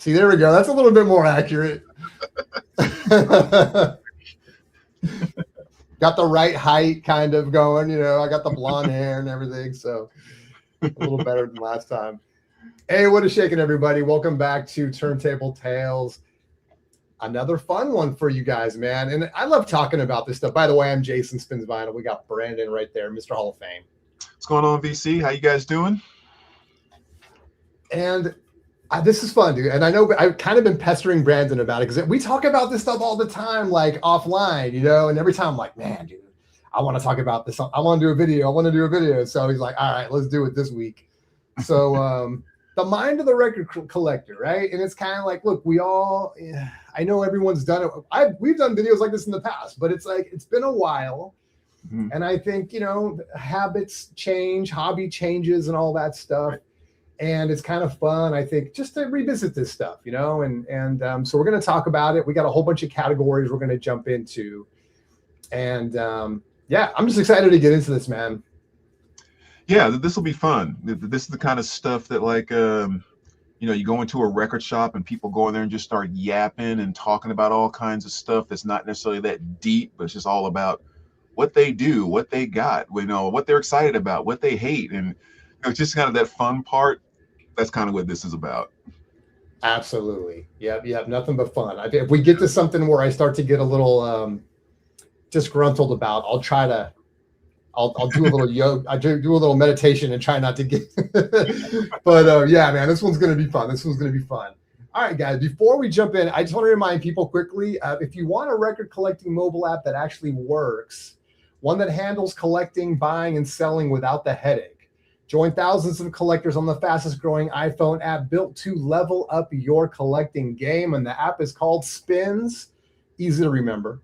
See, there we go. That's a little bit more accurate. Got the right height kind of going, I got the blonde hair and everything. So a little better than last time. Hey, what is shaking, everybody? Welcome back to Turntable Tales. Another fun one for you guys, man. And I love talking about this stuff. By the way, I'm Jason Spins Vinyl. We got Brandon right there, Mr. Hall of Fame. What's going on, VC? How you guys doing? And this is fun, dude. And I know I've kind of been pestering Brandon about it because we talk about this stuff all the time, like offline, and every time I'm like, man, dude, I want to talk about this. I want to do a video. So he's like, all right, let's do it this week. So the mind of the record collector, right? And it's kind of like, look, I know everyone's done it. We've done videos like this in the past, but it's like, it's been a while. Mm-hmm. And I think, habits change, hobby changes and all that stuff. Right. And it's kind of fun, I think, just to revisit this stuff, and so we're going to talk about it. We got a whole bunch of categories we're going to jump into. And yeah, I'm just excited to get into this, man. Yeah, this will be fun. This is the kind of stuff that, like, you go into a record shop and people go in there and just start yapping and talking about all kinds of stuff that's not necessarily that deep, but it's just all about what they do, what they got, what they're excited about, what they hate. And just kind of that fun part. That's kind of what this is about. Absolutely. Yep. Nothing but fun. If we get to something where I start to get a little disgruntled about, I'll do a little yoga. I do a little meditation and try not to get. But yeah, man, this one's going to be fun. All right, guys. Before we jump in, I just want to remind people quickly: if you want a record collecting mobile app that actually works, one that handles collecting, buying, and selling without the headache. Join thousands of collectors on the fastest growing iPhone app built to level up your collecting game. And the app is called Spins. Easy to remember.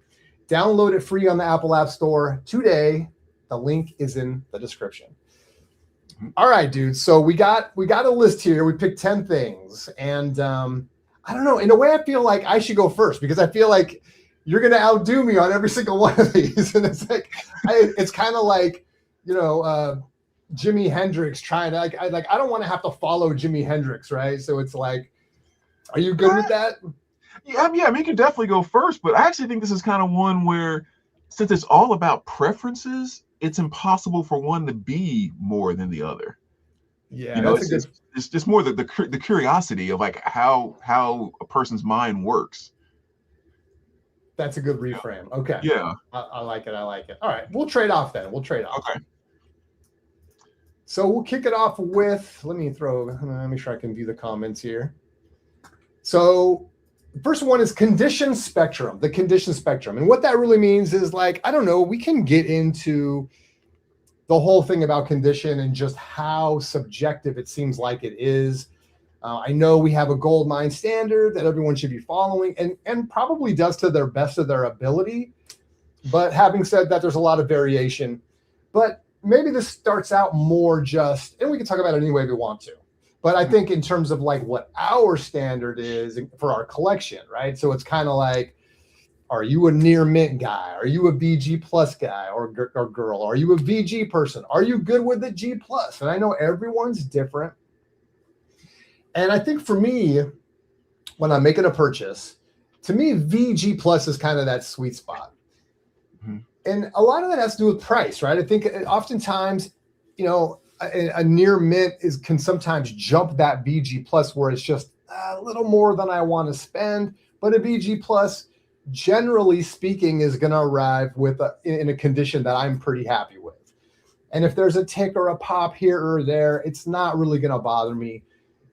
Download it free on the Apple App Store today. The link is in the description. All right, dude. So we got a list here. We picked 10 things. And I don't know. In a way, I feel like I should go first because I feel like you're going to outdo me on every single one of these. And it's like, it's kind of like, Jimi Hendrix trying to I don't want to have to follow Jimi Hendrix, right? So it's like, are you good with that? Yeah, I mean, you can definitely go first, but I actually think this is kind of one where, since it's all about preferences, it's impossible for one to be more than the other. Yeah, it's just more the curiosity of like how a person's mind works. That's a good reframe. Okay. Yeah, I like it. All right, we'll trade off then. Okay. So we'll kick it off with, let me make sure I can view the comments here. So the first one is condition spectrum, the condition spectrum. And what that really means is like, I don't know, we can get into the whole thing about condition and just how subjective it seems like it is. I know we have a gold mine standard that everyone should be following and probably does to their best of their ability. But having said that, there's a lot of variation. But maybe this starts out more just, and we can talk about it any way we want to, but I think in terms of like what our standard is for our collection, right? So it's kind of like, are you a near mint guy? Are you a BG plus guy or girl? Are you a VG person? Are you good with the G plus? And I know everyone's different. And I think for me, when I'm making a purchase, to me, VG plus is kind of that sweet spot. Mm-hmm. And a lot of that has to do with price, right? I think oftentimes, a near mint can sometimes jump that VG plus where it's just a little more than I want to spend. But a VG plus, generally speaking, is going to arrive in a condition that I'm pretty happy with. And if there's a tick or a pop here or there, it's not really going to bother me.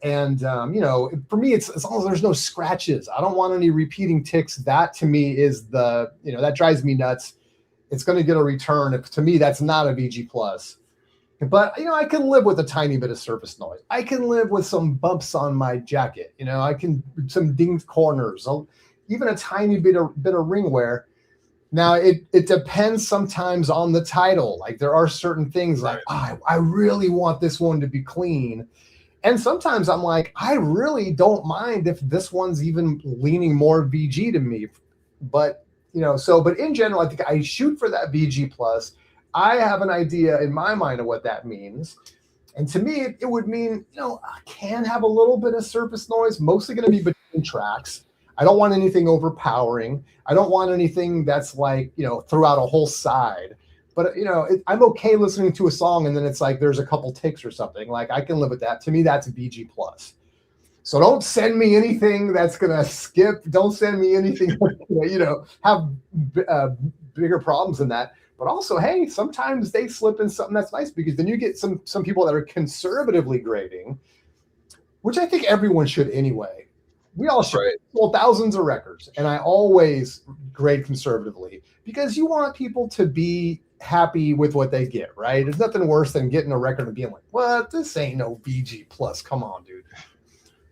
And, for me, it's as long as there's no scratches. I don't want any repeating ticks. That to me is that drives me nuts. It's going to get a return. To me, that's not a VG plus. But, I can live with a tiny bit of surface noise. I can live with some bumps on my jacket. Some dinged corners, even a tiny bit of ring wear. Now, it depends sometimes on the title. Like there are certain things like, I really want this one to be clean. And sometimes I'm like, I really don't mind if this one's even leaning more VG to me. But in general, I think I shoot for that VG plus. I have an idea in my mind of what that means. And to me, it would mean, I can have a little bit of surface noise, mostly going to be tracks. I don't want anything overpowering. I don't want anything that's like, throughout a whole side. But, I'm okay listening to a song and then it's like there's a couple ticks or something. Like I can live with that. To me, that's VG plus. So don't send me anything that's going to skip. Don't send me anything that's have bigger problems than that. But also, hey, sometimes they slip in something that's nice, because then you get some people that are conservatively grading, which I think everyone should anyway. We all should. Right. Sold thousands of records, and I always grade conservatively because you want people to be happy with what they get, right? There's nothing worse than getting a record and being like, what? This ain't no VG plus. Come on, dude.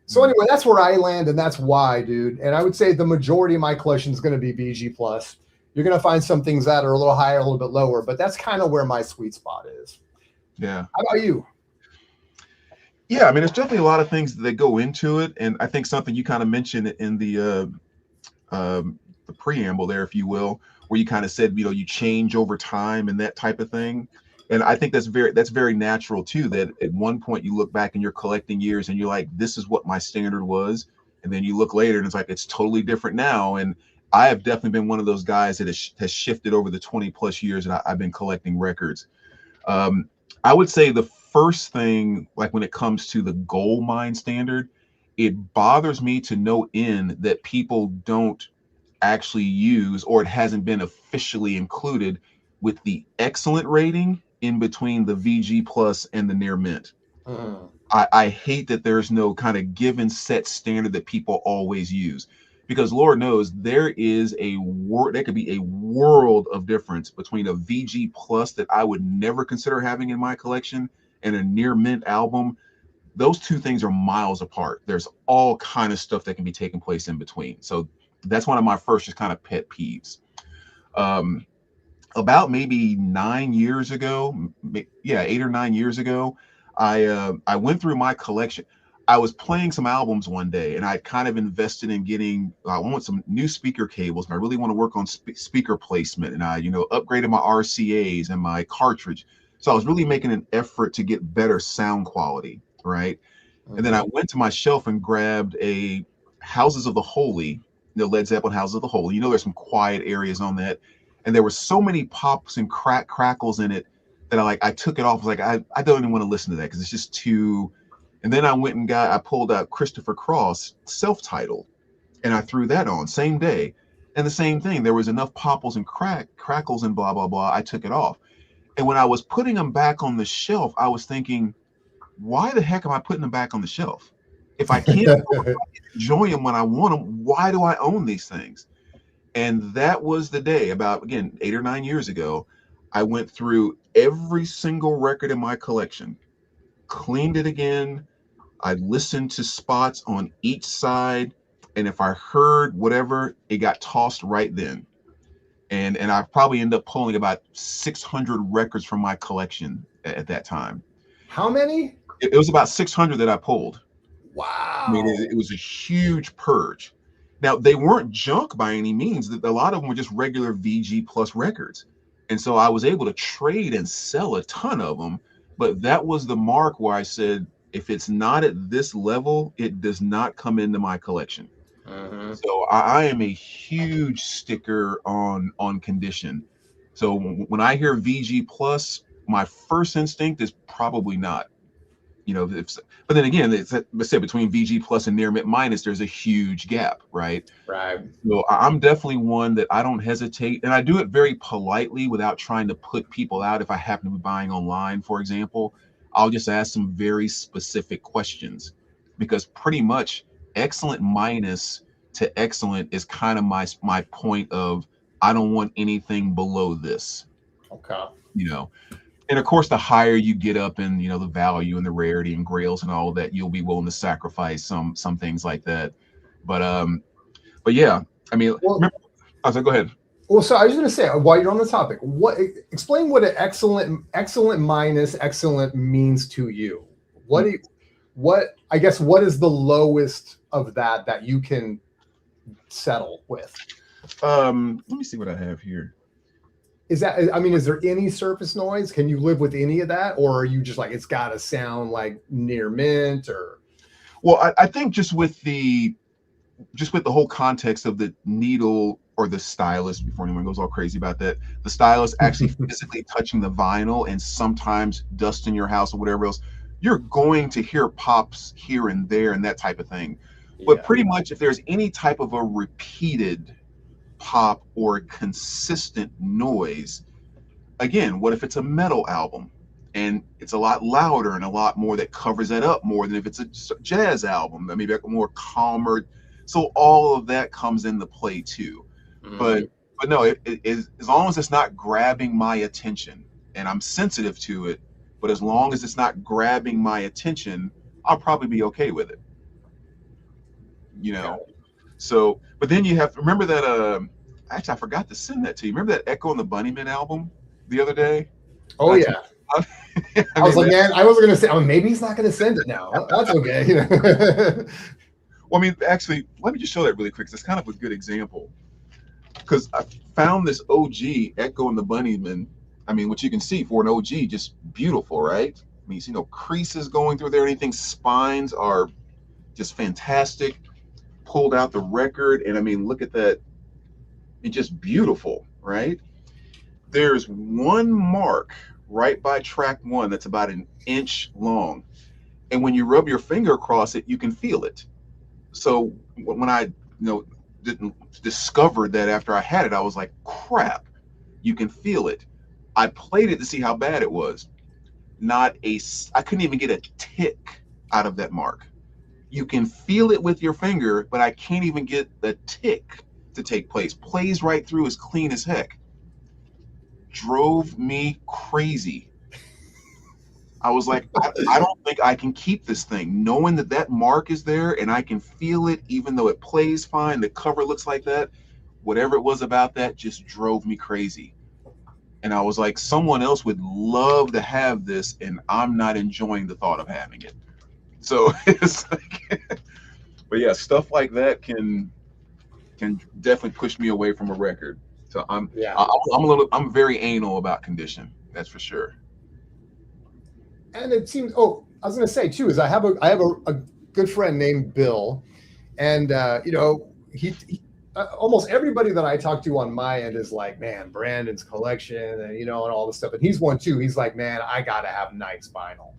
So anyway, that's where I land, and that's why, dude. And I would say the majority of my collection is going to be VG plus. You're going to find some things that are a little higher, a little bit lower, but that's kind of where my sweet spot is. Yeah. How about you? Yeah, I mean, there's definitely a lot of things that go into it, and I think something you kind of mentioned in the preamble there, if you will, where you kind of said, you change over time and that type of thing. And I think that's very natural too, that at one point you look back in your collecting years and you're like, this is what my standard was. And then you look later and it's like, it's totally different now. And I have definitely been one of those guys that has shifted over the 20 plus years that I've been collecting records. I would say the first thing, like when it comes to the gold mine standard, it bothers me to no end that people don't actually use, or it hasn't been officially included with the excellent rating in between the VG plus and the near mint. I hate that there's no kind of given set standard that people always use, because Lord knows there could be a world of difference between a VG plus that I would never consider having in my collection and a near mint album. Those two things are miles apart. There's all kind of stuff that can be taking place in between. So that's one of my first just kind of pet peeves. About maybe 9 years ago, 8 or 9 years ago, I went through my collection. I was playing some albums one day, and I kind of invested in getting. I want some new speaker cables, and I really want to work on speaker placement. And I, upgraded my RCAs and my cartridge. So I was really making an effort to get better sound quality, right? And then I went to my shelf and grabbed a Houses of the Holy, Led Zeppelin Houses of the Holy. There's some quiet areas on that. And there were so many pops and crackles in it that I took it off. I was like, I don't even want to listen to that because it's just too. And then I pulled out Christopher Cross self-titled, and I threw that on same day. And the same thing, there was enough popples and crackles and blah, blah, blah. I took it off. And when I was putting them back on the shelf, I was thinking, why the heck am I putting them back on the shelf? If I can't enjoy them when I want them, why do I own these things? And that was the day, about, again, 8 or 9 years ago, I went through every single record in my collection, cleaned it again. I listened to spots on each side. And if I heard whatever, it got tossed right then. And I probably ended up pulling about 600 records from my collection at that time. How many? It was about 600 that I pulled. Wow. I mean, it was a huge purge. Now, they weren't junk by any means. A lot of them were just regular VG plus records. And so I was able to trade and sell a ton of them. But that was the mark where I said, if it's not at this level, it does not come into my collection. So I am a huge sticker on condition. So when I hear VG plus, my first instinct is probably not. But then again, let's say between VG plus and near mint minus, there's a huge gap, right? Right. So I'm definitely one that I don't hesitate, and I do it very politely without trying to put people out. If I happen to be buying online, for example, I'll just ask some very specific questions, because pretty much excellent minus to excellent is kind of my point of, I don't want anything below this. Okay. And of course, the higher you get up in, the value and the rarity and grails and all that, you'll be willing to sacrifice some things like that. But yeah, I mean, go ahead. Well, so I was going to say, while you're on the topic, explain what an excellent minus excellent means to you. What is the lowest of that you can settle with? Let me see what I have here. Is there any surface noise? Can you live with any of that? Or are you just like, it's got to sound like near mint or? Well, I think just with the just with the whole context of the needle or the stylus, before anyone goes all crazy about that, the stylus actually physically touching the vinyl and sometimes dust in your house or whatever else, you're going to hear pops here and there and that type of thing. But pretty much if there's any type of a repeated pop or consistent noise, again, what if it's a metal album and it's a lot louder and a lot more that covers that up more than if it's a jazz album, maybe like a more calmer. So all of that comes into play too. But no, it is, as long as it's not grabbing my attention and I'm sensitive to it, but as long as it's not grabbing my attention, I'll probably be okay with it. You know. So, but then you have to remember that actually I forgot to send that to you. Remember that Echo and the Bunnymen album the other day? Oh yeah. I was like, man, I wasn't gonna say, maybe he's not gonna send it now. That's okay. You know? Well, I mean, actually, let me just show that really quick. It's kind of a good example. Because I found this OG Echo and the Bunnymen. I mean, what you can see for an OG, just beautiful, right? I mean, you see no creases going through there or anything. Spines are just fantastic. Pulled out the record, and I mean, look at that. It's just beautiful, right? There's one mark right by track one that's about an inch long. And when you rub your finger across it, you can feel it. So when I, didn't discover that after I had it, I was like, crap, you can feel it. I played it to see how bad it was. I couldn't even get a tick out of that mark. You can feel it with your finger, but I can't even get the tick to take place. Plays right through as clean as heck. Drove me crazy. I was like, I don't think I can keep this thing. Knowing that mark is there and I can feel it, even though it plays fine, the cover looks like that, whatever it was about that just drove me crazy. And I was like, someone else would love to have this, and I'm not enjoying the thought of having it. So it's like, but yeah, stuff like that can definitely push me away from a record. So I'm very anal about condition. That's for sure. And it seems, I was going to say too, is I have a good friend named Bill, and he almost everybody that I talk to on my end is like, man, Brandon's collection and all this stuff. And he's one too. He's like, man, I got to have nice vinyl.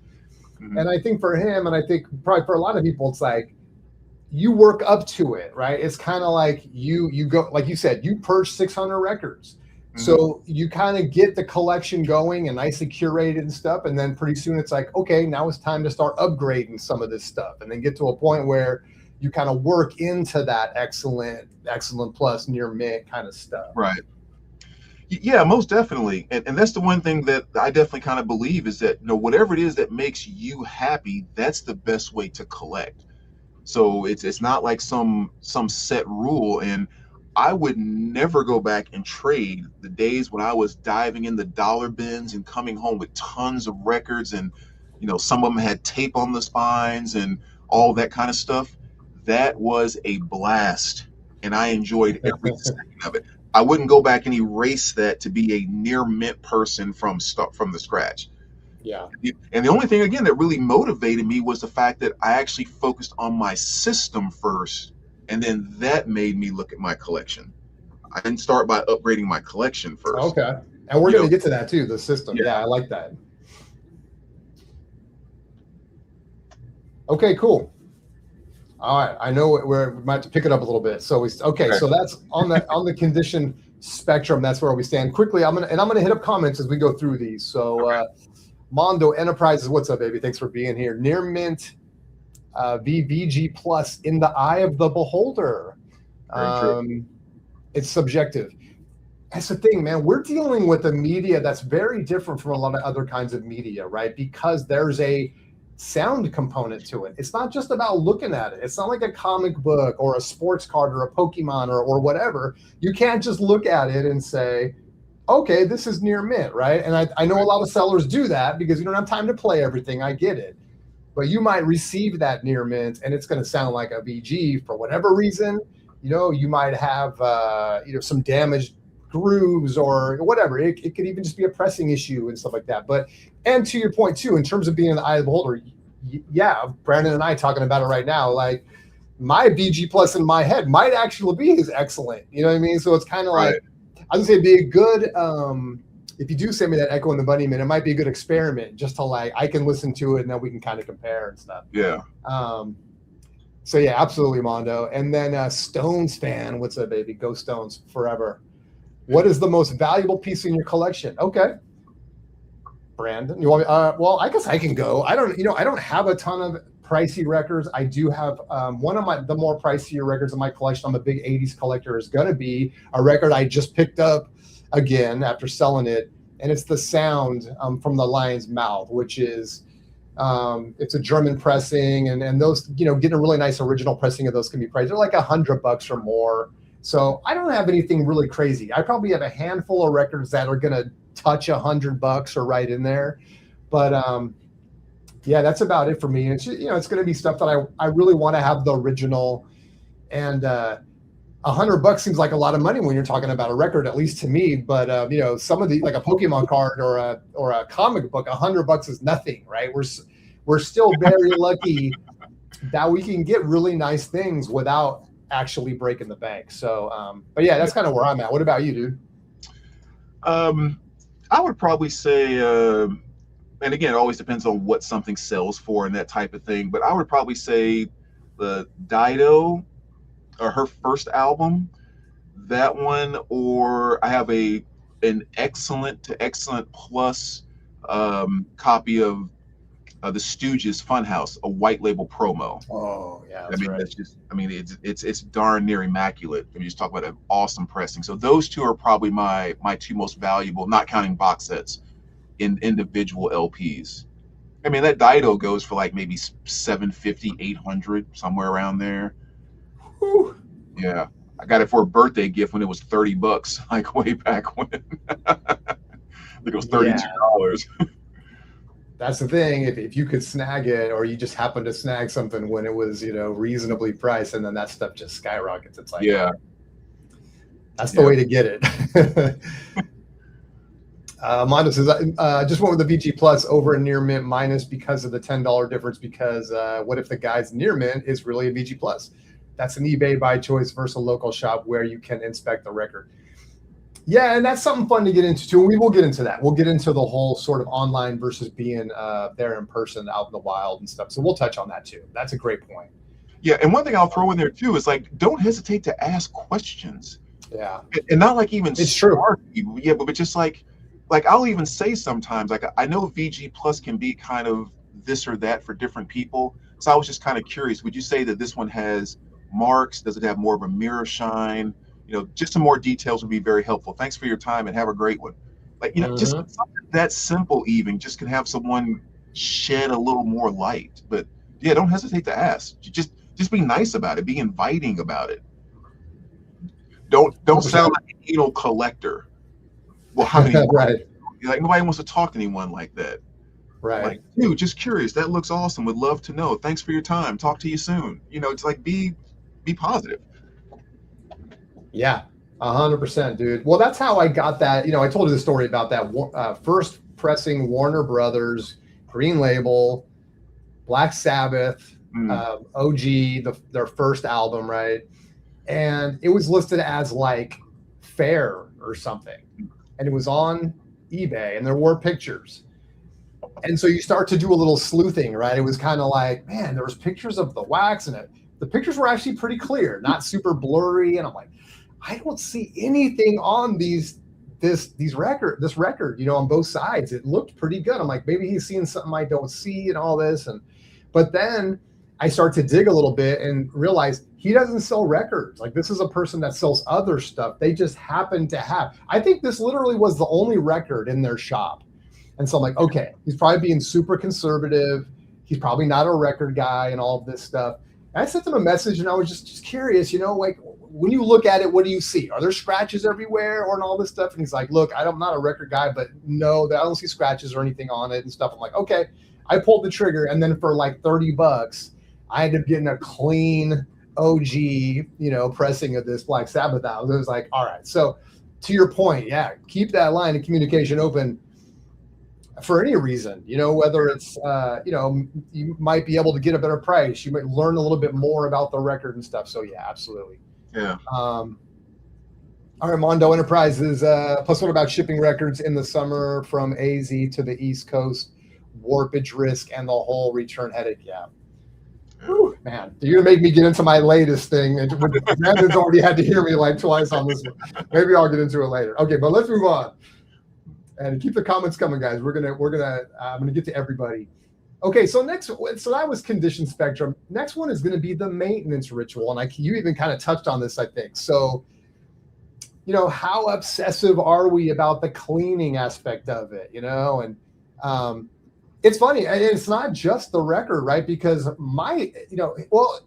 Mm-hmm. And I think for him, and I think probably for a lot of people, it's like you work up to it, right? It's kind of like you go, like you said, you purge 600 records. Mm-hmm. So you kind of get the collection going and nicely curated and stuff. And then pretty soon it's like, okay, now it's time to start upgrading some of this stuff, and then get to a point where you kind of work into that excellent plus near mint kind of stuff. Right. Yeah, most definitely. And that's the one thing that I definitely kind of believe is that, whatever it is that makes you happy, that's the best way to collect. So it's not like some set rule. And I would never go back and trade the days when I was diving in the dollar bins and coming home with tons of records, and some of them had tape on the spines and all that kind of stuff. That was a blast, and I enjoyed every second of it. I wouldn't go back and erase that to be a near mint person from the scratch. Yeah. And the only thing, again, that really motivated me was the fact that I actually focused on my system first, and then that made me look at my collection. I didn't start by upgrading my collection first. Okay. And we're going to get to that too, the system. Yeah, I like that. Okay, cool. All right, I know we might have to pick it up a little bit. So so that's on the condition spectrum. That's where we stand. Quickly, I'm gonna hit up comments as we go through these. So Mondo Enterprises, what's up, baby? Thanks for being here. Near mint, VVG plus in the eye of the beholder. It's subjective. That's the thing, man. We're dealing with a media that's very different from a lot of other kinds of media, right? Because there's a sound component to it. It's not just about looking at it. It's not like a comic book or a sports card or a Pokemon or whatever. You can't just look at it and say, okay, this is near mint, right? And I know a lot of sellers do that because you don't have time to play everything. I get it. But you might receive that near mint and it's going to sound like a VG for whatever reason. You might have some damaged grooves or whatever. It could even just be a pressing issue and stuff like that. And to your point too, in terms of being in the eye of the beholder, yeah, Brandon and I talking about it right now, like my BG plus in my head might actually be his excellent. You know what I mean? So it's kind of Right. like, I would say it'd be a good, if you do send me that Echo and the Bunnyman, it might be a good experiment just to like, I can listen to it and then we can kind of compare and stuff. Yeah. So yeah, absolutely, Mondo. And then Stones fan, what's up, baby? Go Stones forever. What is the most valuable piece in your collection? Okay. Brandon, you want me? Well, I guess I can go. I don't have a ton of pricey records. I do have one of the more pricier records in my collection. I'm a big 80s collector. Is going to be a record I just picked up again after selling it, and it's the Sound from the Lion's Mouth, which is it's a German pressing, and those, getting a really nice original pressing of those can be priced. They're like $100 or more. So I don't have anything really crazy. I probably have a handful of records that are going to touch $100 or right in there. But yeah, that's about it for me. It's, it's going to be stuff that I really want to have the original, and $100 seems like a lot of money when you're talking about a record, at least to me. But some of the, like a Pokemon card or a comic book, $100 is nothing, right? We're still very lucky that we can get really nice things without actually breaking the bank. So, but yeah, that's kind of where I'm at. What about you, dude? I would probably say, and again, it always depends on what something sells for and that type of thing. But I would probably say the Dido, or her first album, that one, or I have an excellent to excellent plus copy of the Stooges Funhouse, a white label promo. Oh yeah, I mean, that's just, I mean, it's darn near immaculate. I mean, just talk about an awesome pressing. So those two are probably my two most valuable, not counting box sets, in individual LPs. I mean, that Dido goes for like maybe $750, $800, somewhere around there. Whew. Yeah, I got it for a birthday gift when it was $30, like way back when. I think it was $32. Yeah. That's the thing. If you could snag it, or you just happen to snag something when it was, reasonably priced, and then that stuff just skyrockets. It's like, yeah, that's the way to get it. Mondo says, just went with the VG Plus over a near mint minus because of the $10 difference. Because what if the guy's near mint is really a VG Plus? That's an eBay buy choice versus a local shop where you can inspect the record. Yeah, and that's something fun to get into too. We will get into that. We'll get into the whole sort of online versus being there in person, out in the wild and stuff. So we'll touch on that too. That's a great point. Yeah, and one thing I'll throw in there too is like, don't hesitate to ask questions. Yeah, and not like even it's true. Yeah, but just like I'll even say sometimes, like, I know VG Plus can be kind of this or that for different people. So I was just kind of curious. Would you say that this one has marks? Does it have more of a mirror shine? Just some more details would be very helpful. Thanks for your time and have a great one. Like, just something that simple even just can have someone shed a little more light. But yeah, don't hesitate to ask. Just be nice about it. Be inviting about it. Don't sound like an anal collector. Well, how many? Right. Like, nobody wants to talk to anyone like that. Right. Like, dude, just curious. That looks awesome. Would love to know. Thanks for your time. Talk to you soon. It's like, be positive. Yeah, 100%, dude. Well, that's how I got that. I told you the story about that first pressing Warner Brothers, Green Label, Black Sabbath, OG, their first album, right? And it was listed as like fair or something. And it was on eBay, and there were pictures. And so you start to do a little sleuthing, right? It was kind of like, man, there was pictures of the wax, and the pictures were actually pretty clear, not super blurry. And I'm like, I don't see anything on this record, on both sides. It looked pretty good. I'm like, maybe he's seeing something I don't see and all this. But then I start to dig a little bit and realize he doesn't sell records. Like, this is a person that sells other stuff. They just happen to have. I think this literally was the only record in their shop. And so I'm like, okay, he's probably being super conservative. He's probably not a record guy and all of this stuff. And I sent him a message, and I was just curious, like, when you look at it, what do you see? Are there scratches everywhere and all this stuff? And he's like, look, I'm not a record guy, but no, I don't see scratches or anything on it and stuff. I'm like, okay. I pulled the trigger, and then for like $30, I ended up getting a clean OG, pressing of this Black Sabbath album. It was like, all right. So to your point, yeah, keep that line of communication open. for any reason, whether it's, you might be able to get a better price. You might learn a little bit more about the record and stuff. So yeah, absolutely. Yeah. All right, Mondo Enterprises. Plus, what about shipping records in the summer from AZ to the East Coast? Warpage risk and the whole return headache. Yeah. Whew, man, you're gonna make me get into my latest thing. And Brandon's already had to hear me like twice on this one. Maybe I'll get into it later. Okay, but let's move on. And keep the comments coming, guys. I'm gonna get to everybody. Okay, so that was condition spectrum. Next one is gonna be the maintenance ritual, and you even kind of touched on this, I think. So, how obsessive are we about the cleaning aspect of it? And it's funny, and it's not just the record, right? Because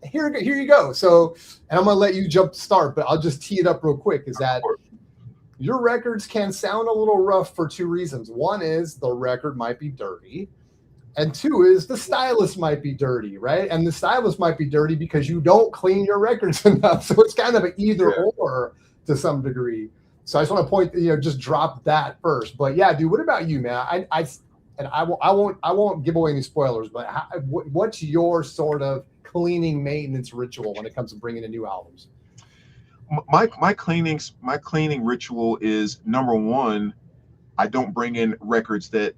here you go. So, and I'm gonna let you jump start, but I'll just tee it up real quick. Is that your records can sound a little rough for two reasons. One is the record might be dirty, and two is the stylus might be dirty, right? And the stylus might be dirty because you don't clean your records enough. So it's kind of an either or to some degree. So I just want to point, just drop that first. But yeah, dude, what about you, man? I won't give away any spoilers, but what's your sort of cleaning maintenance ritual when it comes to bringing in new albums? My cleaning ritual is, number one, I don't bring in records that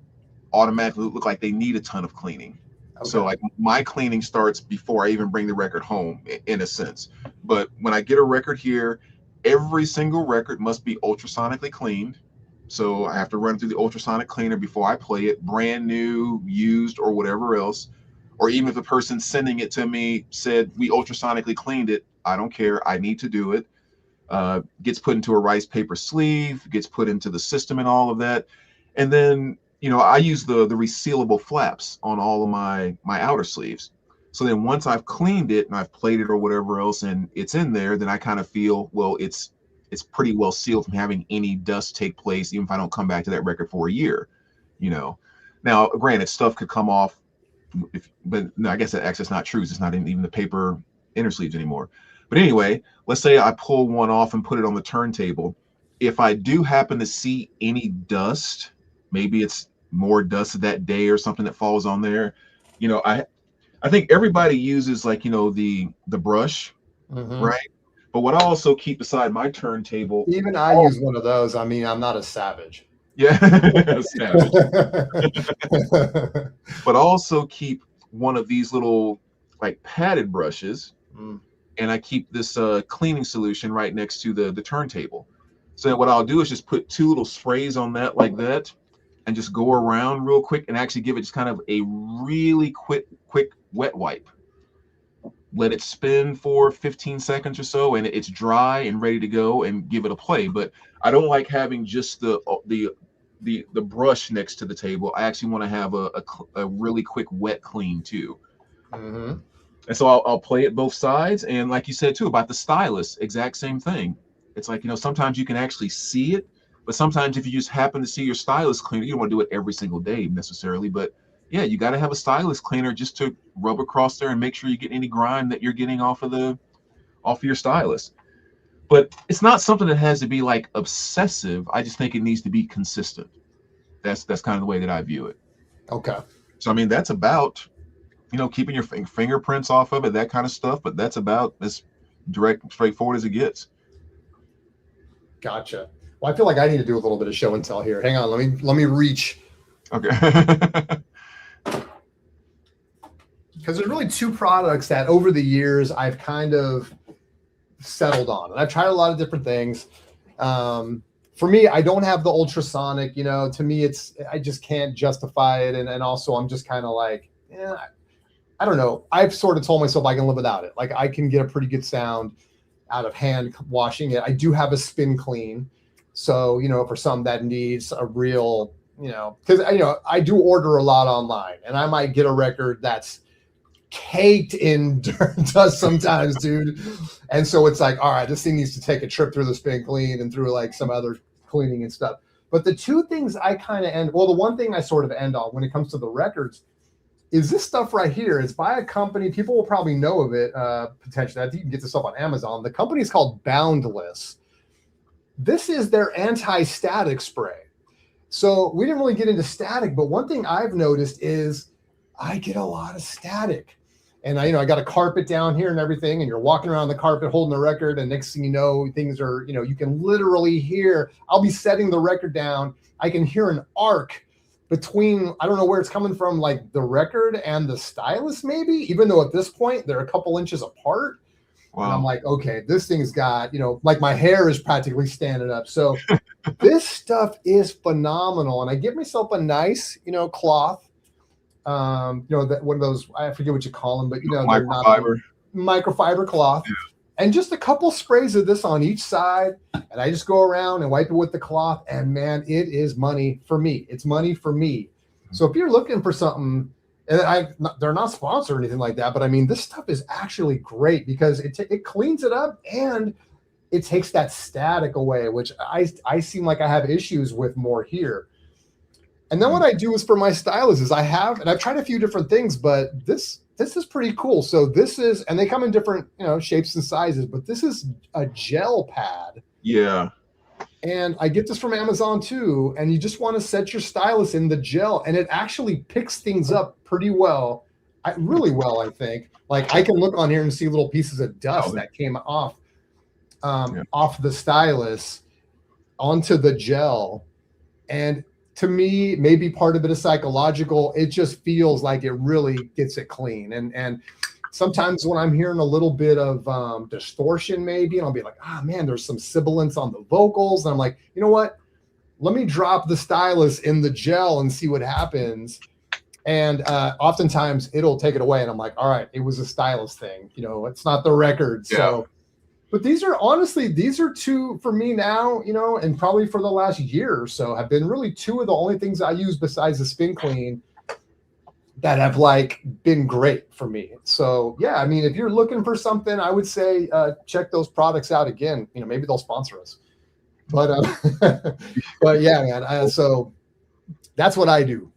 automatically look like they need a ton of cleaning. Okay. So like my cleaning starts before I even bring the record home, in a sense. But when I get a record here, every single record must be ultrasonically cleaned. So I have to run through the ultrasonic cleaner before I play it, brand new, used, or whatever else. Or even if the person sending it to me said we ultrasonically cleaned it, I don't care. I need to do it. Gets put into a rice paper sleeve, gets put into the system and all of that. And then, I use the resealable flaps on all of my outer sleeves. So then once I've cleaned it and I've played it or whatever else and it's in there, then I kind of feel, well, it's pretty well sealed from having any dust take place, even if I don't come back to that record for a year, Now, granted, stuff could come off, but no, I guess that's not true. It's not even the paper inner sleeves anymore. But anyway, let's say I pull one off and put it on the turntable. If I do happen to see any dust, maybe it's more dust that day or something that falls on there, I think everybody uses the brush, right? But what I also keep beside my turntable. Even I use one of those. I mean, I'm not a savage. Yeah, savage. But I also keep one of these little padded brushes, and I keep this cleaning solution right next to the turntable. So what I'll do is just put two little sprays on that like that, and just go around real quick and actually give it just kind of a really quick wet wipe. Let it spin for 15 seconds or so, and it's dry and ready to go, and give it a play. But I don't like having just the brush next to the table. I actually want to have a really quick wet clean too. And so I'll play it both sides. And like you said too about the stylus, exact same thing. It's like, sometimes you can actually see it, but sometimes if you just happen to see your stylus cleaner, you don't want to do it every single day necessarily, but yeah, you got to have a stylus cleaner just to rub across there and make sure you get any grime that you're getting off of your stylus. But it's not something that has to be obsessive. I just think it needs to be consistent. That's kind of the way that I view it. Okay. So I mean, that's about keeping your fingerprints off of it, that kind of stuff. But that's about as direct, straightforward as it gets. Gotcha. Well, I feel like I need to do a little bit of show and tell here. Hang on, let me reach. Okay. Because there's really two products that over the years I've kind of settled on, and I've tried a lot of different things. For me, I don't have the ultrasonic. To me, I just can't justify it, and also I'm just kind of I don't know. I've sort of told myself I can live without it. I can get a pretty good sound out of hand washing it. I do have a spin clean. So, for some that needs a real, because, I do order a lot online, and I might get a record that's caked in dust sometimes, dude. And so it's all right, this thing needs to take a trip through the spin clean and through some other cleaning and stuff. But the two things I kind of the one thing I sort of end on when it comes to the records is this stuff right here. It's by a company. People will probably know of it, potentially. I think you can get this up on Amazon. The company is called Boundless. This is their anti-static spray. So we didn't really get into static, but one thing I've noticed is I get a lot of static. And I got a carpet down here and everything, and you're walking around the carpet holding the record, and next thing you know, things are, you can literally hear, I'll be setting the record down. I can hear an arc between, I don't know where it's coming from, like the record and the stylus, maybe, even though at this point they're a couple inches apart. Wow. And I'm like, okay, this thing's got, like my hair is practically standing up. So this stuff is phenomenal. And I get myself a nice, cloth. That one of those, I forget what you call them, but microfiber cloth, and just a couple sprays of this on each side, and I just go around and wipe it with the cloth, and man, it is money for me. It's money for me. So if you're looking for something, and they're not sponsored or anything like that, but I mean, this stuff is actually great because it cleans it up and it takes that static away, which I seem like I have issues with more here. And then what I do is for my stylus is I've tried a few different things, but this is pretty cool. So this is, and they come in different, shapes and sizes, but this is a gel pad. Yeah. And I get this from Amazon too. And you just want to set your stylus in the gel, and it actually picks things up pretty well. Really well, I think. Like I can look on here and see little pieces of dust that came off the stylus onto the gel. And to me, maybe part of it is psychological. It just feels like it really gets it clean. And sometimes when I'm hearing a little bit of distortion, maybe, and I'll be like, man, there's some sibilance on the vocals. And I'm like, you know what? Let me drop the stylus in the gel and see what happens. And oftentimes it'll take it away. And I'm like, all right, it was a stylus thing. It's not the record. Yeah. So, but these are two for me now, and probably for the last year or so have been really two of the only things I use besides the spin clean that have been great for me. So yeah, I mean, if you're looking for something, I would say check those products out again. Maybe they'll sponsor us. But but yeah, man. So that's what I do.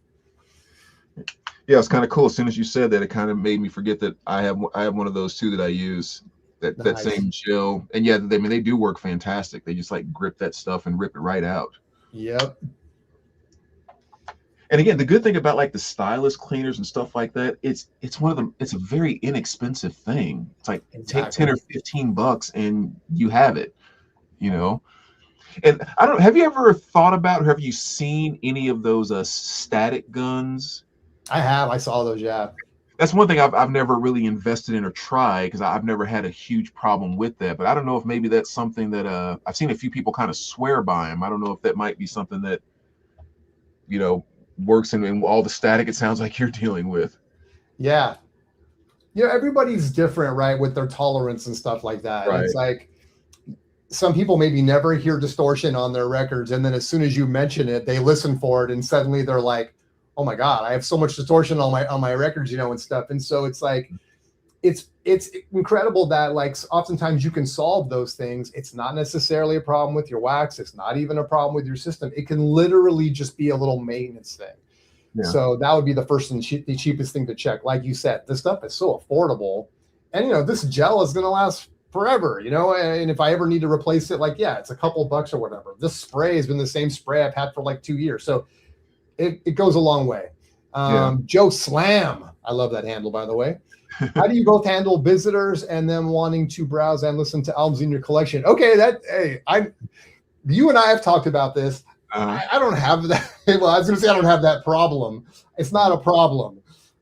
Yeah, it's kind of cool. As soon as you said that, it kind of made me forget that I have one of those too that I use. That same gel. And yeah, they do work fantastic. They just grip that stuff and rip it right out. Yep. And again, the good thing about the stylus cleaners and stuff like that, it's a very inexpensive thing. It's take 10 or 15 bucks and you have it, And have you ever thought about, or have you seen any of those static guns? I have. I saw those, yeah. That's one thing I've never really invested in or tried, because I've never had a huge problem with that. But I don't know if maybe that's something that I've seen a few people kind of swear by them. I don't know if that might be something that, works in all the static it sounds like you're dealing with. Yeah. Everybody's different, right, with their tolerance and stuff like that. Right. It's like some people maybe never hear distortion on their records, and then as soon as you mention it, they listen for it, and suddenly they're like, oh my God, I have so much distortion on my records, and stuff. And so it's it's incredible that oftentimes you can solve those things. It's not necessarily a problem with your wax. It's not even a problem with your system. It can literally just be a little maintenance thing. Yeah. So that would be the first and the cheapest thing to check. Like you said, this stuff is so affordable, and this gel is going to last forever, and if I ever need to replace it, it's a couple bucks or whatever. This spray has been the same spray I've had for 2 years. So it goes a long way. Joe Slam, I love that handle, by the way. How do you both handle visitors and them wanting to browse and listen to albums in your collection? Okay, you and I have talked about this. I don't have that. Well, I was going to say I don't have that problem. It's not a problem,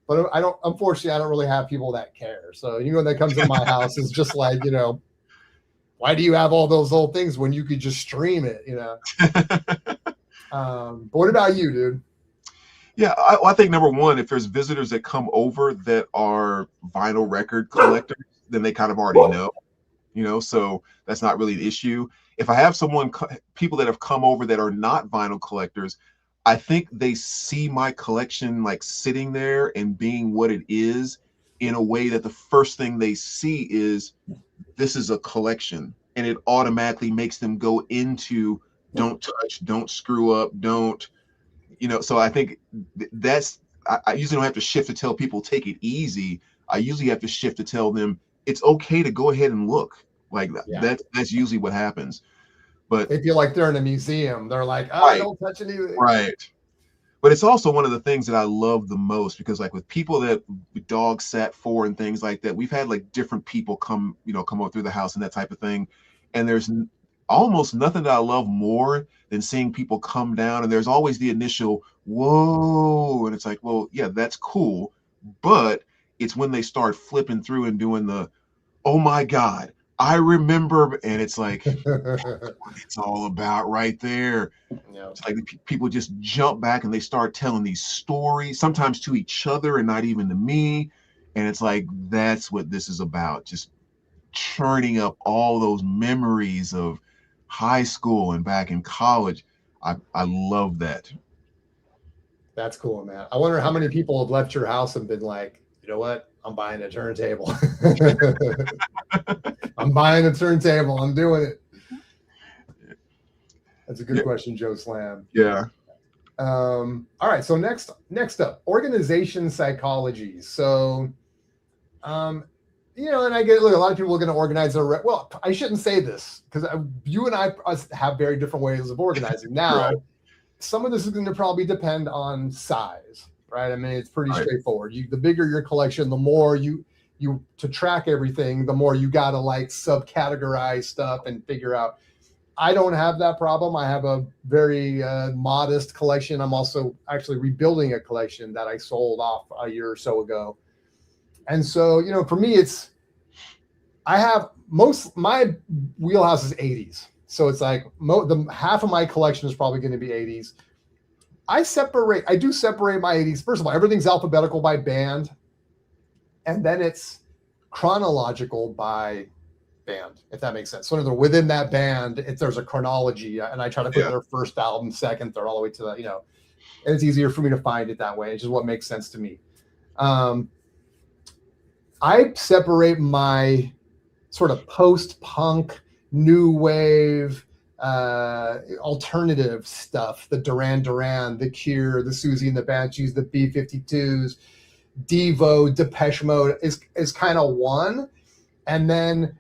but unfortunately, I don't really have people that care. So anyone that comes in my house is just why do you have all those old things when you could just stream it, But what about you, dude? Yeah, I think number one, if there's visitors that come over that are vinyl record collectors, then they kind of already know, so that's not really an issue. If I have people that have come over that are not vinyl collectors, I think they see my collection sitting there and being what it is in a way that the first thing they see is this is a collection, and it automatically makes them go into don't touch, don't screw up, don't. So I think I usually don't have to shift to tell people take it easy. I usually have to shift to tell them it's okay to go ahead and look. That's usually what happens. But They feel like they're in a museum. They're like, oh, right, don't touch anything. right. But it's also one of the things that I love the most, because like with people that dog sat for and things like that, we've had like different people come up through the house and that type of thing. And there's almost nothing that I love more than seeing people come down, and there's always the initial whoa, and it's like, well, yeah, that's cool, but it's when they start flipping through and doing the oh my God, I remember, and it's like what it's all about right there. Yeah. It's like people just jump back and they start telling these stories, sometimes to each other and not even to me. And it's like, that's what this is about. Just churning up all those memories of high school and back in college. I love that. That's cool, man. I wonder how many people have left your house and been like, you know what? I'm buying a turntable. I'm buying a turntable. I'm doing it. That's a good question, Joe Slam. Yeah. All right. So next up, organization psychology. So, and I get, look, a lot of people are going to organize their, well, I shouldn't say this because you and I have very different ways of organizing. Now, Right. Some of this is going to probably depend on size, right? I mean, it's pretty Right. straightforward. The bigger your collection, the more you to track everything, the more you got to like subcategorize stuff and figure out. I don't have that problem. I have a very modest collection. I'm also actually rebuilding a collection that I sold off a year or so ago. And so, for me, I have my wheelhouse is 80s. So it's like the half of my collection is probably going to be 80s. I do separate my 80s. First of all, everything's alphabetical by band. And then it's chronological by band, if that makes sense. So within that band, if there's a chronology, and I try to put their first album, second, third, all the way to the, and it's easier for me to find it that way. It's just what makes sense to me. I separate my sort of post-punk, new wave, alternative stuff, the Duran, the Cure, the Susie and the Banshees, the B-52s, Devo, Depeche Mode is kind of one. And then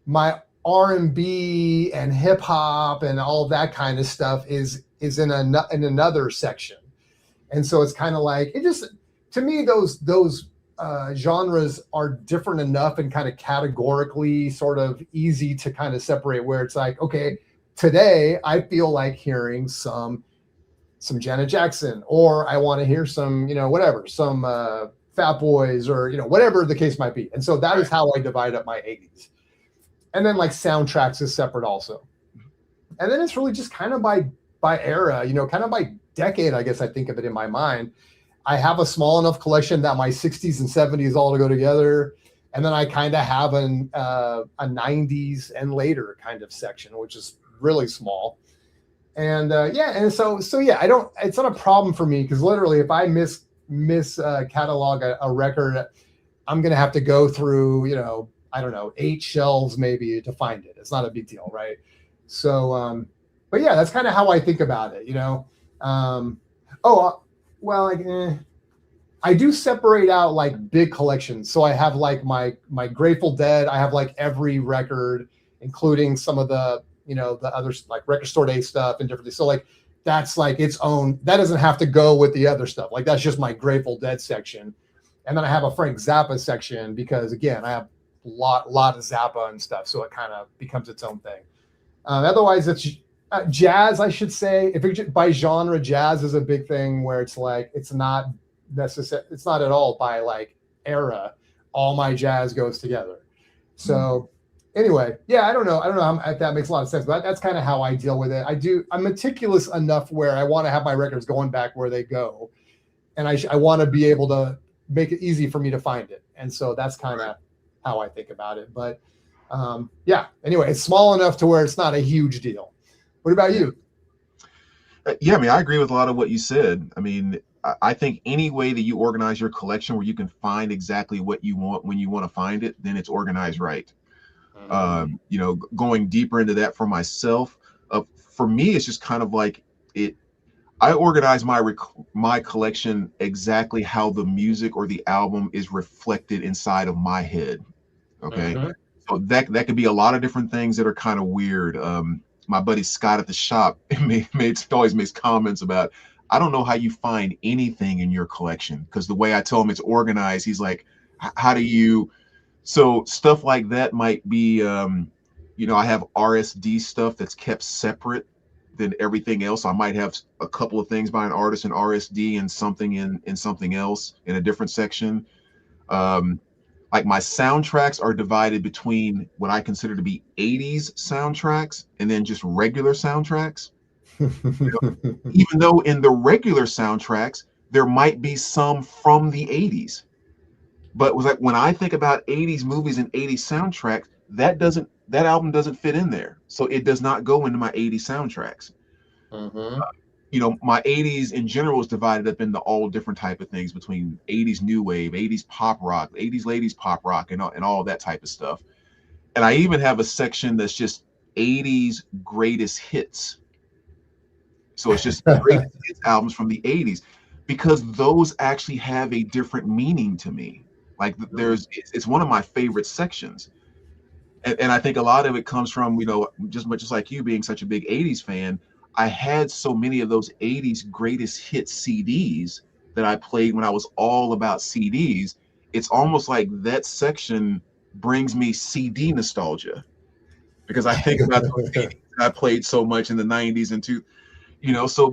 my R&B and hip hop and all that kind of stuff is in another section. And so it's kind of like, it just, to me, those genres are different enough and kind of categorically sort of easy to kind of separate, where it's like, okay, today I feel like hearing some Janet Jackson, or I want to hear some, whatever, some Fat Boys, or, whatever the case might be. And so that is how I divide up my 80s. And then like soundtracks is separate also. And then it's really just kind of by era, kind of by decade, I guess I think of it in my mind. I have a small enough collection that my 60s and 70s all to go together. And then I kind of have a 90s and later kind of section, which is really small. And and so it's not a problem for me, because literally if I miss catalog a record, I'm going to have to go through, I don't know, 8 shelves maybe to find it. It's not a big deal, right? So, but yeah, that's kind of how I think about it, I do separate out like big collections. So I have like my Grateful Dead. I have like every record, including some of the, the others, like Record Store Day stuff and different things. So like, that's like its own, that doesn't have to go with the other stuff. Like that's just my Grateful Dead section. And then I have a Frank Zappa section, because again, I have a lot of Zappa and stuff. So it kind of becomes its own thing. Otherwise it's jazz, I should say. If it's by genre, jazz is a big thing, where it's like, it's not necessary. It's not at all by like era. All my jazz goes together. So anyway, yeah, I don't know if that makes a lot of sense, but that's kind of how I deal with it. I'm meticulous enough where I want to have my records going back where they go. And I want to be able to make it easy for me to find it. And so that's kind of how I think about it. But anyway, it's small enough to where it's not a huge deal. What about you? Yeah, I mean, I agree with a lot of what you said. I mean, I think any way that you organize your collection where you can find exactly what you want when you want to find it, then it's organized right. Going deeper into that for myself, for me, it's just kind of like it. I organize my collection exactly how the music or the album is reflected inside of my head. Okay, so that could be a lot of different things that are kind of weird. my buddy Scott at the shop always makes comments about, I don't know how you find anything in your collection, because the way I tell him it's organized, he's like, how do you? So stuff like that might be, I have RSD stuff that's kept separate than everything else. I might have a couple of things by an artist in RSD and something in something else in a different section. Like my soundtracks are divided between what I consider to be 80s soundtracks and then just regular soundtracks. Even though in the regular soundtracks, there might be some from the 80s. But it was like when I think about 80s movies and 80s soundtracks, that album doesn't fit in there. So it does not go into my 80s soundtracks. My 80s in general is divided up into all different type of things between 80s new wave, 80s pop rock, 80s ladies pop rock, and all that type of stuff. And I even have a section that's just 80s greatest hits. So it's just greatest hits albums from the 80s, because those actually have a different meaning to me. Like it's one of my favorite sections. And I think a lot of it comes from, just much like you being such a big 80s fan, I had so many of those 80s greatest hits CDs that I played when I was all about CDs. It's almost like that section brings me CD nostalgia, because I think about those CDs I played so much in the 90s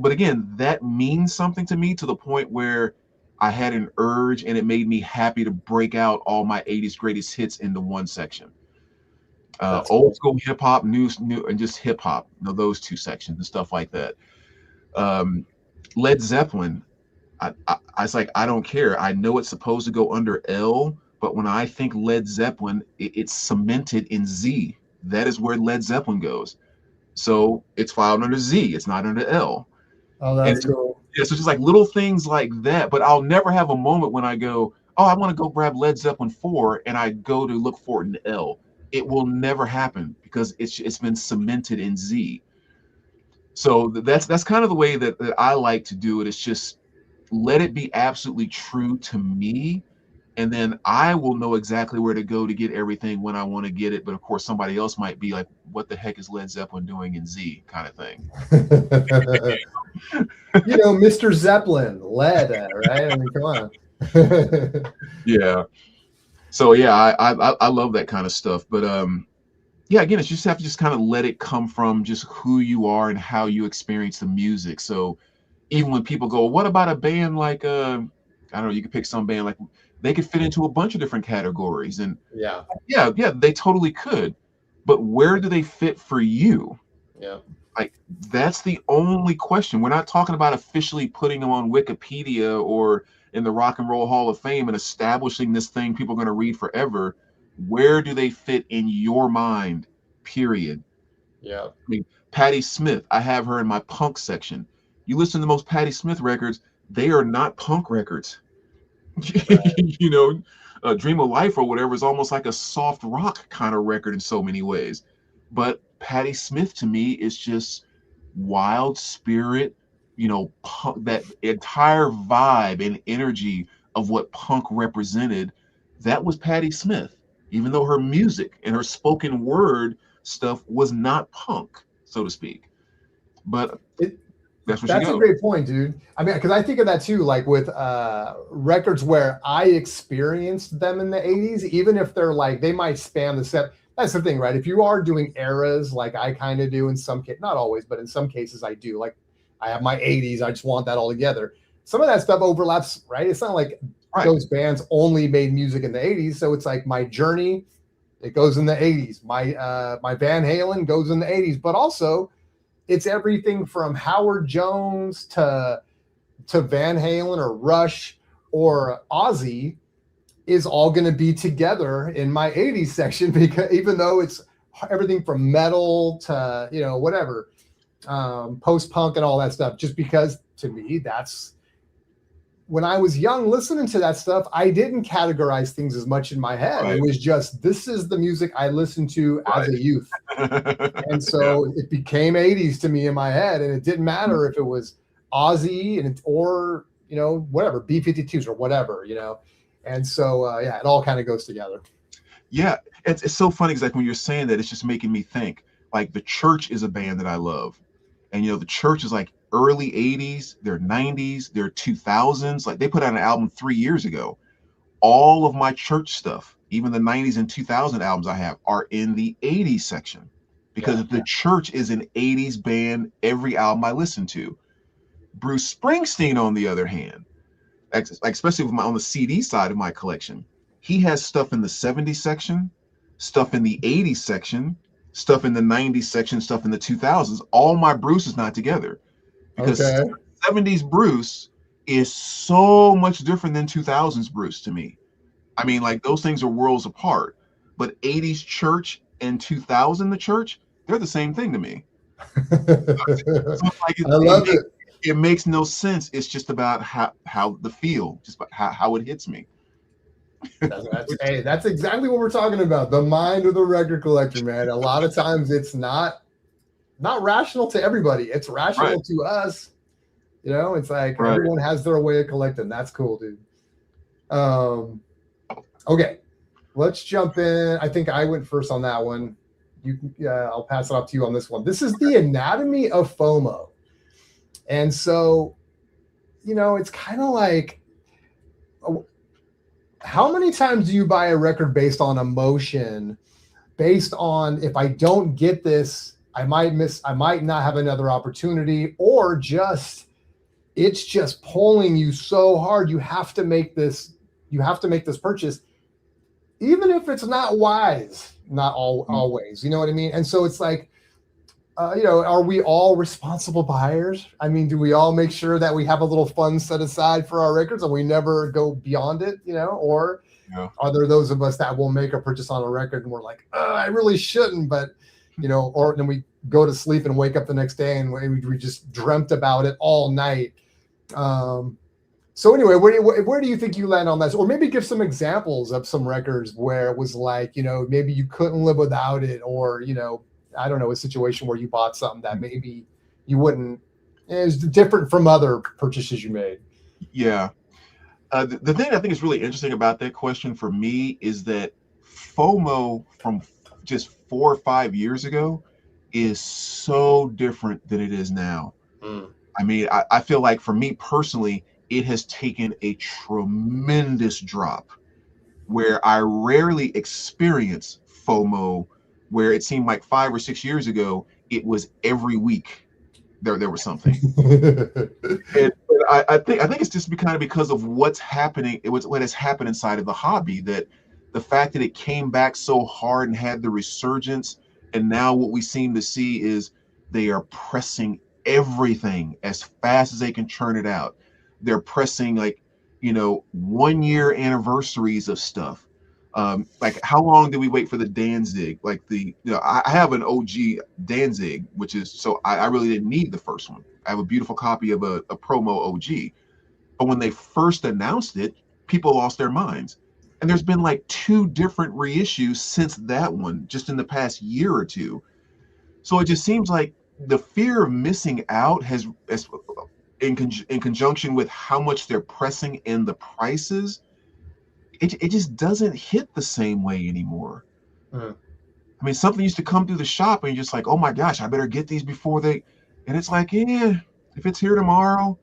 but again, that means something to me to the point where I had an urge and it made me happy to break out all my 80s greatest hits into one section. Old school hip hop, new, and just hip hop. Those two sections and stuff like that. Led Zeppelin, I was like, I don't care. I know it's supposed to go under L, but when I think Led Zeppelin, it's cemented in Z. That is where Led Zeppelin goes. So it's filed under Z. It's not under L. Oh, that's cool. Yeah, so just like little things like that. But I'll never have a moment when I go, oh, I want to go grab Led Zeppelin 4, and I go to look for it in L. It will never happen because it's been cemented in Z. So that's kind of the way that I like to do it. It's just let it be absolutely true to me, and then I will know exactly where to go to get everything when I want to get it. But of course, somebody else might be like, what the heck is Led Zeppelin doing in Z, kind of thing. Mr. Zeppelin, lead, right? I mean, come on. Yeah. So yeah, I love that kind of stuff. But again, it's just have to just kind of let it come from just who you are and how you experience the music. So even when people go, what about a band like I don't know, you could pick some band, like they could fit into a bunch of different categories. And yeah, they totally could. But where do they fit for you? Yeah. Like that's the only question. We're not talking about officially putting them on Wikipedia or in the Rock and Roll Hall of Fame and establishing this thing people are going to read forever. Where do they fit in your mind? Period. Yeah. I mean, Patti Smith, I have her in my punk section. You listen to most Patti Smith records, they are not punk records. Right. Dream of Life or whatever is almost like a soft rock kind of record in so many ways. But Patti Smith to me is just wild spirit, punk, that entire vibe and energy of what punk represented. That was Patti Smith, even though her music and her spoken word stuff was not punk, so to speak. But that's a great point, dude. I mean, because I think of that too, like with records where I experienced them in the 80s, even if they're like, they might span the set. That's the thing, right? If you are doing eras like I kind of do in some cases, not always, but in some cases I do. Like I have my 80s, I just want that all together. Some of that stuff overlaps, right? It's not like those bands only made music in the 80s. So it's like my Journey, it goes in the 80s. My Van Halen goes in the 80s, but also it's everything from Howard Jones to Van Halen or Rush or Ozzy is all going to be together in my 80s section, because even though it's everything from metal to, whatever, post-punk and all that stuff, just because to me, that's when I was young listening to that stuff, I didn't categorize things as much in my head. Right. It was just, this is the music I listened to as a youth. And so it became 80s to me in my head. And it didn't matter if it was Ozzy or, whatever, B-52s or whatever, And so, it all kind of goes together. Yeah. It's so funny because like when you're saying that, it's just making me think, Like The Church is a band that I love. And The Church is like early 80s, their 90s, their 2000s. Like they put out an album 3 years ago. All of my Church stuff, even the 90s and 2000 albums I have, are in the 80s section. Because The Church is an 80s band every album I listen to. Bruce Springsteen, on the other hand, like especially with on the CD side of my collection, he has stuff in the 70s section, stuff in the 80s section, stuff in the 90s section, stuff in the 2000s. All my Bruce is not together because 70s Bruce is so much different than 2000s Bruce to me. I mean, like those things are worlds apart, but 80s Church and 2000 the Church, they're the same thing to me. So like I love it. It makes no sense. It's just about how the feel, just about how it hits me. That's exactly what we're talking about. The mind of the record collector, man. A lot of times it's not rational to everybody. It's rational to us. It's like everyone has their way of collecting. That's cool, dude. Okay, let's jump in. I think I went first on that one. I'll pass it off to you on this one. This is the anatomy of FOMO. And so, it's kind of like, how many times do you buy a record based on emotion, based on if I don't get this, I might not have another opportunity, or it's just pulling you so hard. You have to make this purchase, even if it's not wise, not always, you know what I mean? And so it's like, are we all responsible buyers? I mean, do we all make sure that we have a little fund set aside for our records and we never go beyond it, or are there those of us that will make a purchase on a record and we're like, I really shouldn't, but, or then we go to sleep and wake up the next day and we just dreamt about it all night. So anyway, where do you think you land on that? Or maybe give some examples of some records where it was like, maybe you couldn't live without it, or, I don't know, a situation where you bought something that maybe you wouldn't, is different from other purchases you made. Yeah. The thing I think is really interesting about that question for me is that FOMO from just 4 or 5 years ago is so different than it is now. I mean, I feel like for me personally, it has taken a tremendous drop where I rarely experience FOMO, where it seemed like 5 or 6 years ago, it was every week there was something. And I think it's just because of what's happening. It was what has happened inside of the hobby, that the fact that it came back so hard and had the resurgence, and now what we seem to see is they are pressing everything as fast as they can churn it out. They're pressing 1 year anniversaries of stuff. Like how long did we wait for the Danzig? Like I have an OG Danzig, which is, so I really didn't need the first one. I have a beautiful copy of a promo OG. But when they first announced it, people lost their minds. And there's been like 2 different reissues since that one, just in the past year or two. So it just seems like the fear of missing out has in conjunction with how much they're pressing in the prices, it just doesn't hit the same way anymore. I mean, something used to come through the shop and you're just like, oh my gosh, I better get these before they, and it's like, if it's here tomorrow,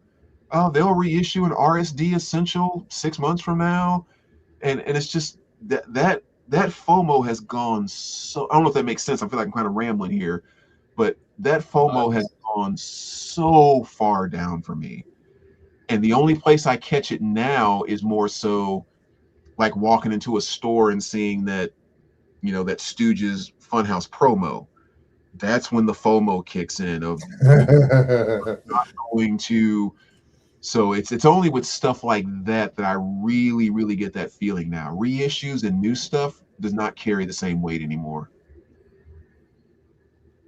they'll reissue an RSD Essential 6 months from now. And it's just that FOMO has gone so, I don't know if that makes sense. I feel like I'm kind of rambling here, but that FOMO has gone so far down for me. And the only place I catch it now is more so like walking into a store and seeing that, that Stooges Funhouse promo. That's when the FOMO kicks in of not going to. So it's only with stuff like that I really, really get that feeling now. Reissues and new stuff does not carry the same weight anymore.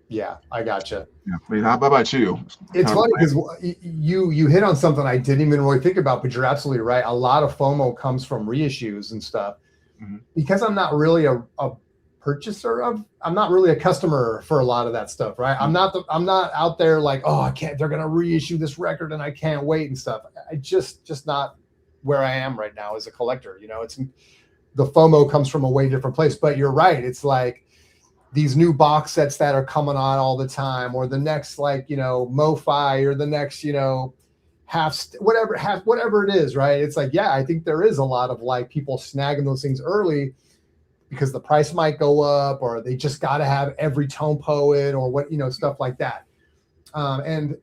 Yeah, I gotcha. Yeah. I mean, how about you? It's funny because you hit on something I didn't even really think about, but you're absolutely right. A lot of FOMO comes from reissues and stuff. Because I'm not really a purchaser of, I'm not really a customer for a lot of that stuff, right? I'm not out there like, oh, I can't, they're gonna reissue this record and I can't wait and stuff. I just not where I am right now as a collector. It's the FOMO comes from a way different place. But you're right. It's like these new box sets that are coming on all the time, or the next, like, MoFi, or the next, whatever it is, right? It's like, yeah, I think there is a lot of like people snagging those things early because the price might go up, or they just got to have every tone poet, or what, stuff like that. And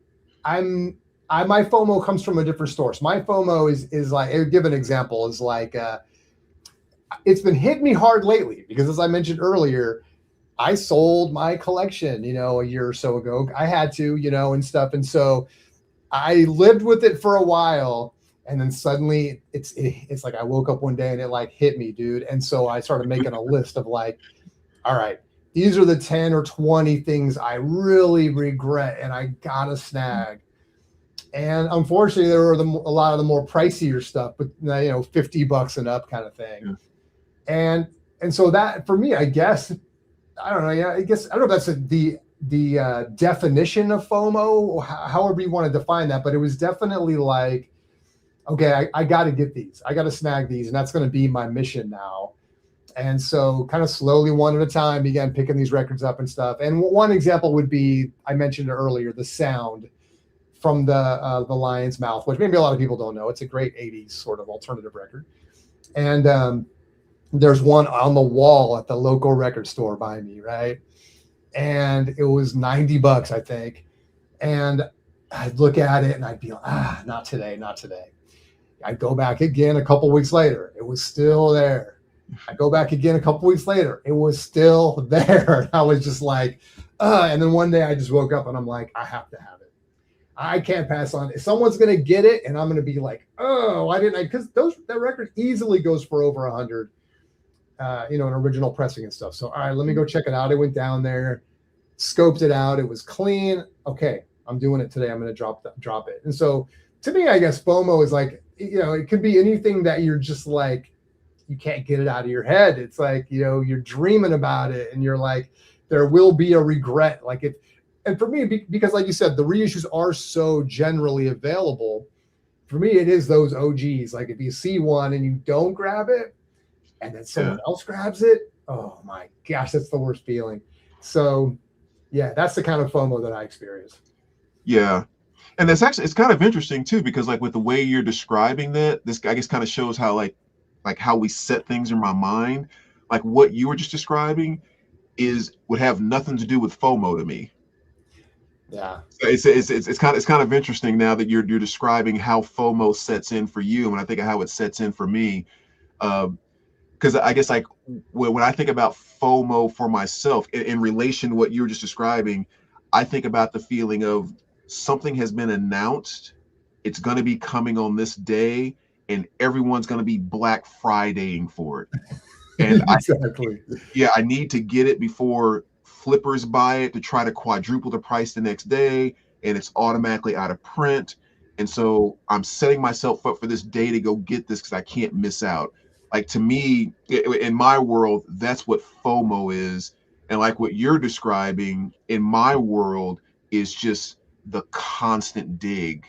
my FOMO comes from a different source. My FOMO is like, I'll give an example, is like, it's been hitting me hard lately because, as I mentioned earlier, I sold my collection, a year or so ago. I had to, and stuff. And so I lived with it for a while. And then suddenly it's like I woke up one day and it like hit me, dude. And so I started making a list of like, all right, these are the 10 or 20 things I really regret and I gotta snag. And unfortunately, there were a lot of the more pricier stuff, but $50 and up kind of thing. Yeah. And so that, for me, I guess, I don't know. Yeah, I don't know if that's the definition of FOMO, however you want to define that, but it was definitely like, okay, I got to get these. I got to snag these, and that's going to be my mission now. And so kind of slowly, one at a time, began picking these records up and stuff. And one example would be, I mentioned it earlier, The Sound from the Lion's Mouth, which maybe a lot of people don't know. It's a great 80s sort of alternative record. And there's one on the wall at the local record store by me, right? And it was $90, I think. And I'd look at it and I'd be like, not today, not today. I'd go back again a couple weeks later. It was still there. I go back again a couple weeks later. It was still there. And I was just like, and then one day I just woke up and I'm like, I have to have it. I can't pass on it. Someone's going to get it. And I'm going to be like, oh, why didn't I? Because that record easily goes for over 100, an original pressing and stuff. So, all right, let me go check it out. I went down there, scoped it out. It was clean. Okay, I'm doing it today. I'm going to drop it. And so to me, I guess FOMO is like, it could be anything that you're just like, you can't get it out of your head. It's like, you're dreaming about it and you're like, there will be a regret. Like and for me, because like you said, the reissues are so generally available. For me, it is those OGs. Like if you see one and you don't grab it and then someone else grabs it, oh my gosh, that's the worst feeling. So yeah, that's the kind of FOMO that I experience. Yeah. And that's actually, it's kind of interesting too, because like with the way you're describing that, this I guess kind of shows how like how we set things in my mind. Like what you were just describing would have nothing to do with FOMO to me. Yeah. So it's kind of interesting now that you're describing how FOMO sets in for you, and I think of how it sets in for me. Because I guess like when I think about FOMO for myself in relation to what you were just describing, I think about the feeling of something has been announced, it's going to be coming on this day, and everyone's going to be Black Fridaying for it. And exactly. I need to get it before flippers buy it to try to quadruple the price the next day, and it's automatically out of print. And so I'm setting myself up for this day to go get this because I can't miss out. Like to me, in my world, that's what FOMO is. And like what you're describing in my world is just the constant dig.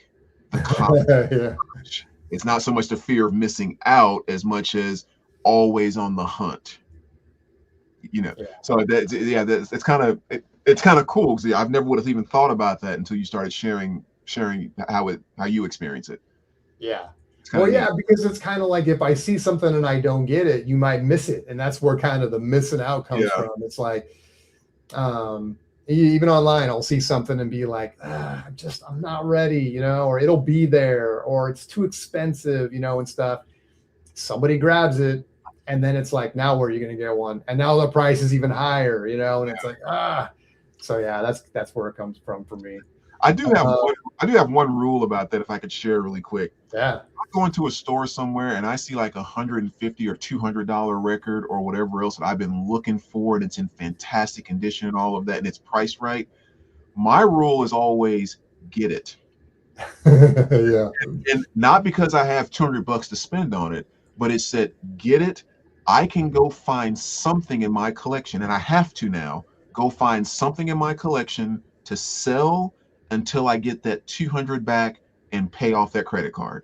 The constant search. It's not so much the fear of missing out as much as always on the hunt. So it's kind of cool because I've never would have even thought about that until you started sharing how you experience it. Yeah. Well, yeah, because it's kind of like if I see something and I don't get it, you might miss it, and that's where kind of the missing out comes from. It's like, even online, I'll see something and be like, I'm not ready, or it'll be there, or it's too expensive, and stuff. Somebody grabs it. And then it's like, now where are you going to get one? And now the price is even higher, and it's like, So yeah, that's where it comes from for me. I do have one rule about that if I could share really quick. Yeah. I go into a store somewhere and I see like $150 or $200 record or whatever else that I've been looking for, and it's in fantastic condition and all of that, and it's priced right. My rule is always get it. Yeah. And not because I have $200 to spend on it, but it said, get it. I can go find something in my collection, and I have to now go find something in my collection to sell until I get that 200 back and pay off that credit card.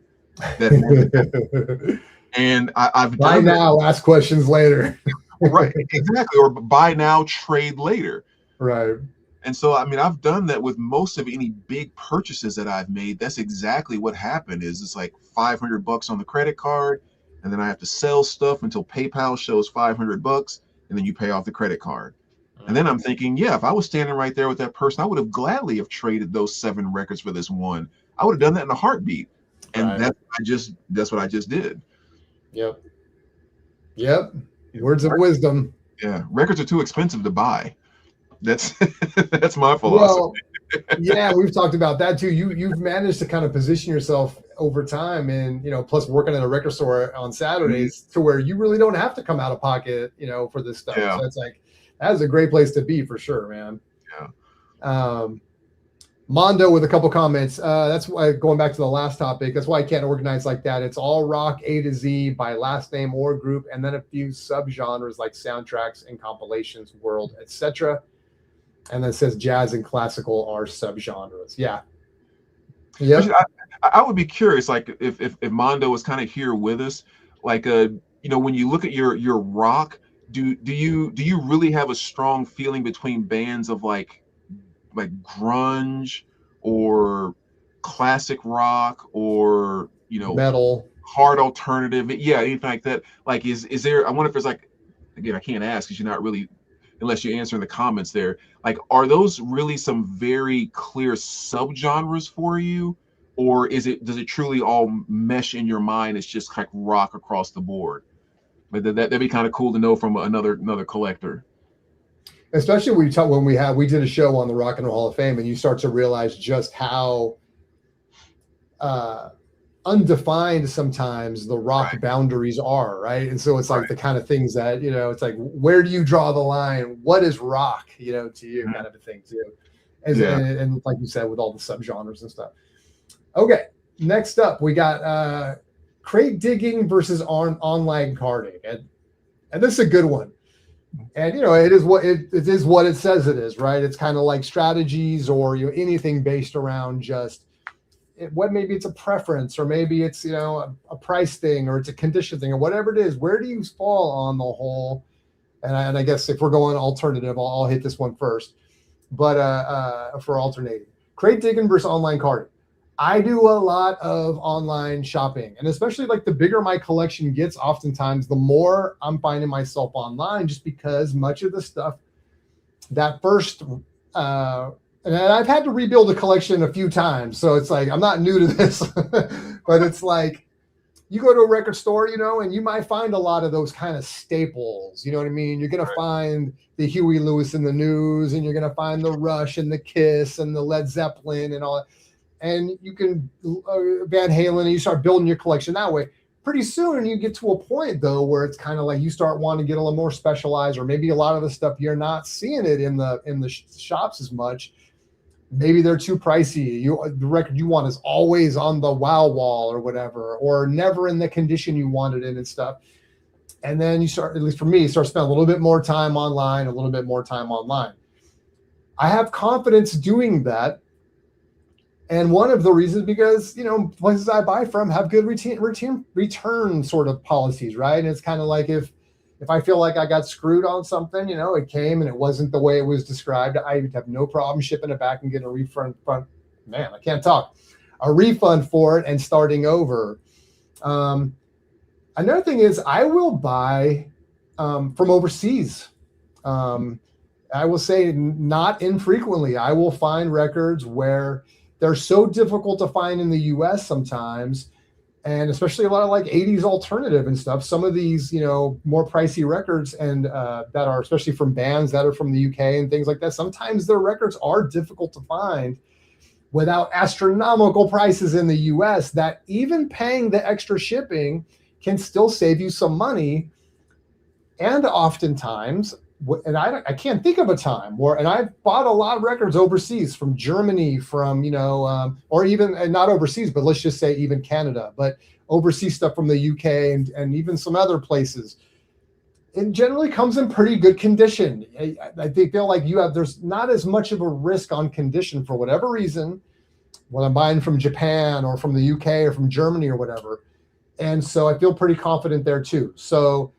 And I've buy done now, that. ask questions later. Right, exactly. Or buy now, trade later. Right. And so, I mean, I've done that with most of any big purchases that I've made. That's exactly what happened. Is it's like $500 on the credit card, and then I have to sell stuff until PayPal shows $500, and then you pay off the credit card. And then I'm thinking, yeah, if I was standing right there with that person, I would have gladly have traded those 7 records for this one. I would have done that in a heartbeat. And Right. that's what I just did. Yep. Words of wisdom. Yeah, records are too expensive to buy. That's that's my philosophy. Well, yeah, we've talked about that too. You've managed to kind of position yourself over time, and plus working at a record store on Saturdays to where you really don't have to come out of pocket, for this stuff. Yeah. So it's like that is a great place to be for sure, man. Yeah. Mondo with a couple comments. That's why, going back to the last topic, that's why I can't organize like that. It's all rock A to Z by last name or group, and then a few subgenres like soundtracks and compilations, world, etc. And then it says jazz and classical are subgenres. Yeah. Yeah. I would be curious, like if Mondo was kind of here with us, like when you look at your rock, do you really have a strong feeling between bands of like grunge or classic rock or metal, hard alternative, anything like that? Like is there, I wonder if there's like, again, I can't ask because you're not really, unless you answer in the comments there, like are those really some very clear subgenres for you, or does it truly all mesh in your mind? It's just like rock across the board. But that'd be kind of cool to know from another collector. Especially when we did a show on the Rock and Roll Hall of Fame, and you start to realize just how undefined sometimes the rock boundaries are, right? And so it's like the kind of things that it's like, where do you draw the line? What is rock, to you, kind of a thing too. And like you said, with all the subgenres and stuff. Okay, next up we got crate digging versus online carding, and this is a good one. And it is what it says it is, right? It's kind of like strategies or anything based around just maybe it's a preference, or maybe it's a price thing, or it's a condition thing, or whatever it is. Where do you fall on the whole? And I guess if we're going alternative, I'll hit this one first. But for alternating, crate digging versus online carding. I do a lot of online shopping, and especially like the bigger my collection gets, oftentimes the more I'm finding myself online, just because much of the stuff that first, and I've had to rebuild a collection a few times, so it's like I'm not new to this, but it's like you go to a record store, and you might find a lot of those kind of staples. You know what I mean? You're gonna find the Huey Lewis and the News, and you're gonna find the Rush and the Kiss and the Led Zeppelin and all that. And you can Van Halen, and you start building your collection that way. Pretty soon you get to a point though where it's kind of like you start wanting to get a little more specialized, or maybe a lot of the stuff you're not seeing it in the shops as much. Maybe they're too pricey. The record you want is always on the wow wall or whatever, or never in the condition you wanted it and stuff. And then you start, at least for me, spending a little bit more time online, I have confidence doing that. And one of the reasons, because, places I buy from have good return sort of policies, right? And it's kind of like if I feel like I got screwed on something, it came and it wasn't the way it was described, I have no problem shipping it back and getting a refund. Man, I can't talk. A refund for it and starting over. Another thing is I will buy from overseas. I will say not infrequently, I will find records where they're so difficult to find in the US sometimes, and especially a lot of like 80s alternative and stuff. Some of these, more pricey records and that are especially from bands that are from the UK and things like that. Sometimes their records are difficult to find without astronomical prices in the US, that even paying the extra shipping can still save you some money. And oftentimes, and I can't think of a time where, and I've bought a lot of records overseas, from Germany, from, or even not overseas, but let's just say even Canada, but overseas stuff from the UK and even some other places. It generally comes in pretty good condition. I feel like there's not as much of a risk on condition for whatever reason when I'm buying from Japan or from the UK or from Germany or whatever. And so I feel pretty confident there too. So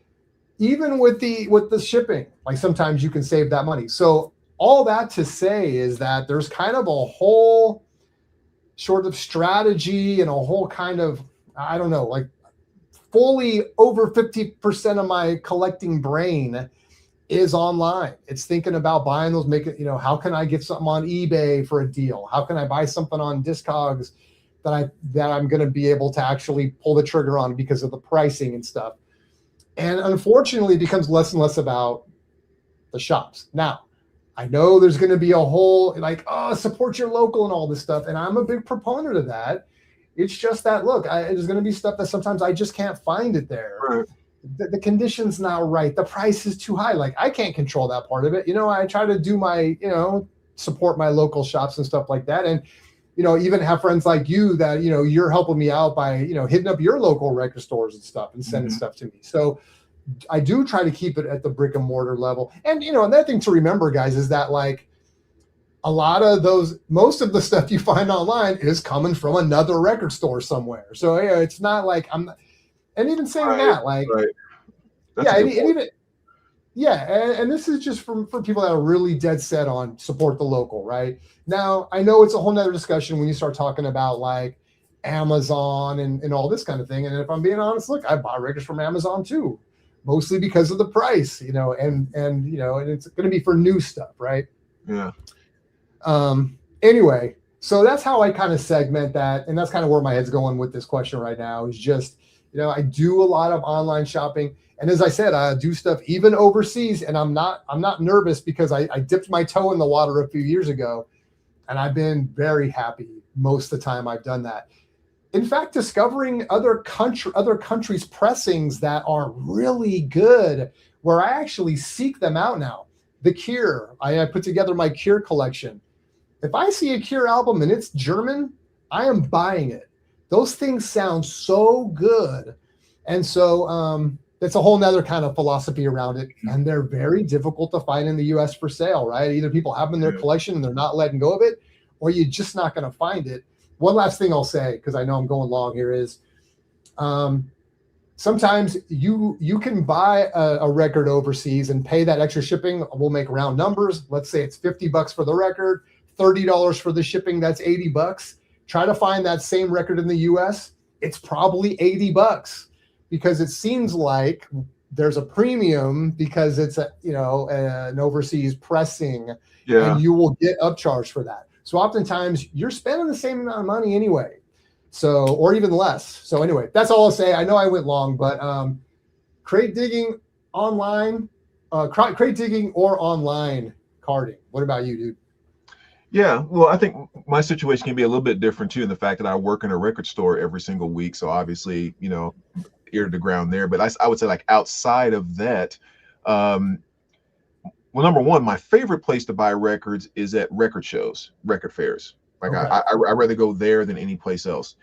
even with the shipping, like sometimes you can save that money. So all that to say is that there's kind of a whole sort of strategy and a whole kind of, I don't know, like fully over 50% of my collecting brain is online. It's thinking about buying those, making, how can I get something on eBay for a deal? How can I buy something on Discogs that I'm going to be able to actually pull the trigger on because of the pricing and stuff. And unfortunately, it becomes less and less about the shops. Now, I know there's going to be a whole like, oh, support your local and all this stuff. And I'm a big proponent of that. It's just that, look, there's going to be stuff that sometimes I just can't find it there. Right. The condition's not right. The price is too high. Like, I can't control that part of it. I try to do my, support my local shops and stuff like that. And, even have friends like you that, you're helping me out by, hitting up your local record stores and stuff and sending stuff to me. So I do try to keep it at the brick and mortar level. And, another thing to remember, guys, is that like a lot of most of the stuff you find online is coming from another record store somewhere. So, it's not like and even saying that, like, yeah, and even, yeah, and this is just for people that are really dead set on support the local, right? Now, I know it's a whole nother discussion when you start talking about like Amazon and all this kind of thing. And if I'm being honest, look, I buy records from Amazon too, mostly because of the price, and it's going to be for new stuff, right? Yeah. Anyway, so that's how I kind of segment that, and that's kind of where my head's going with this question right now. Is just, I do a lot of online shopping. And as I said, I do stuff even overseas, and I'm not nervous because I dipped my toe in the water a few years ago, and I've been very happy most of the time I've done that. In fact, discovering other countries' pressings that are really good, where I actually seek them out now. The Cure, I put together my Cure collection. If I see a Cure album and it's German, I am buying it. Those things sound so good, and so that's a whole nother kind of philosophy around it. And they're very difficult to find in the US for sale, right? Either people have them in their collection and they're not letting go of it, or you're just not going to find it. One last thing I'll say, because I know I'm going long here, is sometimes you can buy a record overseas and pay that extra shipping. We'll make round numbers. Let's say it's $50 for the record, $30 for the shipping. That's $80. Try to find that same record in the US. It's probably $80. Because it seems like there's a premium because it's an overseas pressing, and you will get upcharged for that. So oftentimes you're spending the same amount of money anyway, or even less. So anyway, that's all I'll say. I know I went long, but crate digging online, crate digging or online carding. What about you, dude? Yeah, well, I think my situation can be a little bit different too, in the fact that I work in a record store every single week. So obviously, ear to the ground there. But I would say, like, outside of that, well, number one, my favorite place to buy records is at record shows, record fairs. Like, okay. I rather go there than any place else.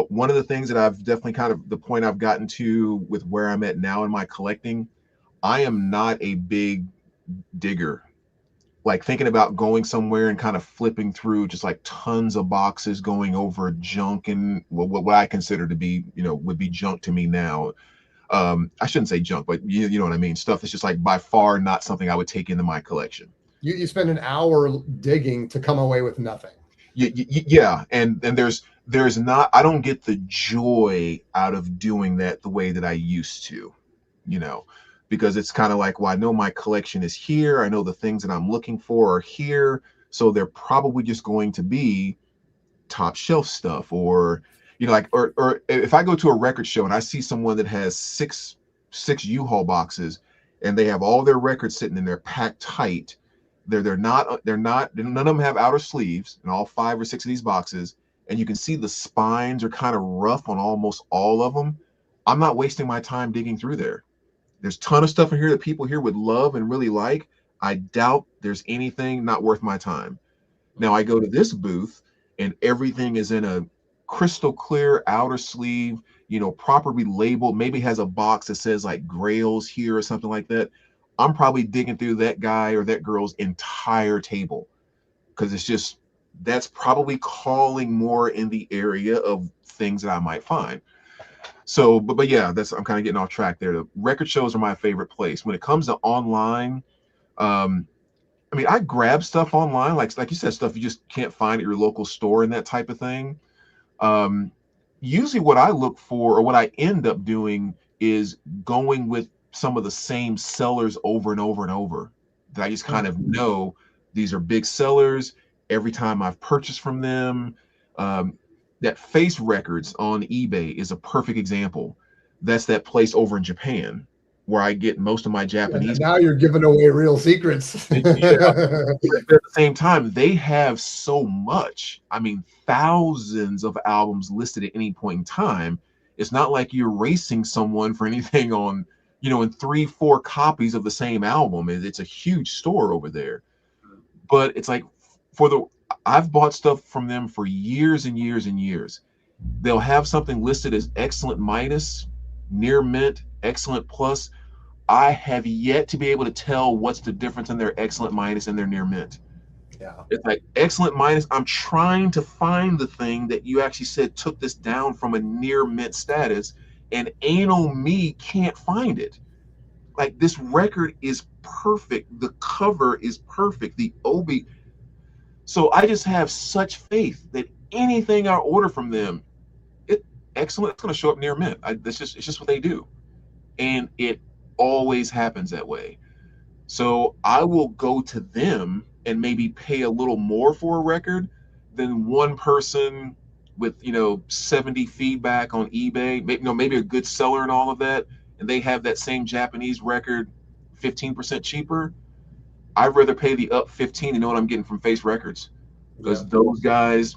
One of the things that I've definitely kind of the point I've gotten to with where I'm at now in my collecting, I am not a big digger. Like, thinking about going somewhere and kind of flipping through just like tons of boxes, going over junk and what I consider to be, would be junk to me now. I shouldn't say junk, but you know what I mean? Stuff that's just like by far not something I would take into my collection. You spend an hour digging to come away with nothing. Yeah. And there's not, I don't get the joy out of doing that the way that I used to, because it's kind of like, well, I know my collection is here. I know the things that I'm looking for are here. So they're probably just going to be top shelf stuff, or, or if I go to a record show and I see someone that has six U-Haul boxes and they have all their records sitting in there packed tight. None of them have outer sleeves in all 5 or 6 of these boxes. And you can see the spines are kind of rough on almost all of them. I'm not wasting my time digging through there. There's a ton of stuff in here that people here would love and really like. I doubt there's anything not worth my time. Now I go to this booth and everything is in a crystal clear outer sleeve, properly labeled, maybe has a box that says like Grails here or something like that. I'm probably digging through that guy or that girl's entire table, because that's probably calling more in the area of things that I might find. So, but yeah, I'm kind of getting off track there. The record shows are my favorite place. When it comes to online, um, I mean, I grab stuff online, like you said, stuff you just can't find at your local store and that type of thing. Um, Usually, what I look for or what I end up doing is going with some of the same sellers over and over and over. That I just kind of know these are big sellers. Every time I've purchased from them, um, that Face Records on eBay is a perfect example. That's that place over in Japan where I get most of my Yeah, Japanese. now you're giving away real secrets. Yeah, but at the same time, they have so much. I mean, thousands of albums listed at any point in time. It's not like you're racing someone for anything on, in 3, 4 copies of the same album. It's a huge store over there. But it's like for the I've bought stuff from them for years and years and years. They'll have something listed as excellent minus, near mint, excellent plus. I have yet to be able to tell what's the difference in their excellent minus and their near mint. Yeah. It's like excellent minus. I'm trying to find the thing that you actually said took this down from a near mint status, and anal me can't find it. Like this record is perfect. The cover is perfect. The obi. So I just have such faith that anything I order from them, it excellent. It's going to show up near mint. It's just what they do, and it always happens that way. So I will go to them and maybe pay a little more for a record than one person with 70 feedback on eBay, maybe a good seller and all of that, and they have that same Japanese record 15% cheaper. I'd rather pay the up 15 and know what I'm getting from Face Records, because those guys,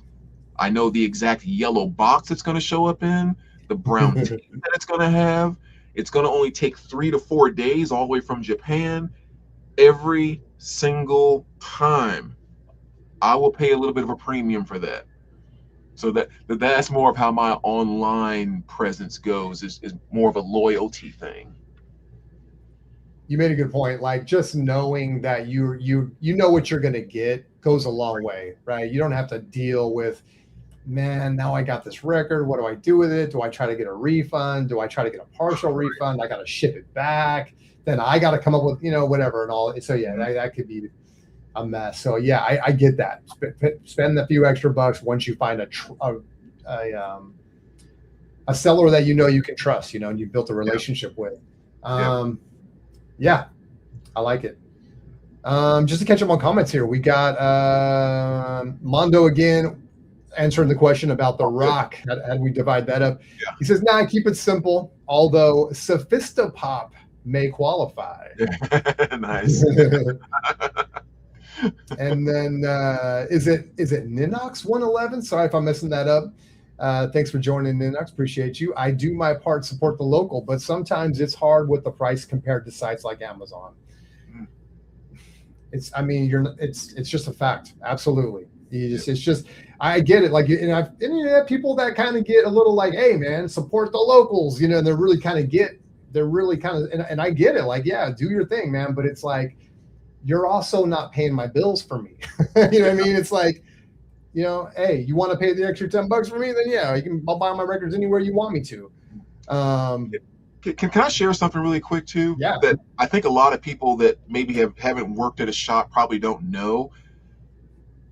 I know the exact yellow box it's going to show up in, the brown tape that it's going to have. It's going to only take 3 to 4 days all the way from Japan. Every single time, I will pay a little bit of a premium for that. So that's more of how my online presence goes, is more of a loyalty thing. You made a good point. Like just knowing that you know what you're gonna get goes a long way, right? You don't have to deal with, man, now I got this record. What do I do with it? Do I try to get a refund? Do I try to get a partial refund? I got to ship it back. Then I got to come up with, whatever and all. So yeah, that could be a mess. So yeah, I get that. Spend a few extra bucks once you find a seller that you can trust, and you've built a relationship with. Yeah, I like it. Just to catch up on comments here, we got Mondo again answering the question about the rock. How do we divide that up? Yeah. He says, "Nah, keep it simple. Although Sophistopop may qualify." Nice. And then is it Ninox 111? Sorry if I'm messing that up. Thanks for joining, Ninox. Appreciate you. I do my part, support the local, but sometimes it's hard with the price compared to sites like Amazon. It's just a fact. Absolutely. It's just, I get it. Like, and you have people that kind of get a little like, hey man, support the locals, and they're really kind of, and I get it. Like, yeah, do your thing, man. But it's like, you're also not paying my bills for me. You know what I mean? It's like, hey, you want to pay the extra $10 for me? Then yeah, I'll buy my records anywhere you want me to. Can I share something really quick too? Yeah. That I think a lot of people that maybe haven't worked at a shop probably don't know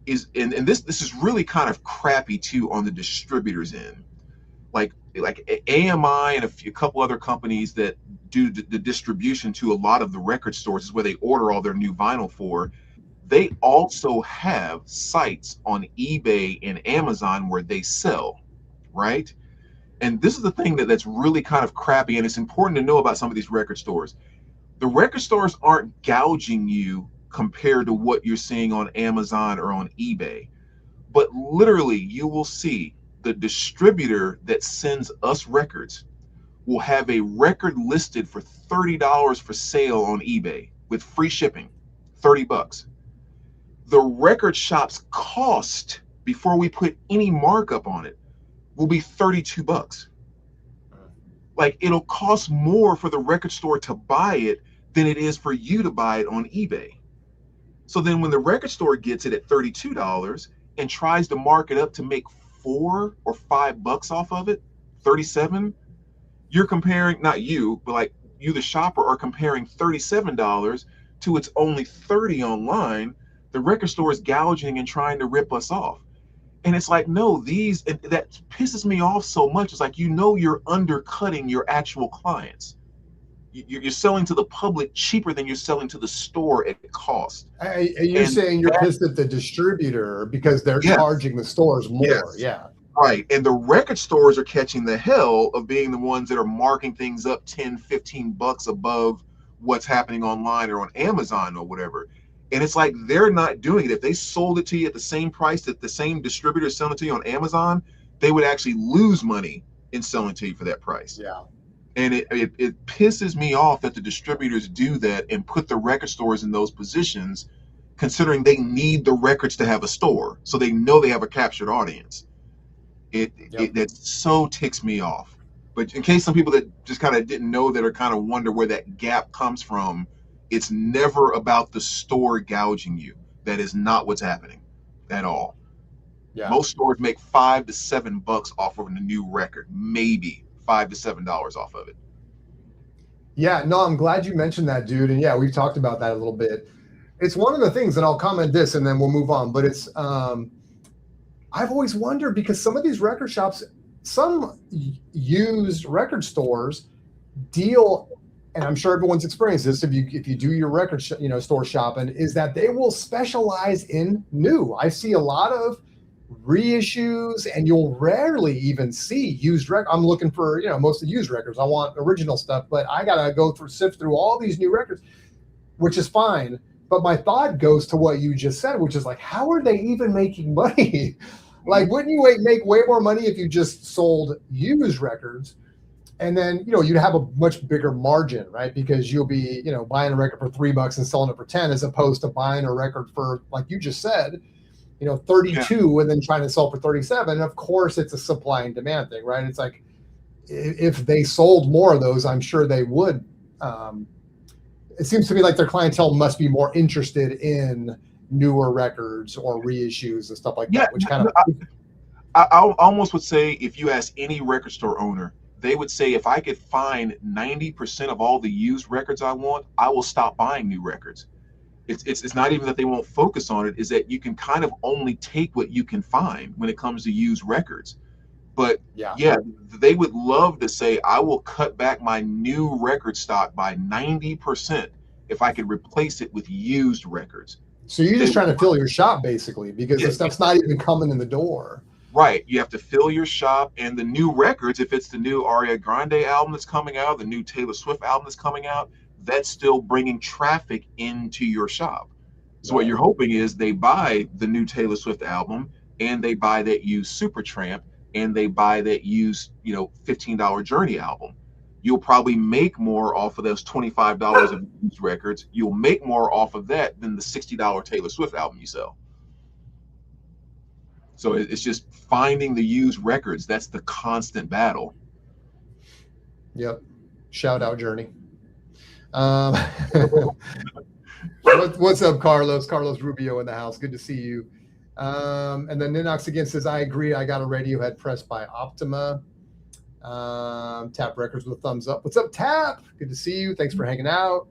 is, and this is really kind of crappy too on the distributors end. Like AMI and a couple other companies that do the distribution to a lot of the record stores is where they order all their new vinyl for. They also have sites on eBay and Amazon where they sell, right? And this is the thing that's really kind of crappy, and it's important to know about some of these record stores. The record stores aren't gouging you compared to what you're seeing on Amazon or on eBay, but literally you will see the distributor that sends us records will have a record listed for $30 for sale on eBay with free shipping, $30. The record shop's cost before we put any markup on it will be $32. Like, it'll cost more for the record store to buy it than it is for you to buy it on eBay. So then when the record store gets it at $32 and tries to mark it up to make $4 or $5 off of it, 37, you're comparing, not you, but like you, the shopper, are comparing $37 to it's only 30 online. The record store is gouging and trying to rip us off. And it's like, no, that pisses me off so much. It's like, you're undercutting your actual clients. You're selling to the public cheaper than you're selling to the store at cost. You're saying you're pissed at the distributor because they're charging the stores more. Yes. Yeah. Right. And the record stores are catching the hell of being the ones that are marking things up 10, $15 above what's happening online or on Amazon or whatever. And it's like, they're not doing it. If they sold it to you at the same price that the same distributor is selling it to you on Amazon, they would actually lose money in selling to you for that price. Yeah. And it pisses me off that the distributors do that and put the record stores in those positions, considering they need the records to have a store. So they know they have a captured audience. That so ticks me off. But in case some people that just kind of didn't know that or kind of wonder where that gap comes from, it's never about the store gouging you. That is not what's happening at all. Yeah. Most stores make $5 to $7 off of a new record, maybe $5 to $7 off of it. Yeah, no, I'm glad you mentioned that, dude. And yeah, we've talked about that a little bit. It's one of the things, and I'll comment this and then we'll move on. But it's I've always wondered, because some of these record shops, some used record stores deal, and I'm sure everyone's experienced this if you do your record store shopping, is that they will specialize in new. I see a lot of reissues, and you'll rarely even see used records. I'm looking for mostly used records. I want original stuff, but I gotta sift through all these new records, which is fine. But my thought goes to what you just said, which is like, how are they even making money? Like, wouldn't you make way more money if you just sold used records? And then, you'd have a much bigger margin, right? Because you'll be, buying a record for $3 and selling it for 10, as opposed to buying a record for, like you just said, 32 and then trying to sell for 37. Of course, it's a supply and demand thing, right? It's like, if they sold more of those, I'm sure they would. It seems to me like their clientele must be more interested in newer records or reissues and stuff like that, which kind of... I almost would say, if you ask any record store owner, they would say, if I could find 90% of all the used records I want, I will stop buying new records. It's not even that they won't focus on it, is that you can kind of only take what you can find when it comes to used records. But yeah, they would love to say, I will cut back my new record stock by 90% if I could replace it with used records. So you're just trying to fill your shop, basically, because the stuff's not even coming in the door. Right. You have to fill your shop, and the new records, if it's the new Ariana Grande album that's coming out, the new Taylor Swift album that's coming out, that's still bringing traffic into your shop. So what you're hoping is they buy the new Taylor Swift album, and they buy that used Supertramp, and they buy that used, $15 Journey album. You'll probably make more off of those $25 of used records. You'll make more off of that than the $60 Taylor Swift album you sell. So it's just finding the used records. That's the constant battle. Yep. Shout out Journey. What's up, Carlos? Carlos Rubio in the house. Good to see you. And then Ninox again says, I agree. I got a Radiohead pressed by Optima. Tap Records with a thumbs up. What's up, Tap? Good to see you. Thanks for hanging out.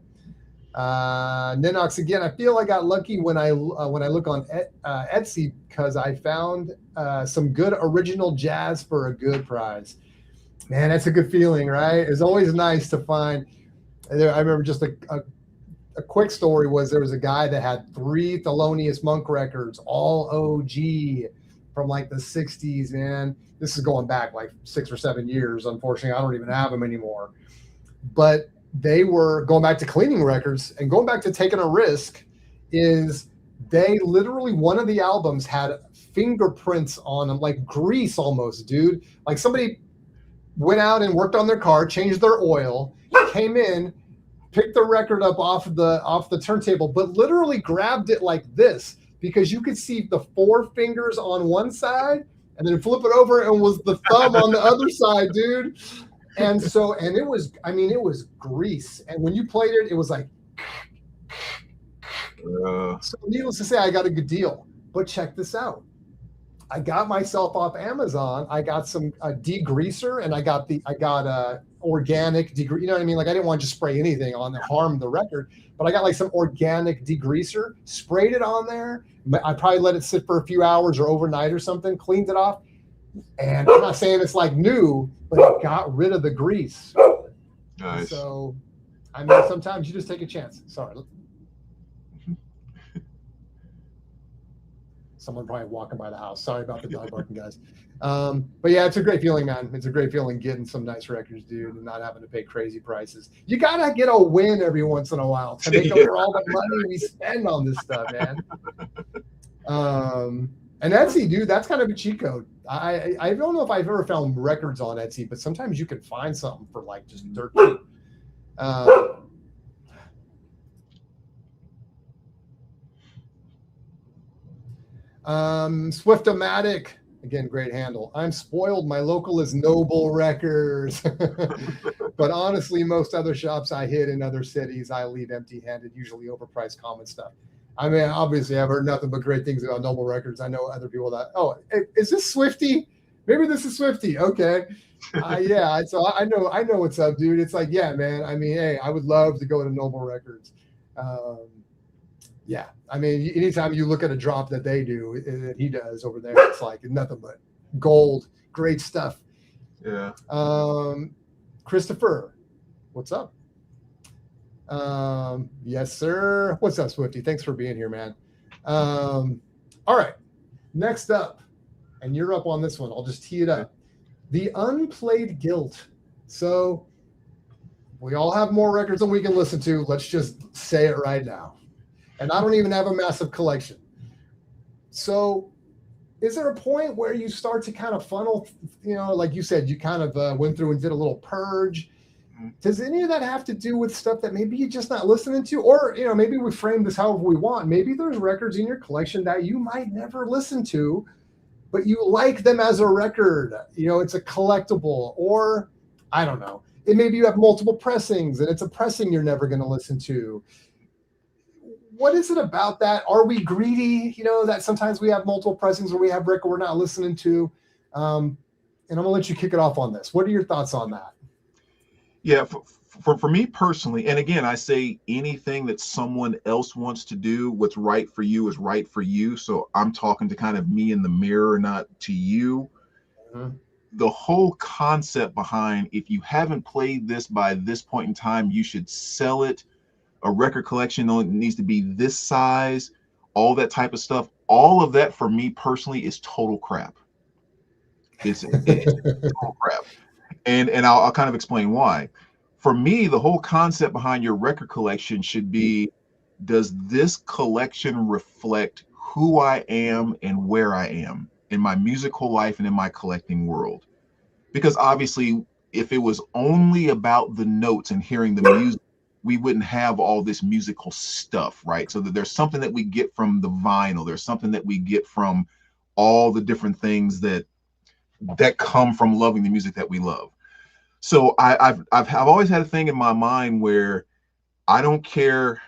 Ninox again. I feel I got lucky when I look on Etsy, because I found some good original jazz for a good price. Man, that's a good feeling, right? It's always nice to find. I remember just a quick story was there was a guy that had 3 Thelonious Monk records, all OG from like the 60s, man. This is going back like 6 or 7 years. Unfortunately, I don't even have them anymore. But they were going back to cleaning records and going back to taking a risk. Is they literally, one of the albums had fingerprints on them, like grease almost, dude. Like somebody went out and worked on their car, changed their oil, came in, picked the record up off the turntable, but literally grabbed it like this, because you could see the 4 fingers on one side and then flip it over and was the thumb on the other side, dude. And it was grease. And when you played it, it was like, so needless to say, I got a good deal. But check this out. I got myself off Amazon. I got some degreaser, and I got organic degreaser. You know what I mean? Like I didn't want to just spray anything on to harm the record, but I got like some organic degreaser, sprayed it on there. I probably let it sit for a few hours or overnight or something, cleaned it off. And I'm not saying it's like new, but it got rid of the grease. Nice. So, I mean, sometimes you just take a chance. Sorry. Someone probably walking by the house. Sorry about the dog barking, guys. But yeah, it's a great feeling, man. It's a great feeling getting some nice records, dude, and not having to pay crazy prices. You gotta get a win every once in a while to make up for all the money we spend on this stuff, man. And Etsy, dude, that's kind of a cheat code. I don't know if I've ever found records on Etsy, but sometimes you can find something for like just dirt cheap. Swiftomatic, again, great handle. I'm spoiled. My local is Noble Records. But honestly, most other shops I hit in other cities, I leave empty-handed, usually overpriced common stuff. I mean, obviously, I've heard nothing but great things about Noble Records. I know other people that, oh, is this Swifty? Maybe this is Swifty. Okay. Yeah. So I know what's up, dude. It's like, yeah, man. I mean, hey, I would love to go to Noble Records. Yeah, I mean, anytime you look at a drop that they do, that he does over there, it's like nothing but gold, great stuff. Yeah. Christopher, what's up? Yes, sir. What's up, Swifty? Thanks for being here, man. All right, next up, and you're up on this one. I'll just tee it up. The Unplayed Guilt. So we all have more records than we can listen to. Let's just say it right now. And I don't even have a massive collection. So is there a point where you start to kind of funnel, like you said, you kind of went through and did a little purge? Does any of that have to do with stuff that maybe you're just not listening to? Or, maybe we frame this however we want. Maybe there's records in your collection that you might never listen to, but you like them as a record. It's a collectible, or I don't know. Maybe you have multiple pressings and it's a pressing you're never going to listen to. What is it about that? Are we greedy? That sometimes we have multiple pressings or we have record we're not listening to. And I'm going to let you kick it off on this. What are your thoughts on that? Yeah, for me personally, and again, I say anything that someone else wants to do, what's right for you is right for you. So I'm talking to kind of me in the mirror, not to you. Mm-hmm. The whole concept behind, if you haven't played this by this point in time, you should sell it. A record collection only needs to be this size, all that type of stuff. All of that for me personally is total crap. It's total crap. And I'll kind of explain why. For me, the whole concept behind your record collection should be, does this collection reflect who I am and where I am in my musical life and in my collecting world? Because obviously, if it was only about the notes and hearing the music, we wouldn't have all this musical stuff, right? So that there's something that we get from the vinyl. There's something that we get from all the different things that come from loving the music that we love. So I've always had a thing in my mind where I don't care.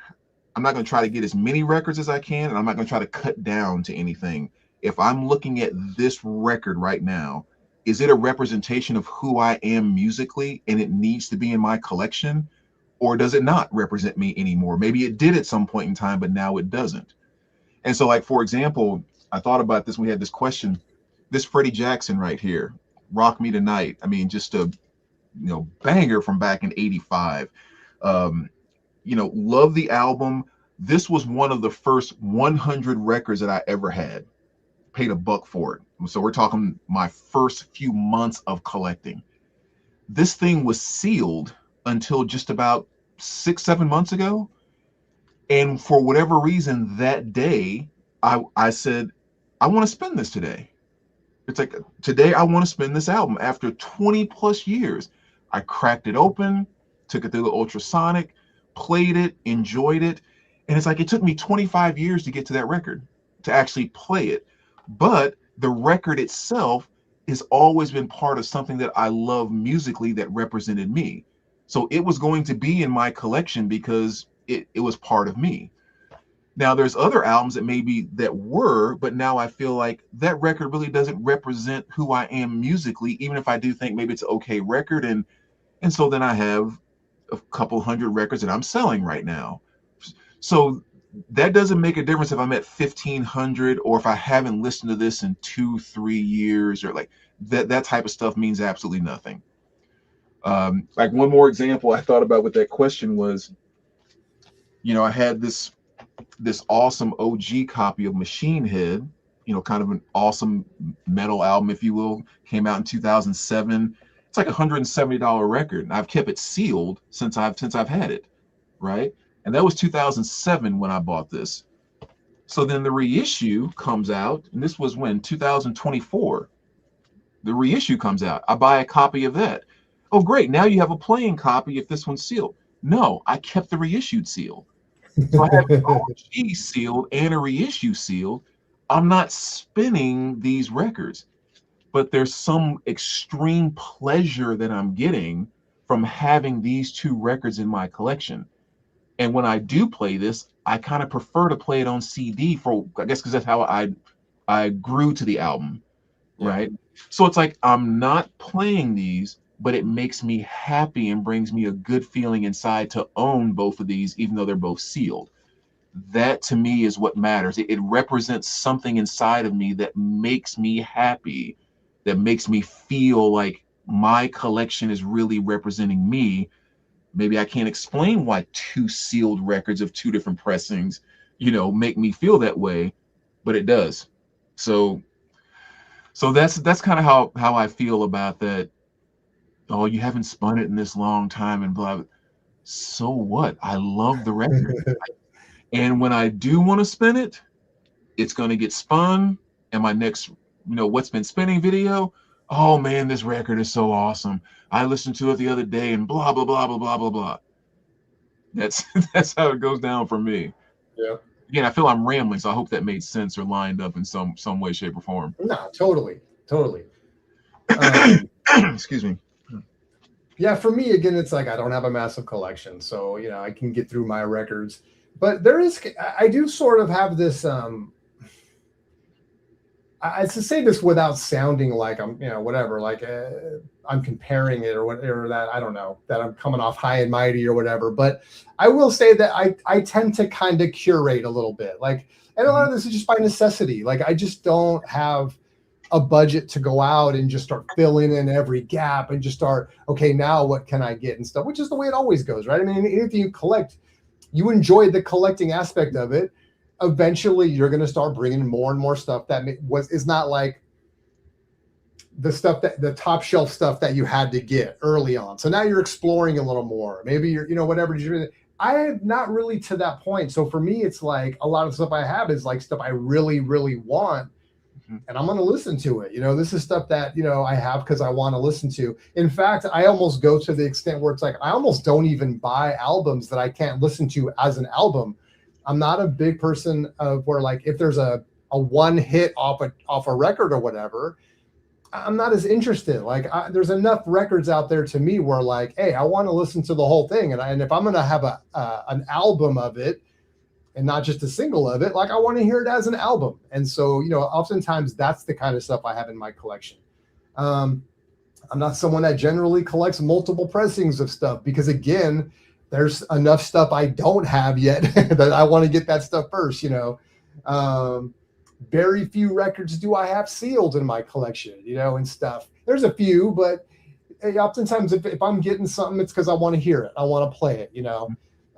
I'm not going to try to get as many records as I can, and I'm not going to try to cut down to anything. If I'm looking at this record right now, is it a representation of who I am musically and it needs to be in my collection? Or does it not represent me anymore? Maybe it did at some point in time, but now it doesn't. And so, like, for example, I thought about this when we had this question. This Freddie Jackson right here, Rock Me Tonight. I mean, just a banger from back in '85. Love the album. This was one of the first 100 records that I ever had. Paid $1 for it. So we're talking my first few months of collecting. This thing was sealed until just about 6-7 months ago. And for whatever reason that day, I said, I want to spend this today. It's like, today I want to spend this album after 20 plus years. I cracked it open, took it through the ultrasonic, played it, enjoyed it. And it's like, it took me 25 years to get to that record, to actually play it. But the record itself has always been part of something that I love musically that represented me. So it was going to be in my collection because it was part of me. Now there's other albums that maybe that were, but now I feel like that record really doesn't represent who I am musically, even if I do think maybe it's an okay record. And so then I have a couple hundred records that I'm selling right now. So that doesn't make a difference if I'm at 1,500 or if I haven't listened to this in 2-3 years, or like that type of stuff means absolutely nothing. Like one more example I thought about with that question was, I had this awesome OG copy of Machine Head, kind of an awesome metal album, if you will, came out in 2007. It's like $170 record, and I've kept it sealed since I've had it, right? And that was 2007 when I bought this. So then the reissue comes out, and this was when 2024. The reissue comes out. I buy a copy of that. Oh, great! Now you have a playing copy if this one's sealed. No, I kept the reissued sealed. So I have an OG sealed and a reissue sealed. I'm not spinning these records, but there's some extreme pleasure that I'm getting from having these two records in my collection. And when I do play this, I kind of prefer to play it on CD I guess because that's how I grew to the album, right? So it's like I'm not playing these, but it makes me happy and brings me a good feeling inside to own both of these, even though they're both sealed. That to me is what matters. It represents something inside of me that makes me happy, that makes me feel like my collection is really representing me. Maybe I can't explain why two sealed records of two different pressings, make me feel that way, but it does. So that's kind of how I feel about that. Oh, you haven't spun it in this long time and blah. So what? I love the record. And when I do want to spin it, it's going to get spun. And my next, what's been spinning video, oh man, this record is so awesome. I listened to it the other day and blah, blah, blah, blah, blah, blah, blah. That's how it goes down for me. Yeah. Again, I feel I'm rambling, so I hope that made sense or lined up in some way, shape, or form. No, totally. Excuse me. Yeah, for me, again, it's like I don't have a massive collection, so I can get through my records. But I do sort of have this. I to say this without sounding like I'm, whatever, like I'm comparing it or whatever, that I don't know, that I'm coming off high and mighty or whatever. But I will say that I tend to kind of curate a little bit, like, and a lot of this is just by necessity. Like I just don't have a budget to go out and just start filling in every gap and just start, okay, now what can I get and stuff, which is the way it always goes, right? I mean, anything you collect, you enjoy the collecting aspect of it. Eventually you're going to start bringing more and more stuff that is not like the top shelf stuff that you had to get early on. So now you're exploring a little more. Maybe you're, whatever. I am not really to that point. So for me, it's like a lot of stuff I have is like stuff I really, really want. And I'm going to listen to it. This is stuff that, I have because I want to listen to. In fact, I almost go to the extent where it's like, I almost don't even buy albums that I can't listen to as an album. I'm not a big person of where, like, if there's a one hit off a record or whatever, I'm not as interested. Like there's enough records out there to me where like, hey, I want to listen to the whole thing. And if I'm going to have an album of it, and not just a single of it, like I want to hear it as an album. And so, oftentimes that's the kind of stuff I have in my collection. I'm not someone that generally collects multiple pressings of stuff because, again, there's enough stuff I don't have yet that I want to get that stuff first, Very few records do I have sealed in my collection, and stuff. There's a few, but oftentimes if I'm getting something, it's because I want to hear it. I want to play it,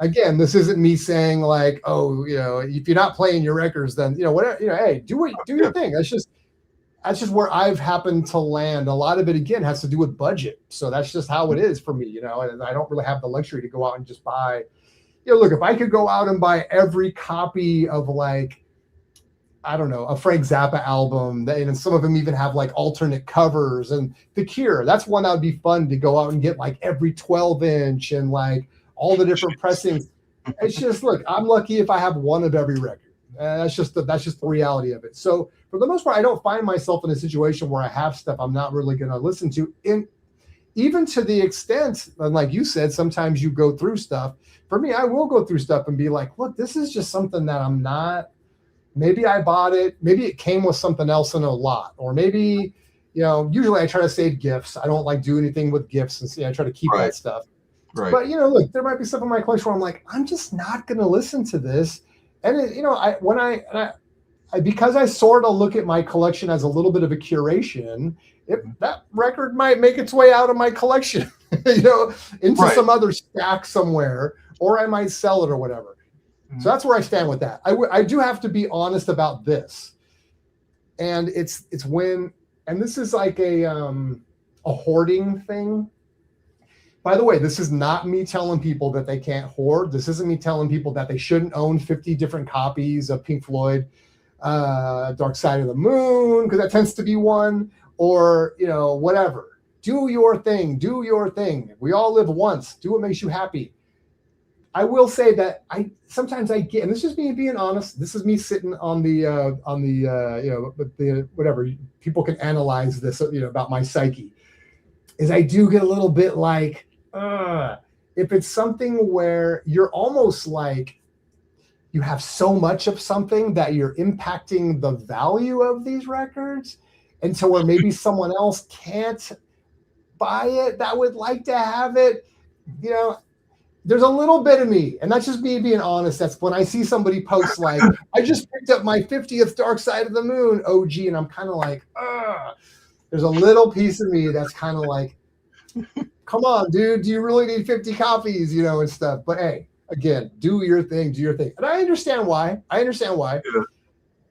Again, this isn't me saying like, oh, if you're not playing your records, then whatever, hey, do your thing. That's just where I've happened to land. A lot of it again has to do with budget. So that's just how it is for me, and I don't really have the luxury to go out and just buy. Look, if I could go out and buy every copy of like, I don't know, a Frank Zappa album, and some of them even have like alternate covers, and The Cure, that's one that would be fun to go out and get like every 12-inch and like all the different pressings. It's just, look, I'm lucky if I have one of every record. That's just the reality of it. So for the most part, I don't find myself in a situation where I have stuff I'm not really going to listen to. even to the extent, like you said, sometimes you go through stuff. For me, I will go through stuff and be like, look, this is just something that I'm not, maybe I bought it. Maybe it came with something else in a lot, or maybe, usually I try to save gifts. I don't like do anything with gifts, and I try to keep that stuff. Right. But look, there might be stuff in my collection where I'm like, I'm just not going to listen to this. And because I sort of look at my collection as a little bit of a curation, that record might make its way out of my collection, into some other stack somewhere, or I might sell it or whatever. Mm-hmm. So that's where I stand with that. I do have to be honest about this, and it's when, and this is like a hoarding thing. By the way, this is not me telling people that they can't hoard. This isn't me telling people that they shouldn't own 50 different copies of Pink Floyd, Dark Side of the Moon, because that tends to be one, or, whatever. Do your thing. Do your thing. We all live once. Do what makes you happy. I will say that sometimes I get, and this is me being honest. This is me sitting on the whatever. People can analyze this, about my psyche. Is I do get a little bit like, if it's something where you're almost like you have so much of something that you're impacting the value of these records, and so where maybe someone else can't buy it that would like to have it, there's a little bit of me, and that's just me being honest. That's when I see somebody post like, I just picked up my 50th Dark Side of the Moon OG, and I'm kind of like, there's a little piece of me that's kind of like, come on, dude, do you really need 50 copies, and stuff? But hey, again, do your thing. And I understand why. Yeah.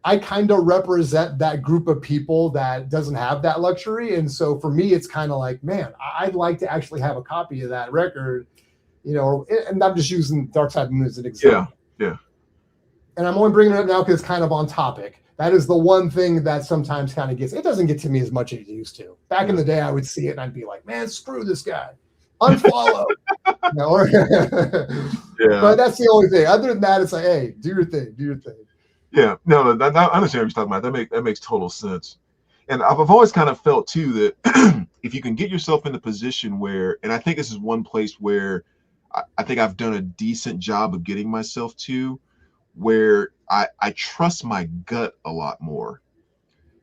I kind of represent that group of people that doesn't have that luxury. And so for me, it's kind of like, man, I'd like to actually have a copy of that record, and I'm just using Dark Side of the Moon as an example. Yeah. And I'm only bringing it up now because it's kind of on topic. That is the one thing that sometimes kind of it doesn't get to me as much as it used to. Back in the day, I would see it and I'd be like, man, screw this guy. Unfollow. But that's the only thing. Other than that, it's like, hey, do your thing. Yeah, no, I understand what you're talking about. That makes total sense. And I've always kind of felt too that if you can get yourself in the position where, and I think this is one place where I think I've done a decent job of getting myself to, where I trust my gut a lot more.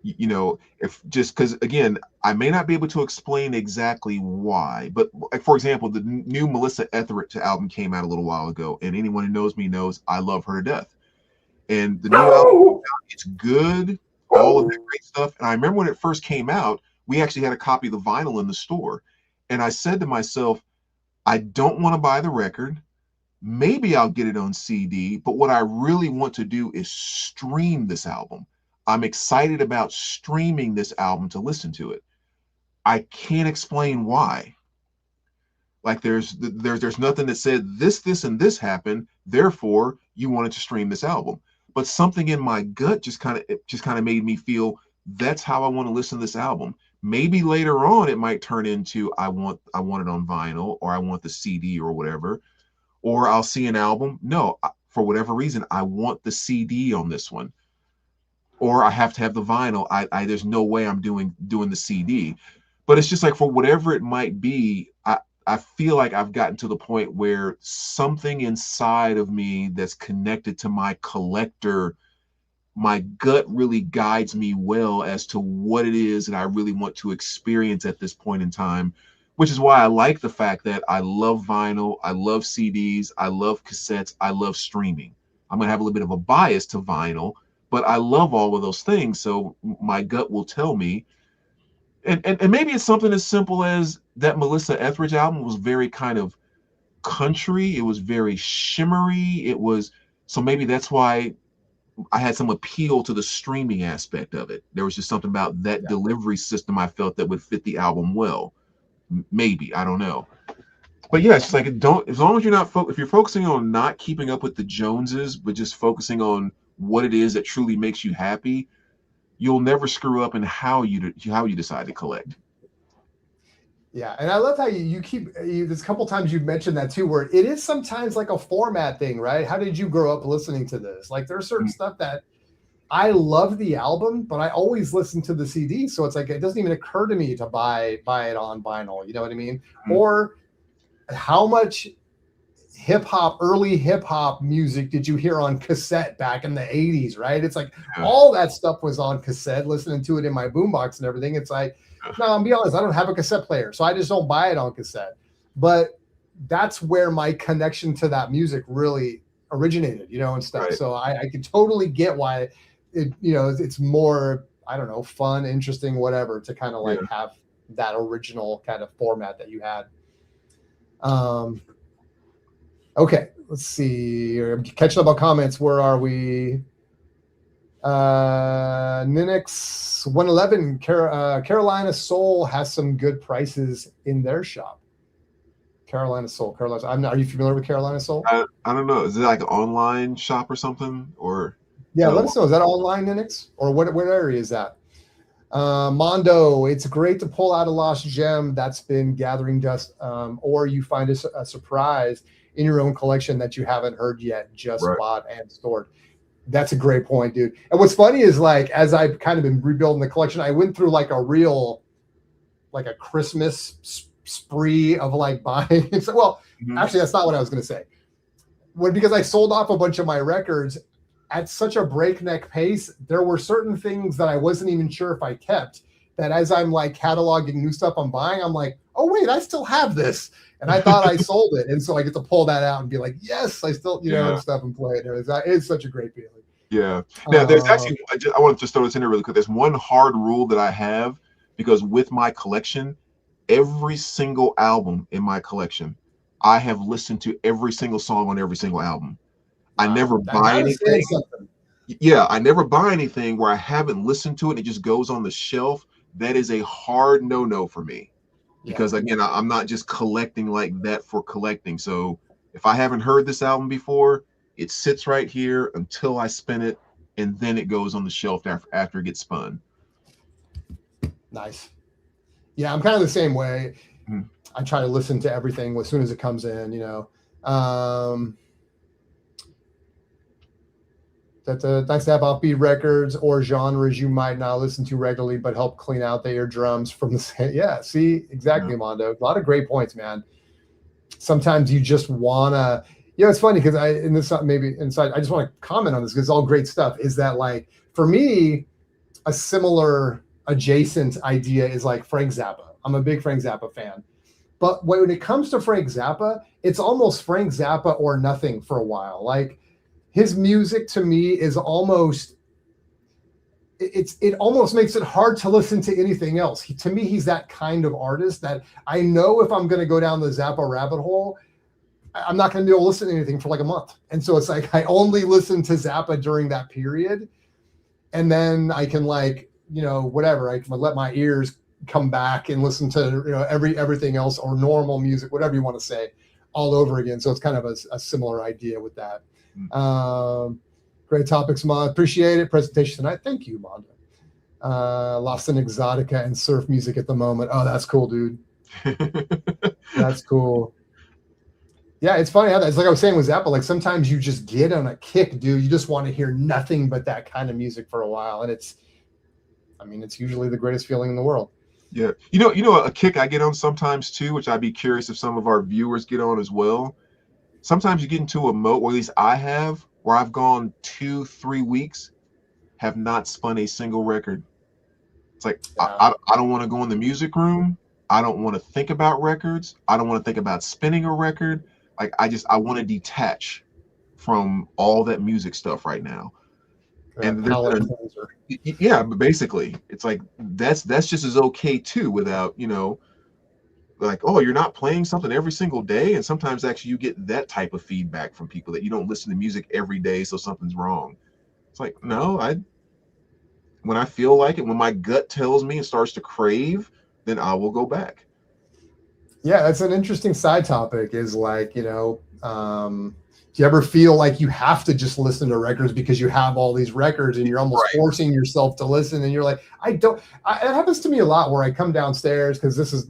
If just because, again, I may not be able to explain exactly why, but like, for example, the new Melissa Etheridge album came out a little while ago, and anyone who knows me knows I love her to death. And the new album, it's good, all of the great stuff. And I remember when it first came out, we actually had a copy of the vinyl in the store. And I said to myself, I don't want to buy the record. Maybe I'll get it on CD, but what I really want to do is stream this album. I'm excited about streaming this album to listen to it. I can't explain why. Like there's nothing that said this, and this happened, therefore you wanted to stream this album. But something in my gut just kind of made me feel that's how I want to listen to this album. Maybe later on it might turn into I want it on vinyl, or I want the CD or whatever. Or I'll see an album. No, for whatever reason, I want the CD on this one. Or I have to have the vinyl. There's no way I'm doing the CD. But it's just like, for whatever it might be, I feel like I've gotten to the point where something inside of me that's connected to my collector, my gut really guides me well as to what it is that I really want to experience at this point in time. Which is why I like the fact that I love vinyl, I love CDs, I love cassettes, I love streaming. I'm going to have a little bit of a bias to vinyl, but I love all of those things. So my gut will tell me. And maybe it's something as simple as that Melissa Etheridge album was very kind of country. It was very shimmery. So maybe that's why I had some appeal to the streaming aspect of it. There was just something about that delivery system I felt that would fit the album well. Maybe, I don't know. But yeah, it's like, as long as you're not if you're focusing on not keeping up with the Joneses, but just focusing on what it is that truly makes you happy, you'll never screw up in how you decide to collect. Yeah, and I love how you keep. There's a couple times you've mentioned that too, where it is sometimes like a format thing, right? How did you grow up listening to this? Like, there's certain stuff that I love the album, but I always listen to the CD. So it's like it doesn't even occur to me to buy it on vinyl. You know what I mean? Mhm. Or how much early hip hop music did you hear on cassette back in the 80s, right? It's like Yeah. all that stuff was on cassette, listening to it in my boombox and everything. It's like, no, I'll be honest, I don't have a cassette player, so I just don't buy it on cassette. But that's where my connection to that music really originated, and stuff. Right. So I can totally get why it's more, I don't know, fun, interesting, whatever, to kind of like have that original kind of format that you had. Okay, let's see. Catching up on comments. Where are we? Ninix 111. Carolina Soul has some good prices in their shop. Carolina Soul. Are you familiar with Carolina Soul? I don't know. Is it like an online shop or something? Or yeah, let us know. Is that online, Ninix? Or what area is that? Mondo, it's great to pull out a lost gem that's been gathering dust, or you find a surprise in your own collection that you haven't heard yet, just bought and stored. That's a great point, dude. And what's funny is, like, as I've kind of been rebuilding the collection, I went through like a Christmas spree of like buying. Actually, that's not what I was going to say. Because I sold off a bunch of my records at such a breakneck pace, there were certain things that I wasn't even sure if I kept, that as I'm like cataloging new stuff I'm buying, I'm like, oh wait, I still have this. And I thought I sold it. And so I get to pull that out and be like, yes, I still, and stuff, and play it. It's such a great feeling. Yeah. Now, there's actually, I want to just throw this in there really quick. There's one hard rule that I have, because with my collection, every single album in my collection, I have listened to every single song on every single album. I never buy anything. Yeah, I never buy anything where I haven't listened to it. It just goes on the shelf. That is a hard no for me, because again, I'm not just collecting like that for collecting. So if I haven't heard this album before, it sits right here until I spin it, and then it goes on the shelf after it gets spun. Nice. Yeah, I'm kind of the same way. I try to listen to everything as soon as it comes in. That's nice to have offbeat records or genres you might not listen to regularly, but help clean out the eardrums from the. Yeah, see, exactly, Mondo. A lot of great points, man. Sometimes you just wanna. It's funny because I just want to comment on this because it's all great stuff. Is that, like, for me, a similar adjacent idea is like Frank Zappa. I'm a big Frank Zappa fan. But when it comes to Frank Zappa, it's almost Frank Zappa or nothing for a while. Like, his music to me is almost, it almost makes it hard to listen to anything else. To me, he's that kind of artist that I know if I'm going to go down the Zappa rabbit hole, I'm not going to be able to listen to anything for like a month. And so it's like, I only listen to Zappa during that period. And then I can, like, whatever, I can let my ears come back and listen to, everything else, or normal music, whatever you want to say, all over again. So it's kind of a similar idea with that. Great topics, Mon. Appreciate it. Presentation tonight. Thank you, Mondo. Lost in Exotica and surf music at the moment. Oh, that's cool, dude. That's cool. Yeah, it's funny how it's like I was saying with Zappa, like sometimes you just get on a kick, dude. You just want to hear nothing but that kind of music for a while. And it's usually the greatest feeling in the world. Yeah. A kick I get on sometimes too, which I'd be curious if some of our viewers get on as well. Sometimes you get into a mode, or at least I have, where I've gone 2-3 weeks, have not spun a single record. It's like, I don't want to go in the music room. I don't want to think about records. I don't want to think about spinning a record. Like, I want to detach from all that music stuff right now. And but basically it's like, that's just as okay too, without, like, oh, you're not playing something every single day. And sometimes actually you get that type of feedback from people that you don't listen to music every day, so something's wrong. It's like, no, when I feel like it, when my gut tells me and starts to crave, then I will go back. Yeah, that's an interesting side topic, is like, do you ever feel like you have to just listen to records because you have all these records and you're almost forcing yourself to listen, and you're like, it happens to me a lot where I come downstairs, because this is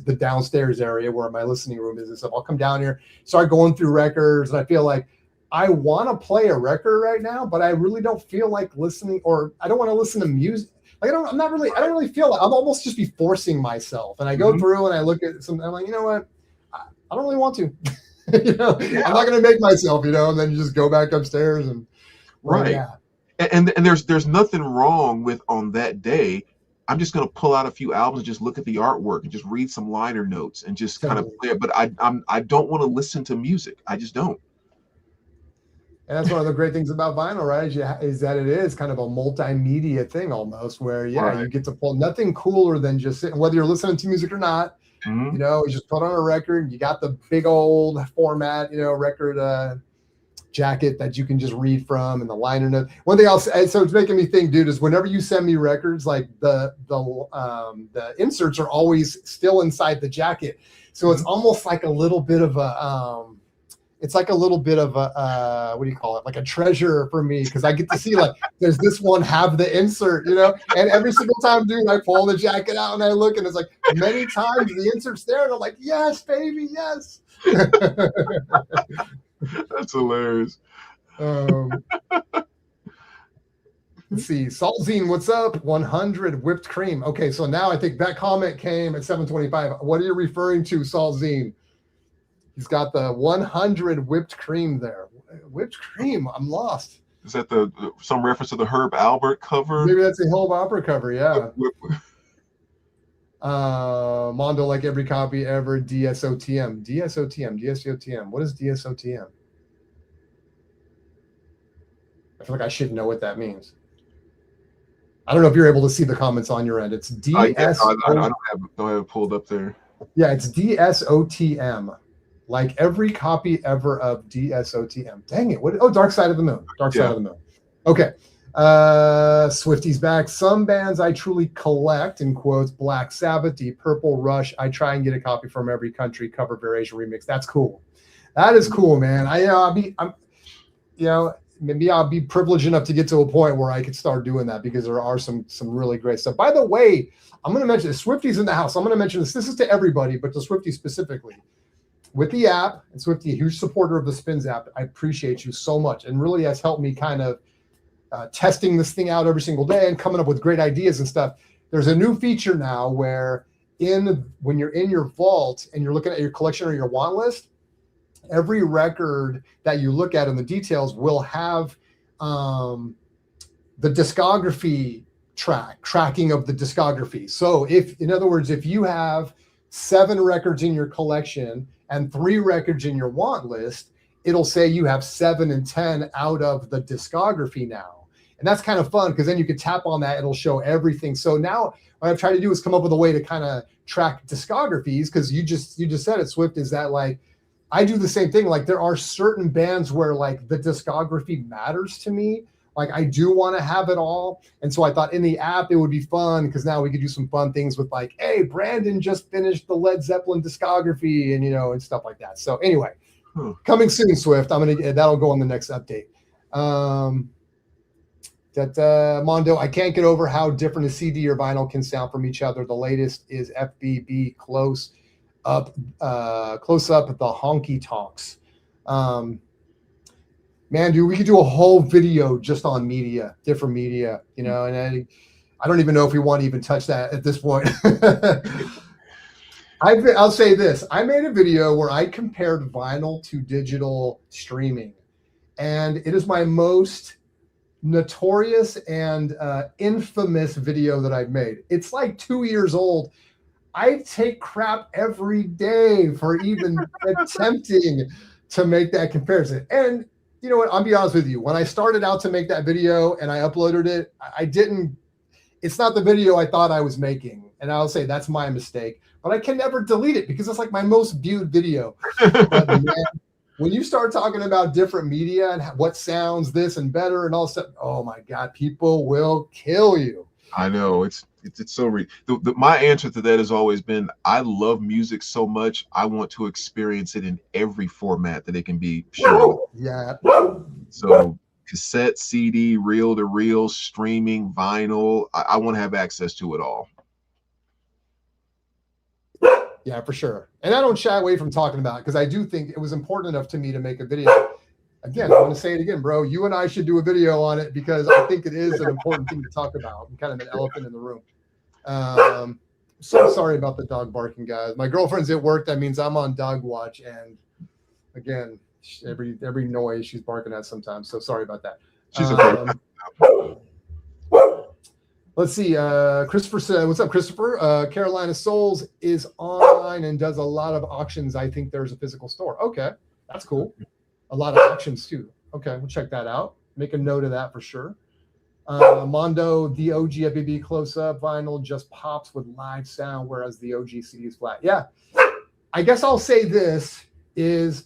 the downstairs area where my listening room is and stuff. I'll come down here, start going through records, and I feel like I want to play a record right now, but I really don't feel like listening, or I don't want to listen to music. Like I don't really feel like I'm almost just be forcing myself. And I go through and I look at some, I'm like, you know what? I don't really want to. I'm not going to make myself, and then you just go back upstairs and right. And there's nothing wrong with on that day. I'm just going to pull out a few albums and just look at the artwork and just read some liner notes and just kind of play it. But I don't want to listen to music. I just don't. And that's one of the great things about vinyl, right? Is that it is kind of a multimedia thing almost, where you get to pull nothing cooler than just sitting, whether you're listening to music or not. You just put on a record. You got the big old format, record jacket that you can just read from, and the liner note. One thing else, so it's making me think, dude, is whenever you send me records, like the inserts are always still inside the jacket, so it's almost like a little bit of a what do you call it? Like a treasure for me, because I get to see like, does this one have the insert, And every single time, dude, I pull the jacket out and I look, and it's like many times the insert's there, and I'm like, yes, baby, yes. That's hilarious. Let's see. Saltzine, what's up? 100 whipped cream. Okay, so now I think that comment came at 7:25. What are you referring to, Saltzine? He's got the 100 whipped cream there. Whipped cream. I'm lost. Is that some reference to the Herb Albert cover? Maybe that's a Herb Albert cover. Yeah. Mondo, like every copy ever. DSOTM. DSOTM. What is DSOTM? I feel like I should know what that means. I don't know if you're able to see the comments on your end. It's DSOTM. I don't have it pulled up there. Yeah, it's DSOTM. Like every copy ever of DSOTM. Dang it. Dark Side of the Moon. Dark Side of the Moon. Okay. Swifty's back. Some bands I truly collect, in quotes, Black Sabbath, Deep Purple, Rush. I try and get a copy from every country, cover, variation, remix. That's cool. That is cool, man. Maybe I'll be privileged enough to get to a point where I could start doing that, because there are some really great stuff. By the way, I'm going to mention Swifty's in the house. I'm going to mention this. This is to everybody, but to Swifty specifically. With the app, and Swifty, a huge supporter of the Spins app. I appreciate you so much, and really has helped me kind of testing this thing out every single day and coming up with great ideas and stuff. There's a new feature now where when you're in your vault and you're looking at your collection or your want list, every record that you look at in the details will have the discography tracking of the discography. So in other words, if you have 7 records in your collection and 3 records in your want list, it'll say you have 7 and 10 out of the discography now. And that's kind of fun, because then you can tap on that. It'll show everything. So now what I've tried to do is come up with a way to kind of track discographies, because you just said it, Swift, is that like, I do the same thing. Like there are certain bands where like the discography matters to me. Like I do want to have it all. And so I thought in the app, it would be fun, because now we could do some fun things with like, hey, Brandon just finished the Led Zeppelin discography, and, and stuff like that. So anyway, coming soon, Swift. That'll go on the next update. Mondo, I can't get over how different a CD or vinyl can sound from each other. The latest is FBB close up the honky tonks. Man, dude, we could do a whole video just on media, different media, and I don't even know if we want to even touch that at this point. I'll say this. I made a video where I compared vinyl to digital streaming, and it is my most notorious and infamous video that I've made. It's like 2 years old. I take crap every day for even attempting to make that comparison. And you know what? I'll be honest with you. When I started out to make that video and I uploaded it, it's not the video I thought I was making. And I'll say that's my mistake, but I can never delete it because it's like my most viewed video. But man, when you start talking about different media and what sounds this and better and all stuff, oh my God, people will kill you. I know it's so my answer to that has always been, I love music so much, I want to experience it in every format that it can be shown. Yeah. So cassette, CD, reel to reel, streaming, vinyl, I want to have access to it all. Yeah, for sure. And I don't shy away from talking about it, because I do think it was important enough to me to make a video. again, I want to say it again, bro. You and I should do a video on it because I think it is an important thing to talk about. I'm kind of an elephant in the room. So sorry about the dog barking, guys. My girlfriend's at work. That means I'm on dog watch. And again, every noise she's barking at sometimes. So sorry about that. She's okay. Let's see. Christopher said, what's up, Christopher? Carolina Souls is online and does a lot of auctions. I think there's a physical store. Okay. That's cool. A lot of auctions too. Okay. We'll check that out. Make a note of that for sure. Mondo, the OG FBB close-up vinyl just pops with live sound, whereas the OG CD is flat. Yeah. I guess I'll say this is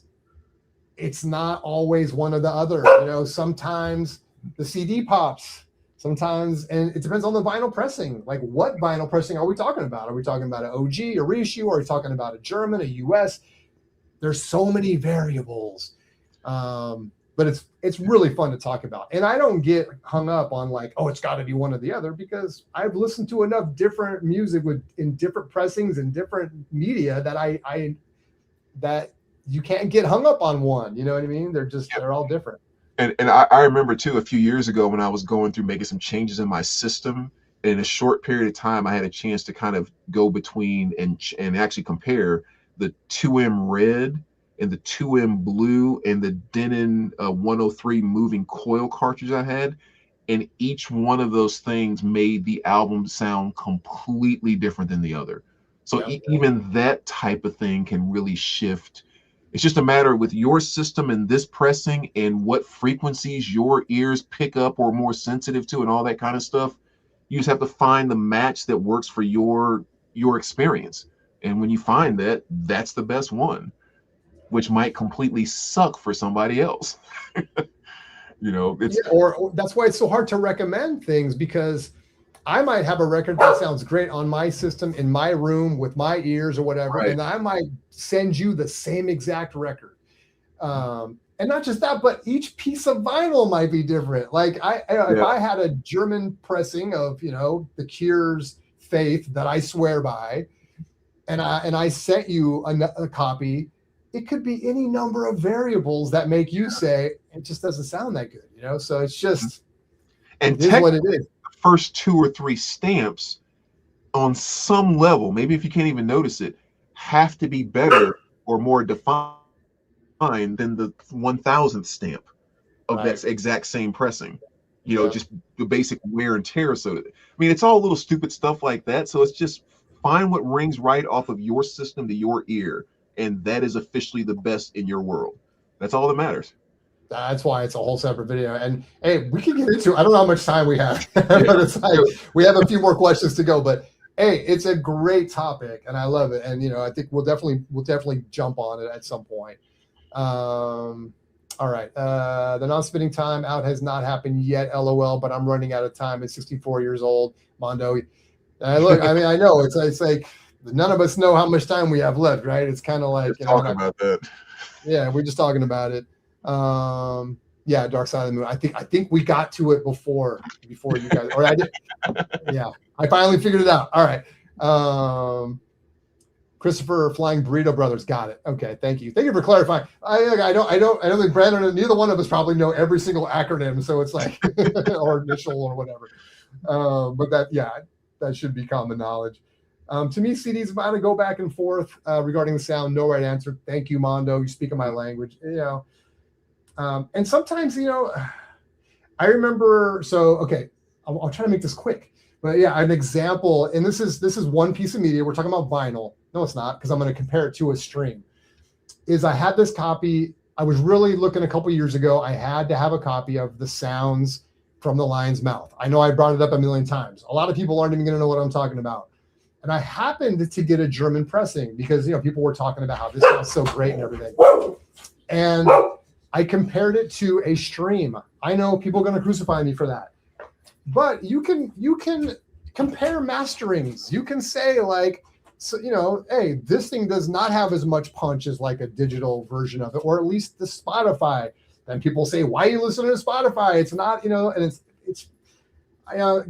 it's not always one or the other. You know, sometimes the CD pops. Sometimes, and it depends on the vinyl pressing. Like, what vinyl pressing are we talking about? Are we talking about an OG, a reissue? Are we talking about a German, a US? There's so many variables. But it's really fun to talk about. And I don't get hung up on like, oh, it's got to be one or the other, because I've listened to enough different music in different pressings and different media that that you can't get hung up on one. You know what I mean? They're all different. And I remember too, a few years ago when I was going through making some changes in my system, and in a short period of time, I had a chance to kind of go between and actually compare the 2M red and the 2M blue and the Denon 103 moving coil cartridge I had. And each one of those things made the album sound completely different than the other. So even that type of thing can really shift. It's just a matter with your system and this pressing and what frequencies your ears pick up or more sensitive to and all that kind of stuff. You just have to find the match that works for your experience. And when you find that, that's the best one, which might completely suck for somebody else. You know, or that's why it's so hard to recommend things, because I might have a record that sounds great on my system in my room with my ears or whatever, right, and I might send you the same exact record. And not just that, but each piece of vinyl might be different. Like if I had a German pressing of, you know, The Cure's Faith that I swear by, and I sent you a copy, it could be any number of variables that make you say it just doesn't sound that good, you know? So it's just, and it is what it is. First 2 or 3 stamps on some level, maybe if you can't even notice it, have to be better or more defined than the 1000th stamp of that exact same pressing. You know, just the basic wear and tear. So, I mean, it's all little stupid stuff like that. So it's just find what rings right off of your system to your ear, and that is officially the best in your world. That's all that matters. That's why it's a whole separate video. And hey, we can get into it. I don't know how much time we have, but it's like we have a few more questions to go. But hey, it's a great topic and I love it. And you know, I think we'll definitely jump on it at some point. All right. The non-spinning time out has not happened yet, LOL, but I'm running out of time at 64 years old. Mondo. Look, I mean, I know it's like none of us know how much time we have left, right? It's kind of like talking about that. Yeah, we're just talking about it. Dark Side of the Moon. I think we got to it before you guys, or I did. Yeah, I finally figured it out. All right. Christopher Flying Burrito Brothers, got it. Okay, thank you for clarifying. I don't think Brandon, neither one of us probably know every single acronym, so it's like or initial or whatever. But that should be common knowledge. To me, CDs about to go back and forth regarding the sound. No right answer. Thank you, Mondo. You speak in my language. You know. And sometimes, you know, I remember, so, okay, I'll try to make this quick, but yeah, an example, and this is one piece of media. We're talking about vinyl. No, it's not, because I'm going to compare it to a stream. Is I had this copy. I was really looking a couple years ago. I had to have a copy of The Sounds from the Lion's Mouth. I know I brought it up a million times. A lot of people aren't even going to know what I'm talking about. And I happened to get a German pressing because, you know, people were talking about how this sounds so great and everything. And I compared it to a stream. I know people are going to crucify me for that, but you can compare masterings. You can say like, so, you know, hey, this thing does not have as much punch as like a digital version of it, or at least the Spotify. Then people say, why are you listening to Spotify? It's not, you know, and it's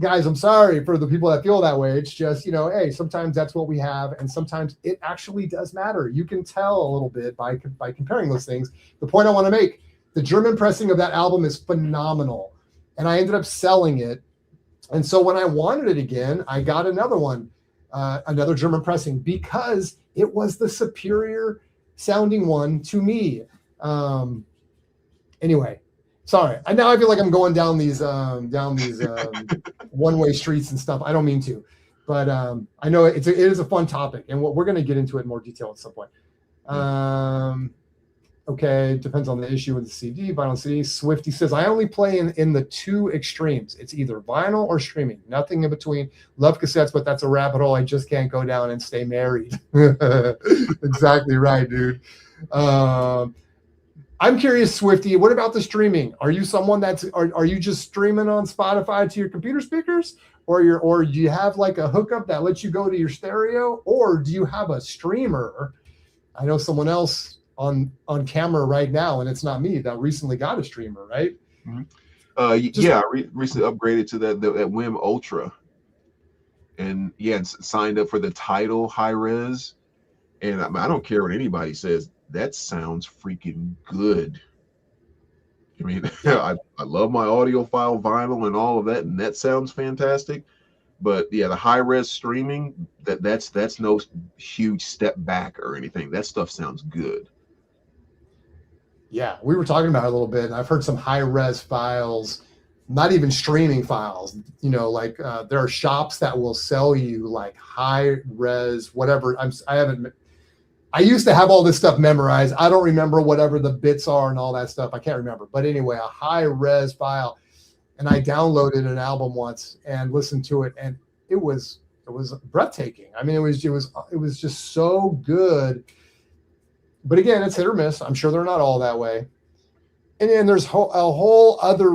guys, I'm sorry for the people that feel that way. It's just, you know, hey, sometimes that's what we have. And sometimes it actually does matter. You can tell a little bit by comparing those things. The point I want to make, The German pressing of that album is phenomenal. And I ended up selling it. And so when I wanted it again, I got another one, another German pressing, because it was the superior sounding one to me. Anyway, sorry. Now I feel like I'm going down these one-way streets and stuff. I don't mean to, but I know it is a fun topic, and we're going to get into it in more detail at some point. Okay, depends on the issue with the CD, vinyl CD. Swifty says, I only play in the two extremes. It's either vinyl or streaming, nothing in between. Love cassettes, but that's a rabbit hole I just can't go down and stay married. Exactly right, dude. I'm curious, Swifty, what about the streaming? Are you someone are you just streaming on Spotify to your computer speakers? Or do you have like a hookup that lets you go to your stereo? Or do you have a streamer? I know someone else on camera right now, and it's not me, that recently got a streamer, right? Mm-hmm. I recently upgraded to that WIM Ultra, and signed up for the Tidal high res, and I don't care what anybody says, that sounds freaking good. I mean, I love my audiophile vinyl and all of that, and that sounds fantastic. But yeah, the high res streaming, that's no huge step back or anything. That stuff sounds good. Yeah, we were talking about it a little bit, and I've heard some high-res files, not even streaming files. You know, like there are shops that will sell you like high-res, whatever. I used to have all this stuff memorized. I don't remember whatever the bits are and all that stuff. I can't remember. But anyway, a high-res file, and I downloaded an album once and listened to it, and it was breathtaking. I mean, it was just so good. But again, it's hit or miss. I'm sure they're not all that way. And then there's a whole other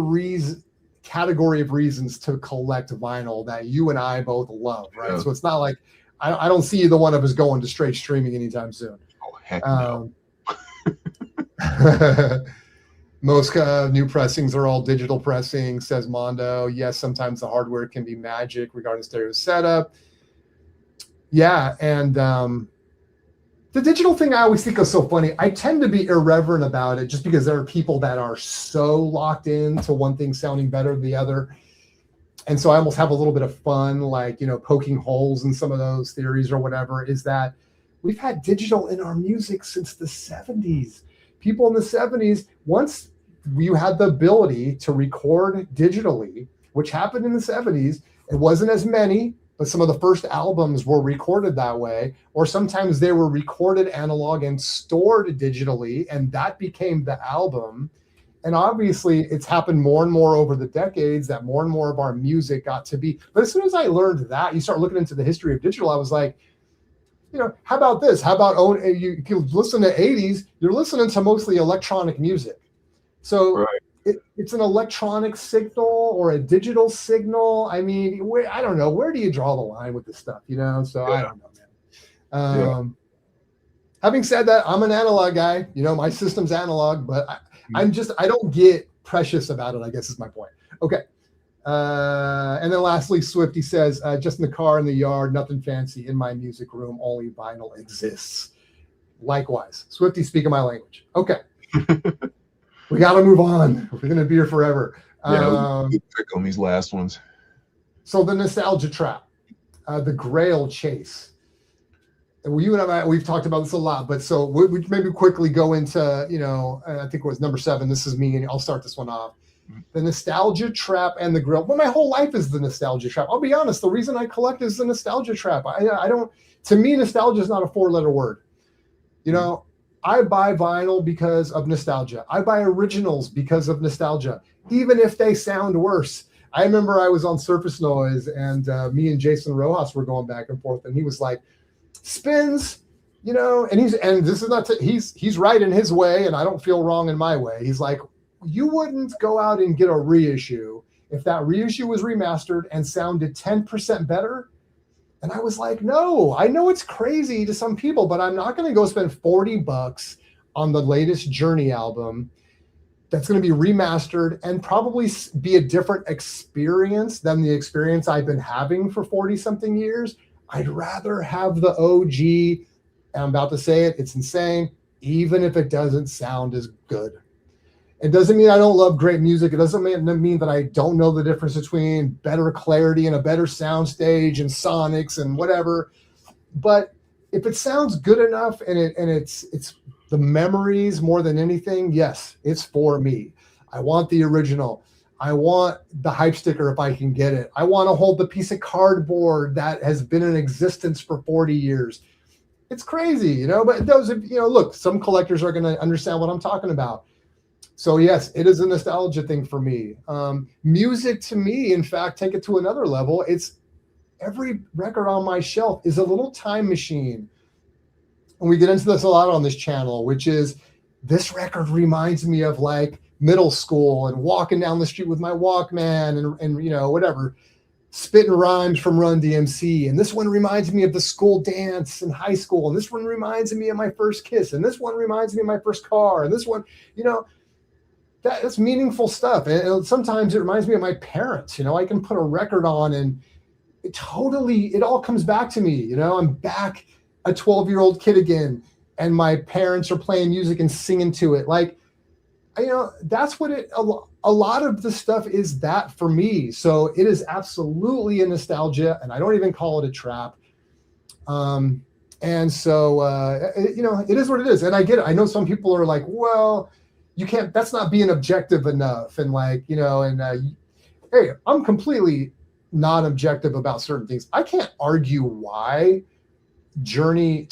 category of reasons to collect vinyl that you and I both love, right? Yeah. So it's not like I don't see either one of us going to straight streaming anytime soon. Oh, heck no. Most new pressings are all digital pressings, says Mondo. Yes, sometimes the hardware can be magic regarding stereo setup. Yeah, and the digital thing I always think is so funny. I tend to be irreverent about it just because there are people that are so locked into one thing sounding better than the other. And so I almost have a little bit of fun, like, poking holes in some of those theories or whatever, is that we've had digital in our music since the 70s. People in the 70s, once you had the ability to record digitally, which happened in the 70s, it wasn't as many, but some of the first albums were recorded that way, or sometimes they were recorded analog and stored digitally, and that became the album. And obviously, it's happened more and more over the decades that more and more of our music got to be. But as soon as I learned that, you start looking into the history of digital, I was like, how about this? How about you can listen to 80s, you're listening to mostly electronic music. So right. It's an electronic signal or a digital signal. I mean, I don't know. Where do you draw the line with this stuff? So yeah. I don't know, man. Having said that, I'm an analog guy. My system's analog, but I don't get precious about it, I guess is my point. Okay. And then lastly, Swifty says, just in the car, in the yard, nothing fancy. In my music room, only vinyl exists. Likewise. Swifty, speaking my language. Okay. We got to move on. We're going to be here forever. Yeah, quick on these last ones. So the nostalgia trap, the Grail chase. You and I, we've talked about this a lot, but so we maybe quickly go into, I think it was number 7. This is me, and I'll start this one off. The nostalgia trap and the Grail. Well, my whole life is the nostalgia trap. I'll be honest. The reason I collect is the nostalgia trap. To me, nostalgia is not a 4-letter word. I buy vinyl because of nostalgia. I buy originals because of nostalgia, even if they sound worse. I remember I was on Surface Noise, and me and Jason Rojas were going back and forth, and he was like, "Spins, and this is not he's right in his way, and I don't feel wrong in my way." He's like, "You wouldn't go out and get a reissue if that reissue was remastered and sounded 10% better." And I was like, no, I know it's crazy to some people, but I'm not going to go spend $40 on the latest Journey album that's going to be remastered and probably be a different experience than the experience I've been having for 40-something years. I'd rather have the OG. I'm about to say it. It's insane, even if it doesn't sound as good. It doesn't mean I don't love great music. It doesn't mean that I don't know the difference between better clarity and a better sound stage and sonics and whatever. But if it sounds good enough and it's the memories more than anything, yes, it's for me. I want the original. I want the hype sticker if I can get it. I want to hold the piece of cardboard that has been in existence for 40 years. It's crazy, you know, but those, you know, look, some collectors are going to understand what I'm talking about. So yes, it is a nostalgia thing for me. Music to me, in fact, take it to another level. It's every record on my shelf is a little time machine. And we get into this a lot on this channel, which is this record reminds me of like middle school and walking down the street with my Walkman and you know, whatever, spitting rhymes from Run DMC. And this one reminds me of the school dance in high school. And this one reminds me of my first kiss. And this one reminds me of my first car. And this one, you know, that's meaningful stuff. And sometimes it reminds me of my parents. You know, I can put a record on and it all comes back to me. You know, I'm back a 12-year-old kid again, and my parents are playing music and singing to it. Like, you know, that's what a lot of the stuff is that for me. So it is absolutely a nostalgia, and I don't even call it a trap. And so, you know, it is what it is. And I get it. I know some people are like, well, you can't, that's not being objective enough. And like, you know, and hey, I'm completely non-objective about certain things. I can't argue why Journey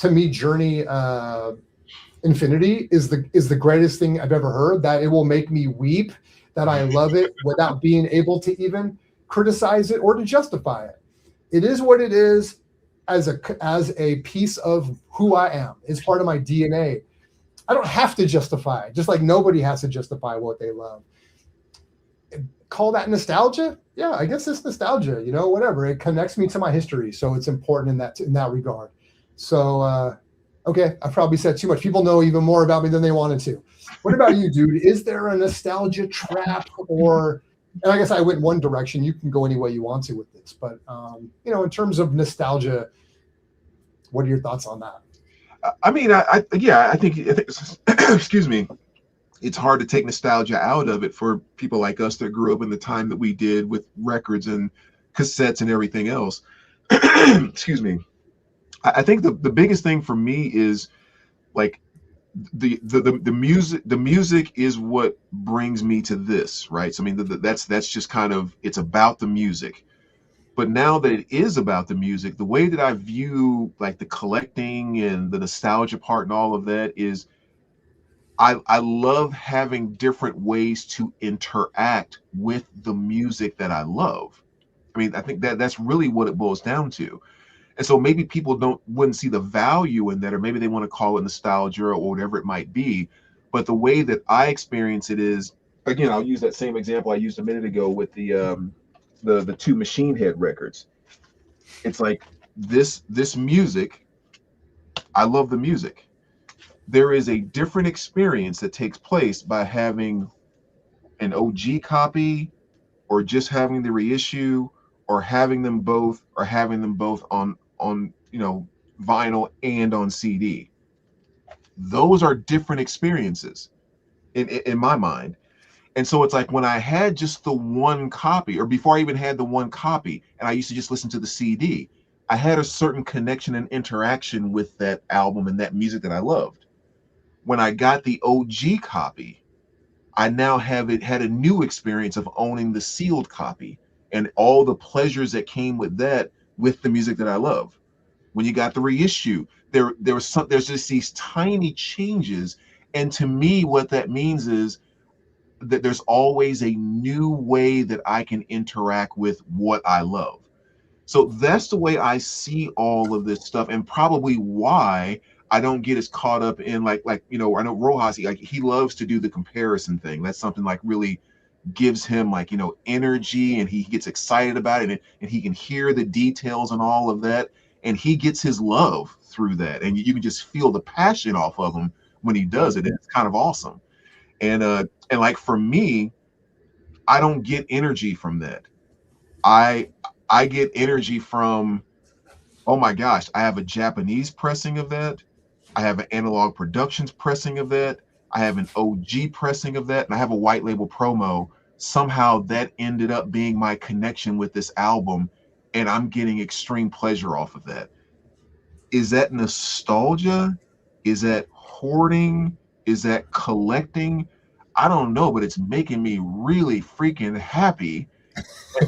Infinity is the greatest thing I've ever heard, that it will make me weep, that I love it without being able to even criticize it or to justify it. It is what it is as a piece of who I am. It's part of my DNA. I don't have to justify it, just like nobody has to justify what they love. Call that nostalgia? Yeah, I guess it's nostalgia, you know, whatever. It connects me to my history, so it's important in that regard. So, okay, I probably said too much. People know even more about me than they wanted to. What about you, dude? Is there a nostalgia trap, or, and I guess I went one direction. You can go any way you want to with this, but, you know, in terms of nostalgia, what are your thoughts on that? I mean, I think excuse me, it's hard to take nostalgia out of it for people like us that grew up in the time that we did with records and cassettes and everything else. Excuse me. I think the biggest thing for me is like the music is what brings me to this, right? So I mean, that's just kind of, it's about the music. But now that it is about the music, the way that I view like the collecting and the nostalgia part and all of that is I love having different ways to interact with the music that I love. I mean, I think that's really what it boils down to. And so maybe people wouldn't see the value in that, or maybe they want to call it nostalgia or whatever it might be. But the way that I experience it is, again, I'll use that same example I used a minute ago with the two Machine Head records. It's like this music, I love the music. There is a different experience that takes place by having an OG copy or just having the reissue or having them both on you know, vinyl and on CD. Those are different experiences in my mind. And so it's like when I had just the one copy, or before I even had the one copy, and I used to just listen to the CD, I had a certain connection and interaction with that album and that music that I loved. When I got the OG copy, I now had a new experience of owning the sealed copy and all the pleasures that came with that, with the music that I love. When you got the reissue, there's just these tiny changes. And to me, what that means is that there's always a new way that I can interact with what I love. So that's the way I see all of this stuff, and probably why I don't get as caught up in like you know, I know Rojas, he loves to do the comparison thing. That's something like really gives him like, you know, energy, and he gets excited about it, and he can hear the details and all of that, and he gets his love through that, and you can just feel the passion off of him when he does it. It's kind of awesome. And like for me, I don't get energy from that. I get energy from, oh my gosh, I have a Japanese pressing of that. I have an Analog Productions pressing of that. I have an OG pressing of that, and I have a white label promo. Somehow that ended up being my connection with this album, and I'm getting extreme pleasure off of that. Is that nostalgia? Is that hoarding? Is that collecting? I don't know, but it's making me really freaking happy.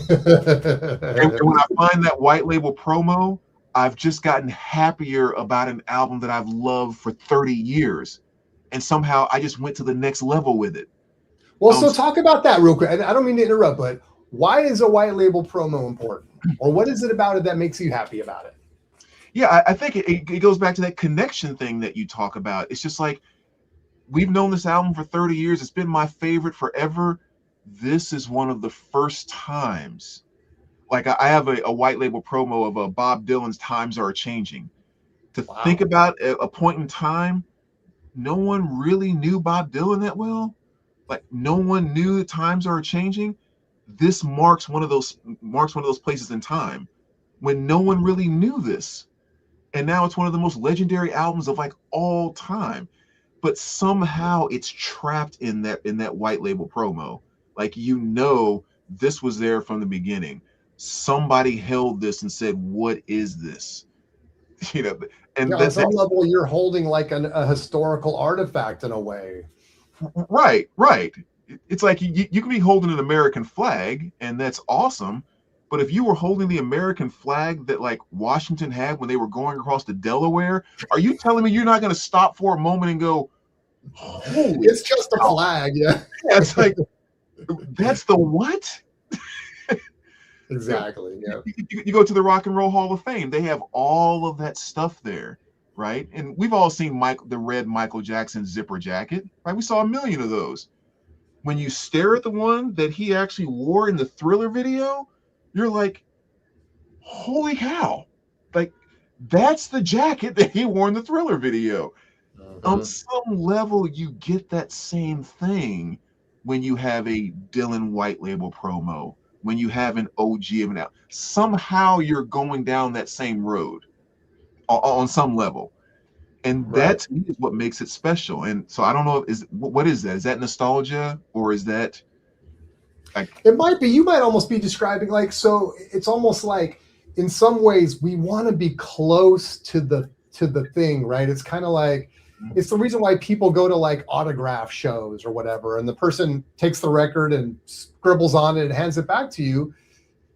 And when I find that white label promo, I've just gotten happier about an album that I've loved for 30 years. And somehow I just went to the next level with it. Well, so talk about that real quick. I don't mean to interrupt, but why is a white label promo important? Or what is it about it that makes you happy about it? Yeah, I think it goes back to that connection thing that you talk about. It's just like, we've known this album for 30 years. It's been my favorite forever. This is one of the first times. Like, I have a white label promo of Bob Dylan's Times Are Changing. To think about a point in time, no one really knew Bob Dylan that well. Like, no one knew the times are changing. This marks one of those places in time when no one really knew this. And now it's one of the most legendary albums of like all time. But somehow it's trapped in that white label promo. Like, this was there from the beginning. Somebody held this and said, "What is this?" And on some level, you're holding like a historical artifact in a way. Right. It's like you can be holding an American flag, and that's awesome. But if you were holding the American flag that like Washington had when they were going across the Delaware, are you telling me you're not going to stop for a moment and go, "Holy, it's just a flag"? Yeah, it's like, that's the what? Exactly. Yeah. You go to the Rock and Roll Hall of Fame. They have all of that stuff there, right? And we've all seen the red Michael Jackson zipper jacket, right? We saw a million of those. When you stare at the one that he actually wore in the Thriller video, you're like, holy cow. Like, that's the jacket that he wore in the Thriller video. On some level, you get that same thing when you have a Dylan white label promo, when you have an OG of an album. Somehow you're going down that same road on some level. And that to me is what makes it special. And so I don't know, what is that? Is that nostalgia, or is that it might be, you might almost be describing like, so it's almost like in some ways we want to be close to the thing, right? It's kind of like, it's the reason why people go to like autograph shows or whatever, and the person takes the record and scribbles on it and hands it back to you.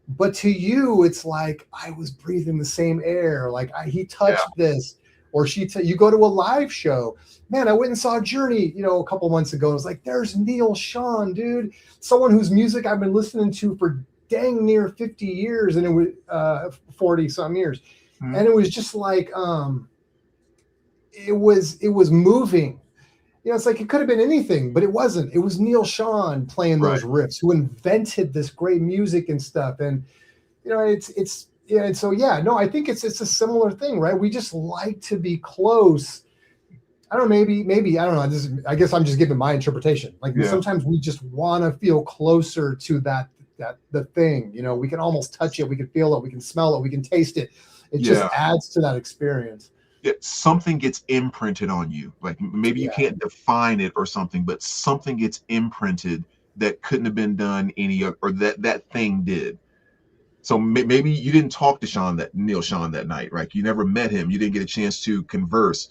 But to you, it's like, I was breathing the same air. Like he touched this, or you go to a live show. Man, I went and saw Journey, a couple months ago. It was like, there's Neil Sean, dude. Someone whose music I've been listening to for dang near 50 years, and it was 40 some years. And it was just like, it was moving. It's like, it could have been anything, but it wasn't. It was Neil Sean playing those riffs, who invented this great music and stuff. And, it's yeah. And so, I think it's a similar thing, right? We just like to be close. I don't know, maybe, I don't know. I guess I'm just giving my interpretation. Like sometimes we just want to feel closer to the thing, we can almost touch it. We can feel it. We can smell it. We can taste it. It just adds to that experience. Something gets imprinted on you. Like, maybe you can't define it or something, but something gets imprinted that couldn't have been done or that thing did. So maybe you didn't talk to Neil Sean that night, right? You never met him. You didn't get a chance to converse,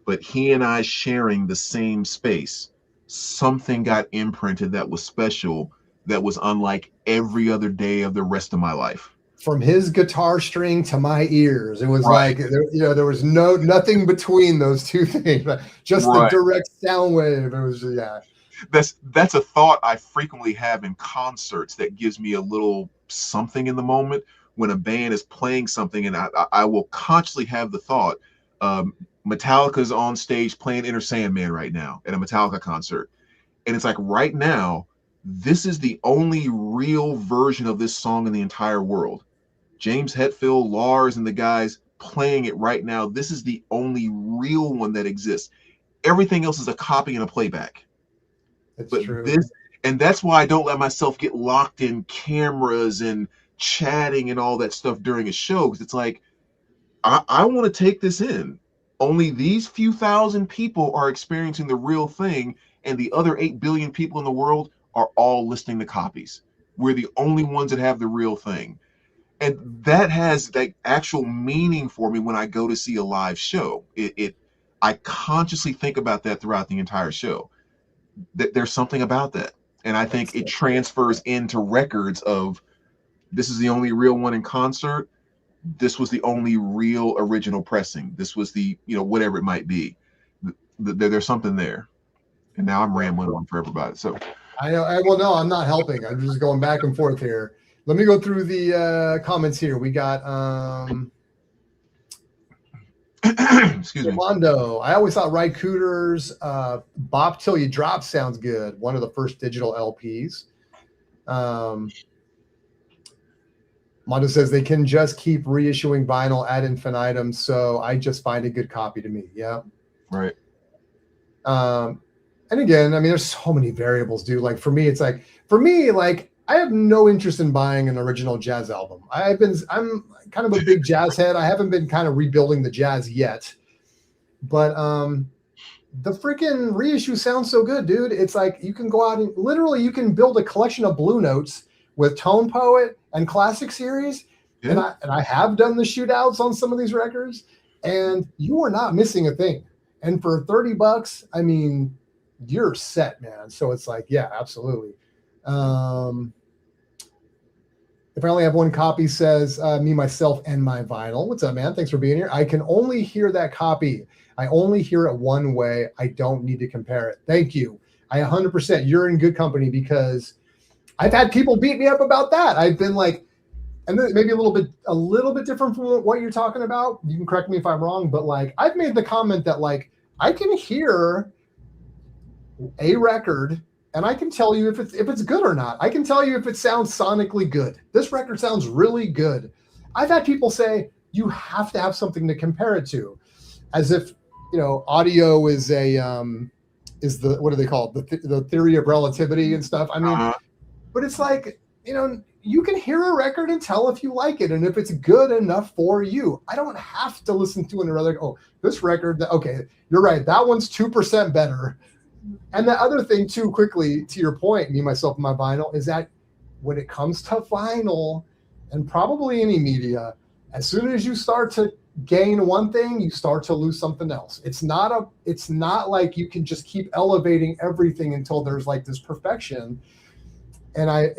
but he and I sharing the same space, something got imprinted that was special, that was unlike every other day of the rest of my life. From his guitar string to my ears, it was like, there was nothing between those two things, just the direct sound wave. It was, That's a thought I frequently have in concerts that gives me a little something in the moment when a band is playing something, and I will consciously have the thought, Metallica's on stage playing Enter Sandman right now at a Metallica concert. And it's like, right now, this is the only real version of this song in the entire world. James Hetfield, Lars, and the guys playing it right now. This is the only real one that exists. Everything else is a copy and a playback. That's true. And that's why I don't let myself get locked in cameras and chatting and all that stuff during a show, because it's like, I want to take this in. Only these few thousand people are experiencing the real thing, and the other 8 billion people in the world are all listening to copies. We're the only ones that have the real thing. And that has like actual meaning for me when I go to see a live show. I consciously think about that throughout the entire show. There's something about that. And I think it transfers into records of this is the only real one in concert. This was the only real original pressing. This was the, whatever it might be. There's something there. And now I'm rambling on for everybody. So I know. Well, no, I'm not helping. I'm just going back and forth here. Let me go through the comments here. We got excuse me. Mondo. I always thought Ry Cooter's Bop Till You Drop sounds good. One of the first digital LPs. Mondo says they can just keep reissuing vinyl ad infinitum, so I just find a good copy to me. Yeah. Right. And again, I mean, there's so many variables, dude. Like for me, I have no interest in buying an original jazz album. I'm kind of a big jazz head. I haven't been kind of rebuilding the jazz yet, but the freaking reissue sounds so good, dude. It's like you can go out and literally you can build a collection of Blue Notes with Tone Poet and Classic Series. Yeah. And I have done the shootouts on some of these records, and you are not missing a thing. And for $30, I mean, you're set, man. So it's like, yeah, absolutely. If I only have one copy, says me, myself, and my vinyl. What's up, man? Thanks for being here. I can only hear that copy. I only hear it one way. I don't need to compare it. Thank you. I 100%. You're in good company because I've had people beat me up about that. I've been like, and maybe a little bit different from what you're talking about. You can correct me if I'm wrong, but like I've made the comment that like I can hear a record and I can tell you if it's good or not. I can tell you if it sounds sonically good. This record sounds really good. I've had people say you have to have something to compare it to, as if audio is what do they call it? The theory of relativity and stuff. I mean, but it's like you can hear a record and tell if you like it and if it's good enough for you. I don't have to listen to another. Oh, this record. Okay, you're right. That one's 2% better. And the other thing too, quickly to your point, me, myself, and my vinyl, is that when it comes to vinyl and probably any media, as soon as you start to gain one thing, you start to lose something else. It's not like you can just keep elevating everything until there's like this perfection. And I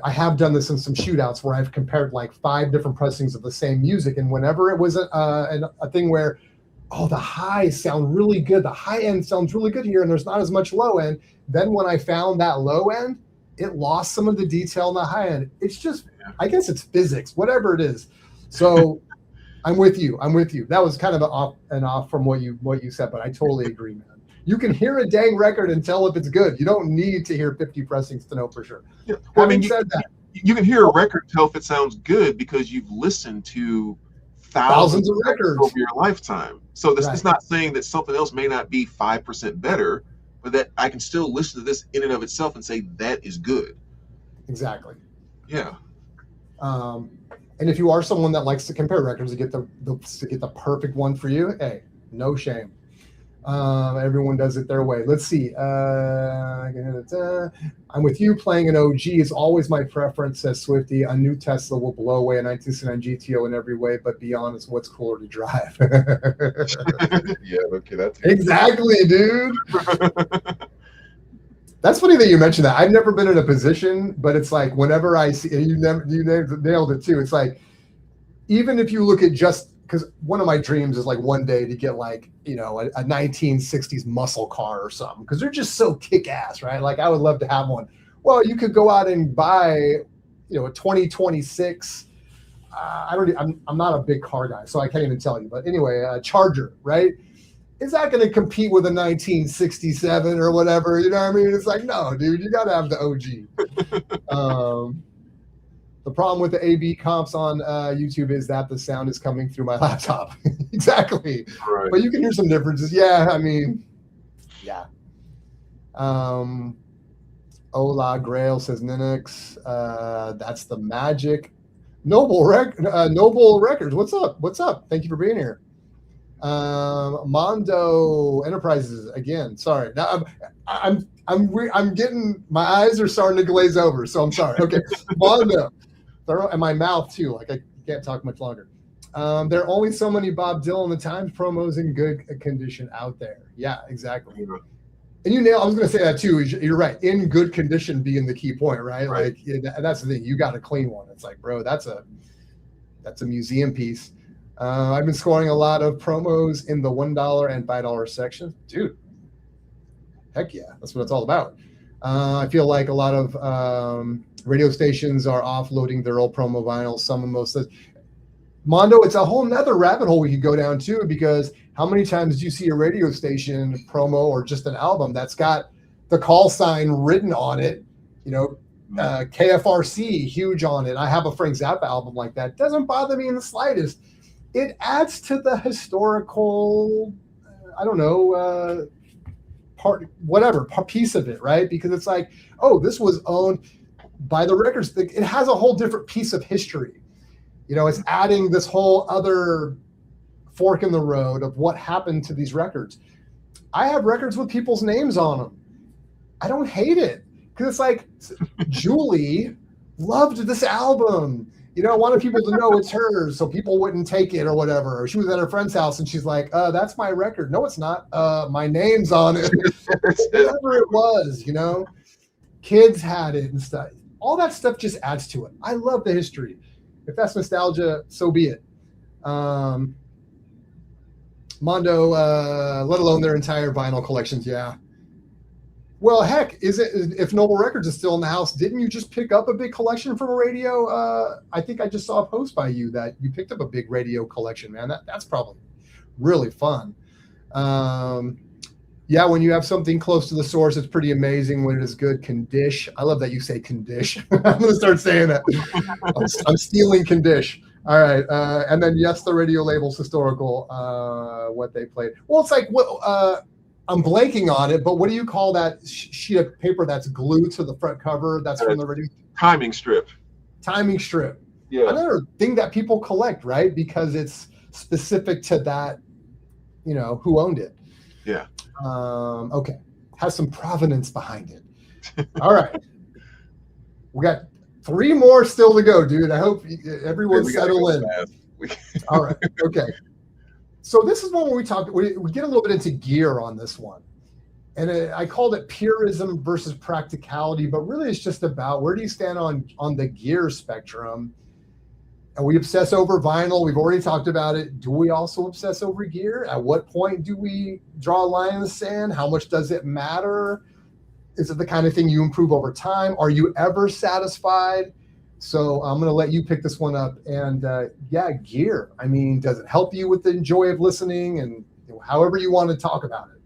have done this in some shootouts where I've compared like 5 different pressings of the same music. And whenever it was a thing where, oh, the highs sound really good. The high end sounds really good here, and there's not as much low end. Then when I found that low end, it lost some of the detail in the high end. It's just, I guess it's physics, whatever it is. So I'm with you. That was kind of off from what you said, but I totally agree, man. You can hear a dang record and tell if it's good. You don't need to hear 50 pressings to know for sure. Yeah. Well, you can hear a record, tell if it sounds good because you've listened to thousands of records over your lifetime. So this is not saying that something else may not be 5% better, but that I can still listen to this in and of itself and say that is good. Exactly. Yeah. And if you are someone that likes to compare records to get the perfect one for you, hey, no shame. Everyone does it their way. Let's see. I'm with you. Playing an OG is always my preference, says Swifty. A new Tesla will blow away a 1969 GTO in every way, but be honest, what's cooler to drive? Yeah, okay, that's exactly, dude. That's funny that you mentioned that. I've never been in a position, but it's like whenever I see, and you nailed it too. It's like, even if you look at because one of my dreams is like one day to get like, a 1960s muscle car or something, because they're just so kick-ass, right? Like I would love to have one. Well, you could go out and buy, a 2026. I'm not a big car guy, so I can't even tell you. But anyway, a Charger, right? Is that going to compete with a 1967 or whatever? You know what I mean? It's like, no, dude, you got to have the OG. The problem with the AB comps on YouTube is that the sound is coming through my laptop. Exactly. Right. But you can hear some differences. Yeah, I mean, yeah. Ola Grail says Linux. That's the magic. Noble Records. What's up? Thank you for being here. Mondo Enterprises again. Sorry. Now I'm getting, my eyes are starting to glaze over, so I'm sorry. Okay, Mondo, and my mouth too. Like I can't talk much longer. There are only so many Bob Dylan the Times promos in good condition out there. Yeah, exactly. And you nailed. I was going to say that too. You're right. In good condition being the key point, right? Like that's the thing. You got a clean one. It's like, bro, that's a museum piece. I've been scoring a lot of promos in the $1 and $5 section, dude. Heck yeah, that's what it's all about. I feel like a lot of radio stations are offloading their old promo vinyls. Some of most of Mondo, it's a whole nother rabbit hole we could go down too, because how many times do you see a radio station promo or just an album that's got the call sign written on it, KFRC huge on it. I have a Frank Zappa album like that. It doesn't bother me in the slightest. It adds to the historical, piece of it, right? Because it's like, oh, this was owned by the records. It has a whole different piece of history. It's adding this whole other fork in the road of what happened to these records. I have records with people's names on them. I don't hate it, because it's like, Julie loved this album. I wanted people to know it's hers so people wouldn't take it or whatever. Or she was at her friend's house and she's like, that's my record. No, it's not. My name's on it. Whatever it was, Kids had it and stuff. All that stuff just adds to it. I love the history. If that's nostalgia, so be it. Mondo, let alone their entire vinyl collections, yeah. Well, heck, if Noble Records is still in the house, didn't you just pick up a big collection from a radio? I think I just saw a post by you that you picked up a big radio collection, man. That's probably really fun. Yeah, when you have something close to the source, it's pretty amazing when it is good condition. I love that you say condition. I'm going to start saying that. I'm stealing condition. All right. And then, yes, the radio label's historical, what they played. Well, it's like, I'm blanking on it, but what do you call that sheet of paper that's glued to the front cover? That's from the radio. Timing strip. Timing strip. Yeah. Another thing that people collect, right? Because it's specific to that, who owned it. Yeah. Okay. Has some provenance behind it. All right. We got 3 more still to go, dude. I hope everyone's settled in. All right. Okay. So this is one where we get a little bit into gear on this one. And I called it purism versus practicality, but really it's just about where do you stand on the gear spectrum? And we obsess over vinyl. We've already talked about it. Do we also obsess over gear? At what point do we draw a line in the sand? How much does it matter? Is it the kind of thing you improve over time? Are you ever satisfied? So I'm going to let you pick this one up. And gear. I mean, does it help you with the joy of listening, and however you want to talk about it?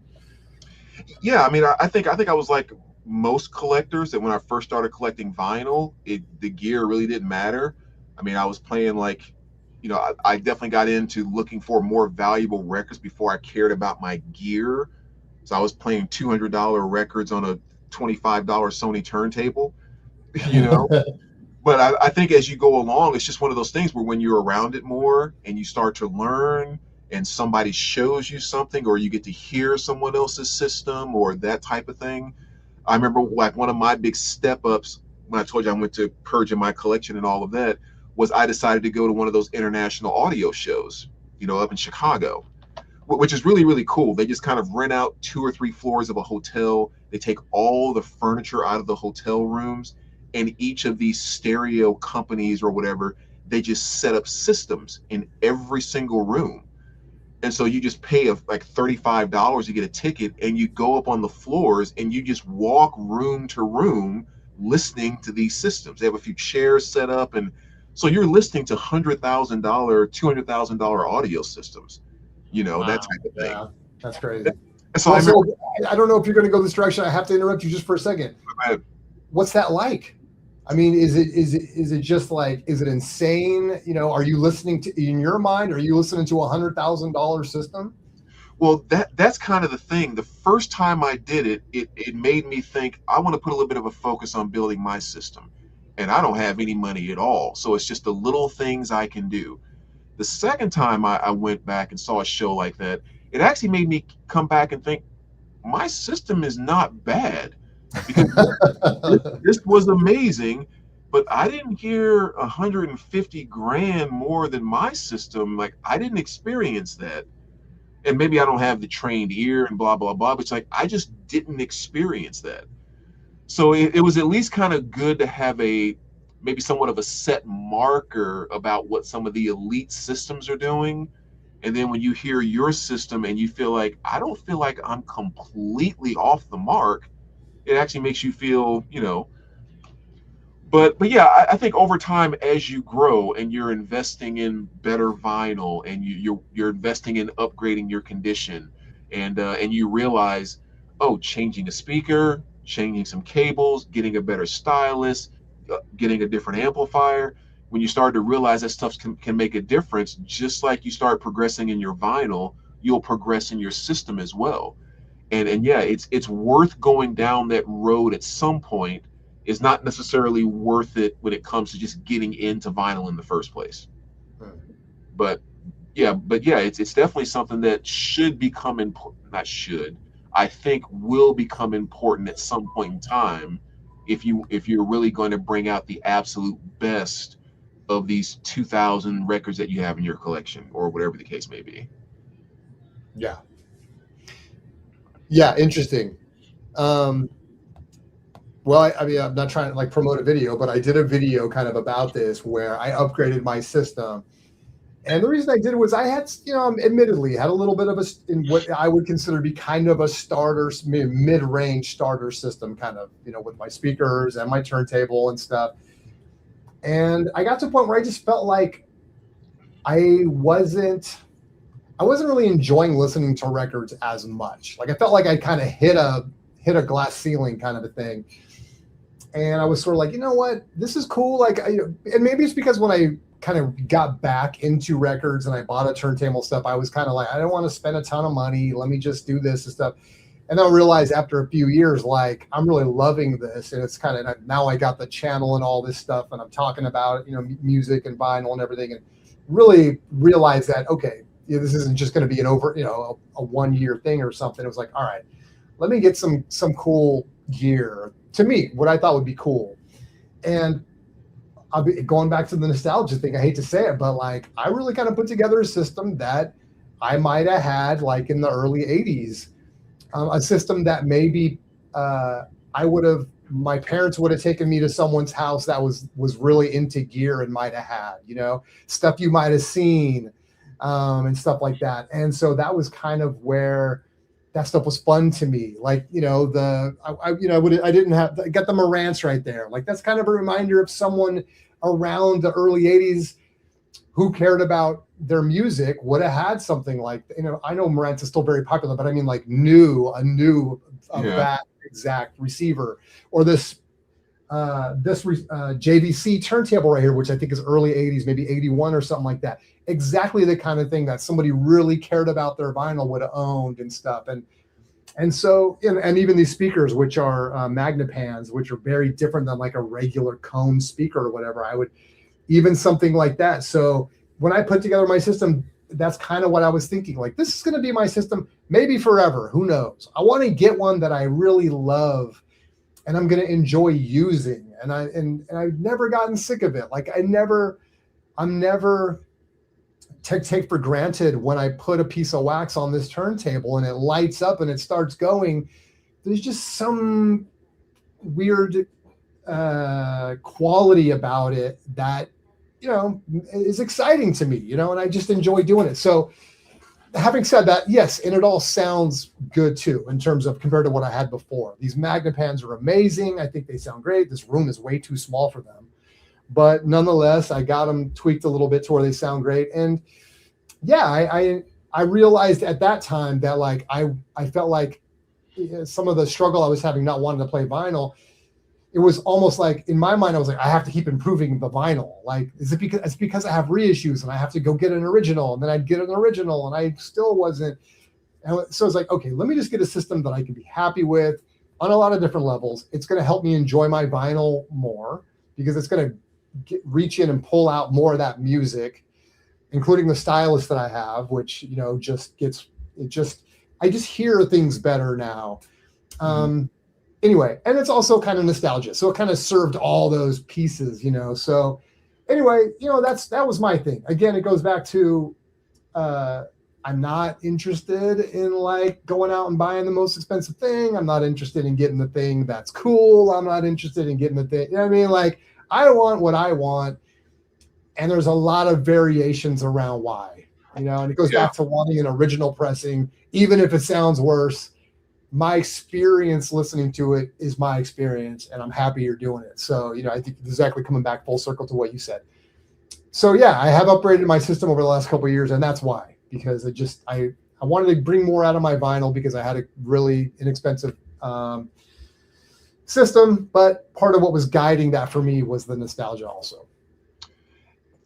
Yeah, I mean, I think I was like most collectors, that when I first started collecting vinyl, the gear really didn't matter. I mean, I was playing I definitely got into looking for more valuable records before I cared about my gear. So I was playing $200 records on a $25 Sony turntable, But I think as you go along, it's just one of those things where when you're around it more and you start to learn, and somebody shows you something, or you get to hear someone else's system or that type of thing. I remember like one of my big step ups when I told you I went to purging my collection and all of that, was I decided to go to one of those international audio shows, up in Chicago, which is really, really cool. They just kind of rent out 2 or 3 floors of a hotel. They take all the furniture out of the hotel rooms, and each of these stereo companies or whatever, they just set up systems in every single room. And so you just pay like $35 to get a ticket, and you go up on the floors and you just walk room to room listening to these systems. They have a few chairs set up, and so you're listening to $100,000, $200,000 audio systems, wow, that type of thing. Yeah, that's crazy. So I don't know if you're going to go this direction. I have to interrupt you just for a second. What's that like? I mean, is it just like, is it insane? Are you listening to, in your mind, are you listening to $100,000 system? Well, that's kind of the thing. The first time I did it, it made me think, I want to put a little bit of a focus on building my system. And I don't have any money at all. So it's just the little things I can do. The second time I went back and saw a show like that, it actually made me come back and think my system is not bad, because this was amazing, but I didn't hear 150 grand more than my system. Like, I didn't experience that. And maybe I don't have the trained ear and blah, blah, blah, but it's like, I just didn't experience that. So it was at least kind of good to have maybe somewhat of a set marker about what some of the elite systems are doing. And then when you hear your system and you feel like, I don't feel like I'm completely off the mark, it actually makes you feel, but yeah, I think over time, as you grow and you're investing in better vinyl, and you're investing in upgrading your condition, and you realize, oh, changing a speaker, changing some cables, getting a better stylus, getting a different amplifier. When you start to realize that stuff can make a difference, just like you start progressing in your vinyl, you'll progress in your system as well. And yeah, it's worth going down that road at some point. Is not necessarily worth it when it comes to just getting into vinyl in the first place. But yeah, it's definitely something that should become important. Not should, I think will become important at some point in time, if you're really going to bring out the absolute best of these 2,000 records that you have in your collection, or whatever the case may be. Yeah, interesting. Well, I mean, I'm not trying to like promote a video, but I did a video kind of about this where I upgraded my system. And the reason I did it was I had, admittedly had a little bit of in what I would consider to be kind of a starter, mid-range starter system, kind of, with my speakers and my turntable and stuff. And I got to a point where I just felt like I wasn't really enjoying listening to records as much. Like I felt like I kind of hit a glass ceiling kind of a thing. And I was sort of like, you know what, this is cool. Like, and maybe it's because when I kind of got back into records and I bought a turntable stuff, I was kind of like, I don't want to spend a ton of money. Let me just do this and stuff. And then I realized after a few years, like, I'm really loving this. And it's kind of, now I got the channel and all this stuff, and I'm talking about, music and vinyl and everything, and really realized that, okay, this isn't just going to be an over, a 1 year thing or something. It was like, all right, let me get some cool gear, to me, what I thought would be cool. And I'll be going back to the nostalgia thing. I hate to say it, but like, I really kind of put together a system that I might have had like in the early 80s, a system that maybe my parents would have taken me to someone's house that was really into gear and might have had, stuff you might have seen, and stuff like that. And so that was kind of where that stuff was fun to me. Like, I got the Marantz right there. Like, that's kind of a reminder of someone around the early 80s who cared about their music would have had something like, I know Marantz is still very popular, but I mean like that exact receiver, or this JVC turntable right here, which I think is early 80s, maybe 81 or something like that. Exactly the kind of thing that somebody really cared about their vinyl would have owned and stuff. And so, and even these speakers, which are Magnepans, which are very different than like a regular cone speaker or whatever, even something like that. So when I put together my system, that's kind of what I was thinking. Like, this is going to be my system, maybe forever. Who knows? I want to get one that I really love and I'm going to enjoy using. And I've never gotten sick of it. Like, I'm never take for granted when I put a piece of wax on this turntable and it lights up and it starts going. There's just some weird quality about it that, is exciting to me, and I just enjoy doing it. So having said that, yes, and it all sounds good too, in terms of compared to what I had before. These Magnepans are amazing. I think they sound great. This room is way too small for them. But nonetheless, I got them tweaked a little bit to where they sound great. And yeah, I realized at that time that like I felt like some of the struggle I was having not wanting to play vinyl, it was almost like in my mind I was like, I have to keep improving the vinyl. Like, is it because it's because I have reissues and I have to go get an original, and then I'd get an original and I still wasn't. And so it's like, okay, let me just get a system that I can be happy with on a lot of different levels. It's going to help me enjoy my vinyl more because it's going to reach in and pull out more of that music. including the stylus that I have, which, I just hear things better now. Anyway, and it's also kind of nostalgia. So it kind of served all those pieces, So anyway, that was my thing. Again, it goes back to, I'm not interested in like going out and buying the most expensive thing. I'm not interested in getting the thing that's cool. I'm not interested in getting the thing. I mean? Like, I want what I want. And there's a lot of variations around why, and it goes back to wanting an original pressing, even if it sounds worse. My experience listening to it is my experience, and I'm happy you're doing it. So, I think exactly coming back full circle to what you said. So yeah, I have upgraded my system over the last couple of years, and that's why, because I wanted to bring more out of my vinyl because I had a really inexpensive system, but part of what was guiding that for me was the nostalgia also.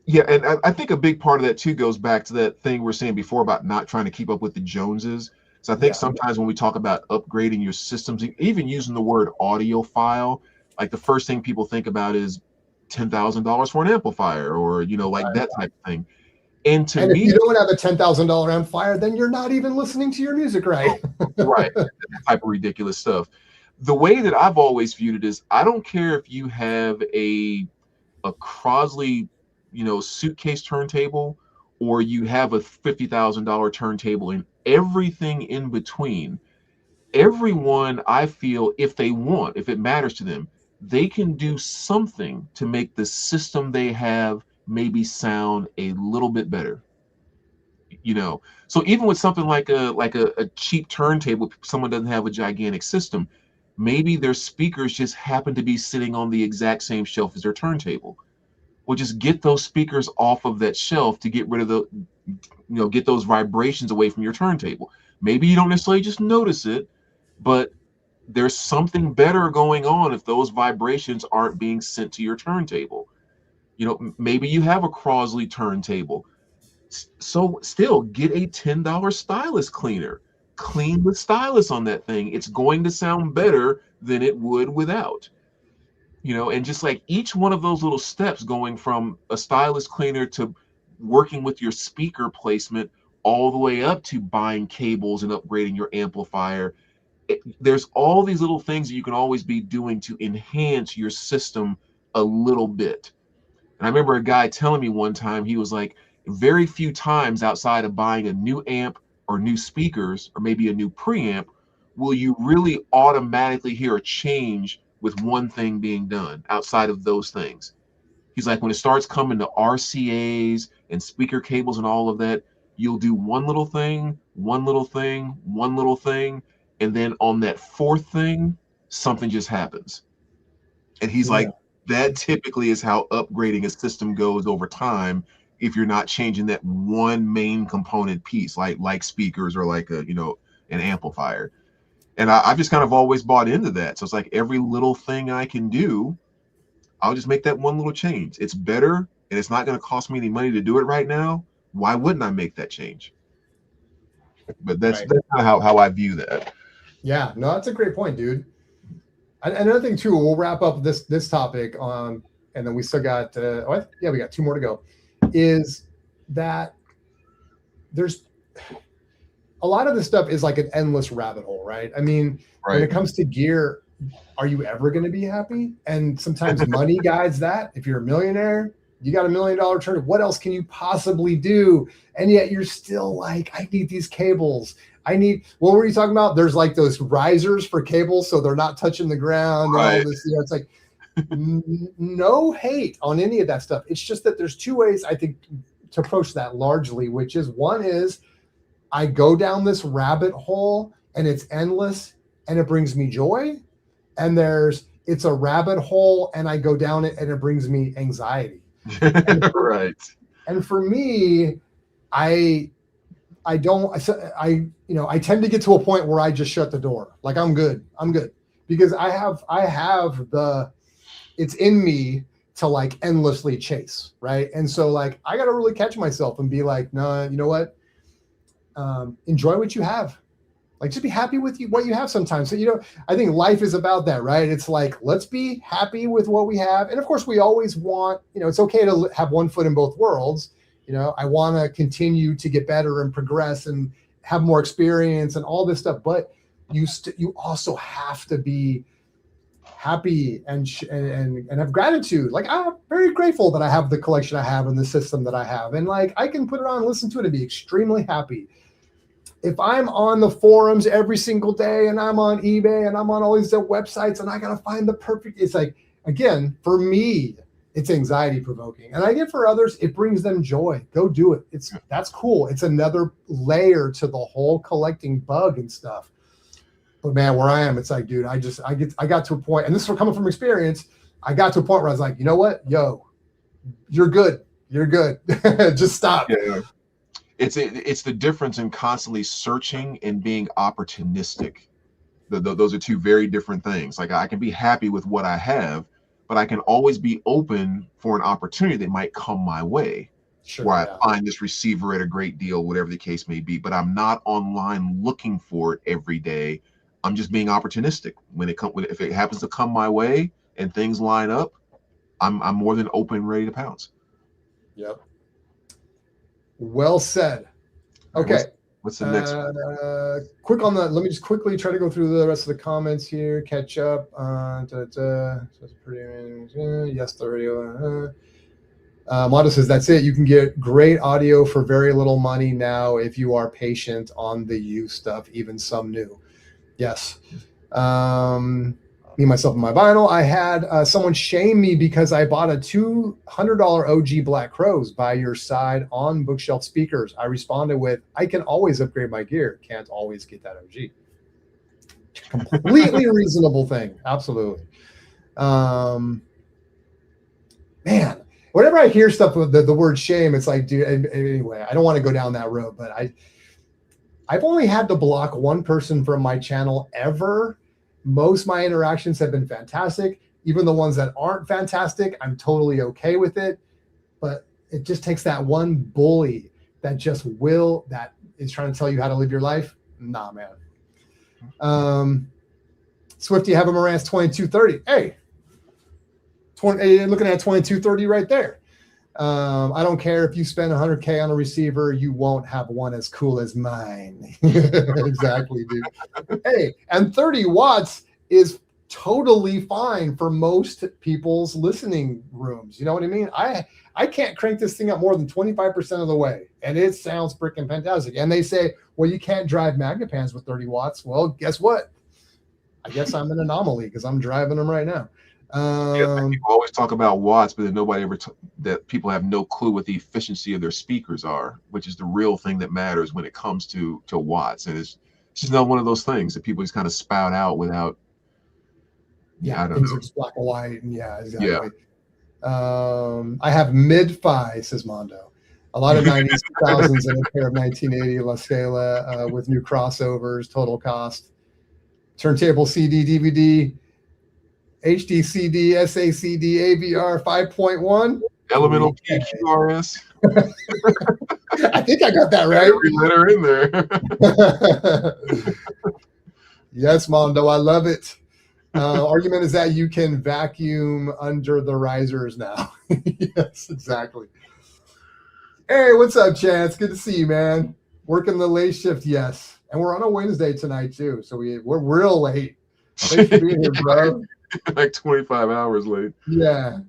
Yeah, and I think a big part of that too goes back to that thing we were saying before about not trying to keep up with the Joneses. So I think sometimes when we talk about upgrading your systems, even using the word audiophile, like the first thing people think about is $10,000 for an amplifier, or that type of thing. And to me, if you don't have a $10,000 amplifier, then you're not even listening to your music right. Right, that type of ridiculous stuff. The way that I've always viewed it is, I don't care if you have a Crosley, suitcase turntable, or you have a $50,000 turntable, and everything in between. Everyone, I feel, if it matters to them, they can do something to make the system they have maybe sound a little bit better. So even with something like a cheap turntable, someone doesn't have a gigantic system, maybe their speakers just happen to be sitting on the exact same shelf as their turntable. Well, just get those speakers off of that shelf to get rid of get those vibrations away from your turntable. Maybe you don't necessarily just notice it, but there's something better going on if those vibrations aren't being sent to your turntable. Maybe you have a Crosley turntable. So still get a $10 stylus cleaner. Clean the stylus on that thing. It's going to sound better than it would without. And just like each one of those little steps, going from a stylus cleaner to working with your speaker placement, all the way up to buying cables and upgrading your amplifier, there's all these little things that you can always be doing to enhance your system a little bit. And I remember a guy telling me one time, he was like, very few times outside of buying a new amp or new speakers or maybe a new preamp will you really automatically hear a change with one thing being done outside of those things. He's like, when it starts coming to RCAs and speaker cables and all of that, you'll do one little thing, one little thing, one little thing, and then on that fourth thing, something just happens. And he's like, that typically is how upgrading a system goes over time if you're not changing that one main component piece, like speakers or like an amplifier. And I've just kind of always bought into that. So it's like every little thing I can do, I'll just make that one little change. It's better, and it's not going to cost me any money to do it right now. Why wouldn't I make that change? But that's kind of how I view that. Yeah, no, that's a great point, dude. Another thing too, we'll wrap up this topic on, and then we still got we got 2 more to go. Is that there's a lot of this stuff is like an endless rabbit hole, right? I mean, when it comes to gear, are you ever going to be happy? And sometimes money guides that. If you're a millionaire, you got $1 million turn. What else can you possibly do? And yet you're still like, I need these cables. What were you talking about? There's like those risers for cables, so they're not touching the ground. Right. And all this, it's like no hate on any of that stuff. It's just that there's 2 ways I think to approach that largely, which is, one is I go down this rabbit hole and it's endless and it brings me joy. And it's a rabbit hole and I go down it and it brings me anxiety. Right. And for me, I tend to get to a point where I just shut the door. Like I'm good because it's in me to like endlessly chase. Right. And so like, I got to really catch myself and be like, no, you know what? Enjoy what you have. Like, just be happy with what you have sometimes. So, I think life is about that, right? It's like, let's be happy with what we have. And of course we always want, it's okay to have one foot in both worlds. You know, I want to continue to get better and progress and have more experience and all this stuff. But you also have to be happy and have gratitude. Like, I'm very grateful that I have the collection I have and the system that I have. And like, I can put it on and listen to it and be extremely happy. If I'm on the forums every single day and I'm on eBay and I'm on all these websites and I got to find the perfect, it's like, again, for me, it's anxiety provoking. And I get for others, it brings them joy. Go do it. That's cool. It's another layer to the whole collecting bug and stuff. But man, where I am, it's like, dude, I got to a point, and this is coming from experience. I got to a point where I was like, you know what? Yo, you're good. You're good. Just stop. Yeah. It's the difference in constantly searching and being opportunistic. Those are two very different things. Like, I can be happy with what I have, but I can always be open for an opportunity that might come my way. Sure, where I find this receiver at a great deal, whatever the case may be. But I'm not online looking for it every day. I'm just being opportunistic. If it happens to come my way and things line up, I'm more than open and ready to pounce. Yep. Well said. Okay. What's the next one? Let me just quickly try to go through the rest of the comments here, catch up. So it's pretty, yes, the radio. Mondo says, that's it. You can get great audio for very little money now if you are patient on the used stuff, even some new. Yes. Me, myself, and my vinyl. I had someone shame me because I bought a $200 OG Black Crows by your side on bookshelf speakers. I responded with, I can always upgrade my gear. Can't always get that OG. Completely reasonable thing. Absolutely. Man, whenever I hear stuff with the word shame, it's like, dude, anyway, I don't want to go down that road, but I've only had to block one person from my channel ever. Most of my interactions have been fantastic. Even the ones that aren't fantastic, I'm totally okay with it. But it just takes that one bully that is trying to tell you how to live your life. Nah, man. Swifty, have a Marantz 2230. Hey, looking at 2230 right there. I don't care if you spend $100K on a receiver, you won't have one as cool as mine. Exactly, dude. Hey, and 30 watts is totally fine for most people's listening rooms. You know what I mean? I can't crank this thing up more than 25% of the way, and it sounds freaking fantastic. And they say, well, you can't drive Magnepans with 30 watts. Well, guess what? I guess I'm an anomaly because I'm driving them right now. People always talk about watts, but then nobody ever that people have no clue what the efficiency of their speakers are, which is the real thing that matters when it comes to watts. And it's just not one of those things that people just kind of spout out without. Yeah, things are just black and white. And yeah, exactly. Yeah. I have mid-fi, says Mondo. A lot of 90s, 2000s, and a pair of 1980 La Scala with new crossovers, total cost. Turntable CD, DVD. HD CD, SACD, AVR 5.1. Elemental PQRS. I think I got that right. Every letter in there. Yes, Mondo, I love it. Argument is that you can vacuum under the risers now. Yes, exactly. Hey, what's up, Chance? Good to see you, man. Working the late shift, yes. And we're on a Wednesday tonight, too. So we're real late. Thanks for being here, bro. Like 25 hours late. Yeah.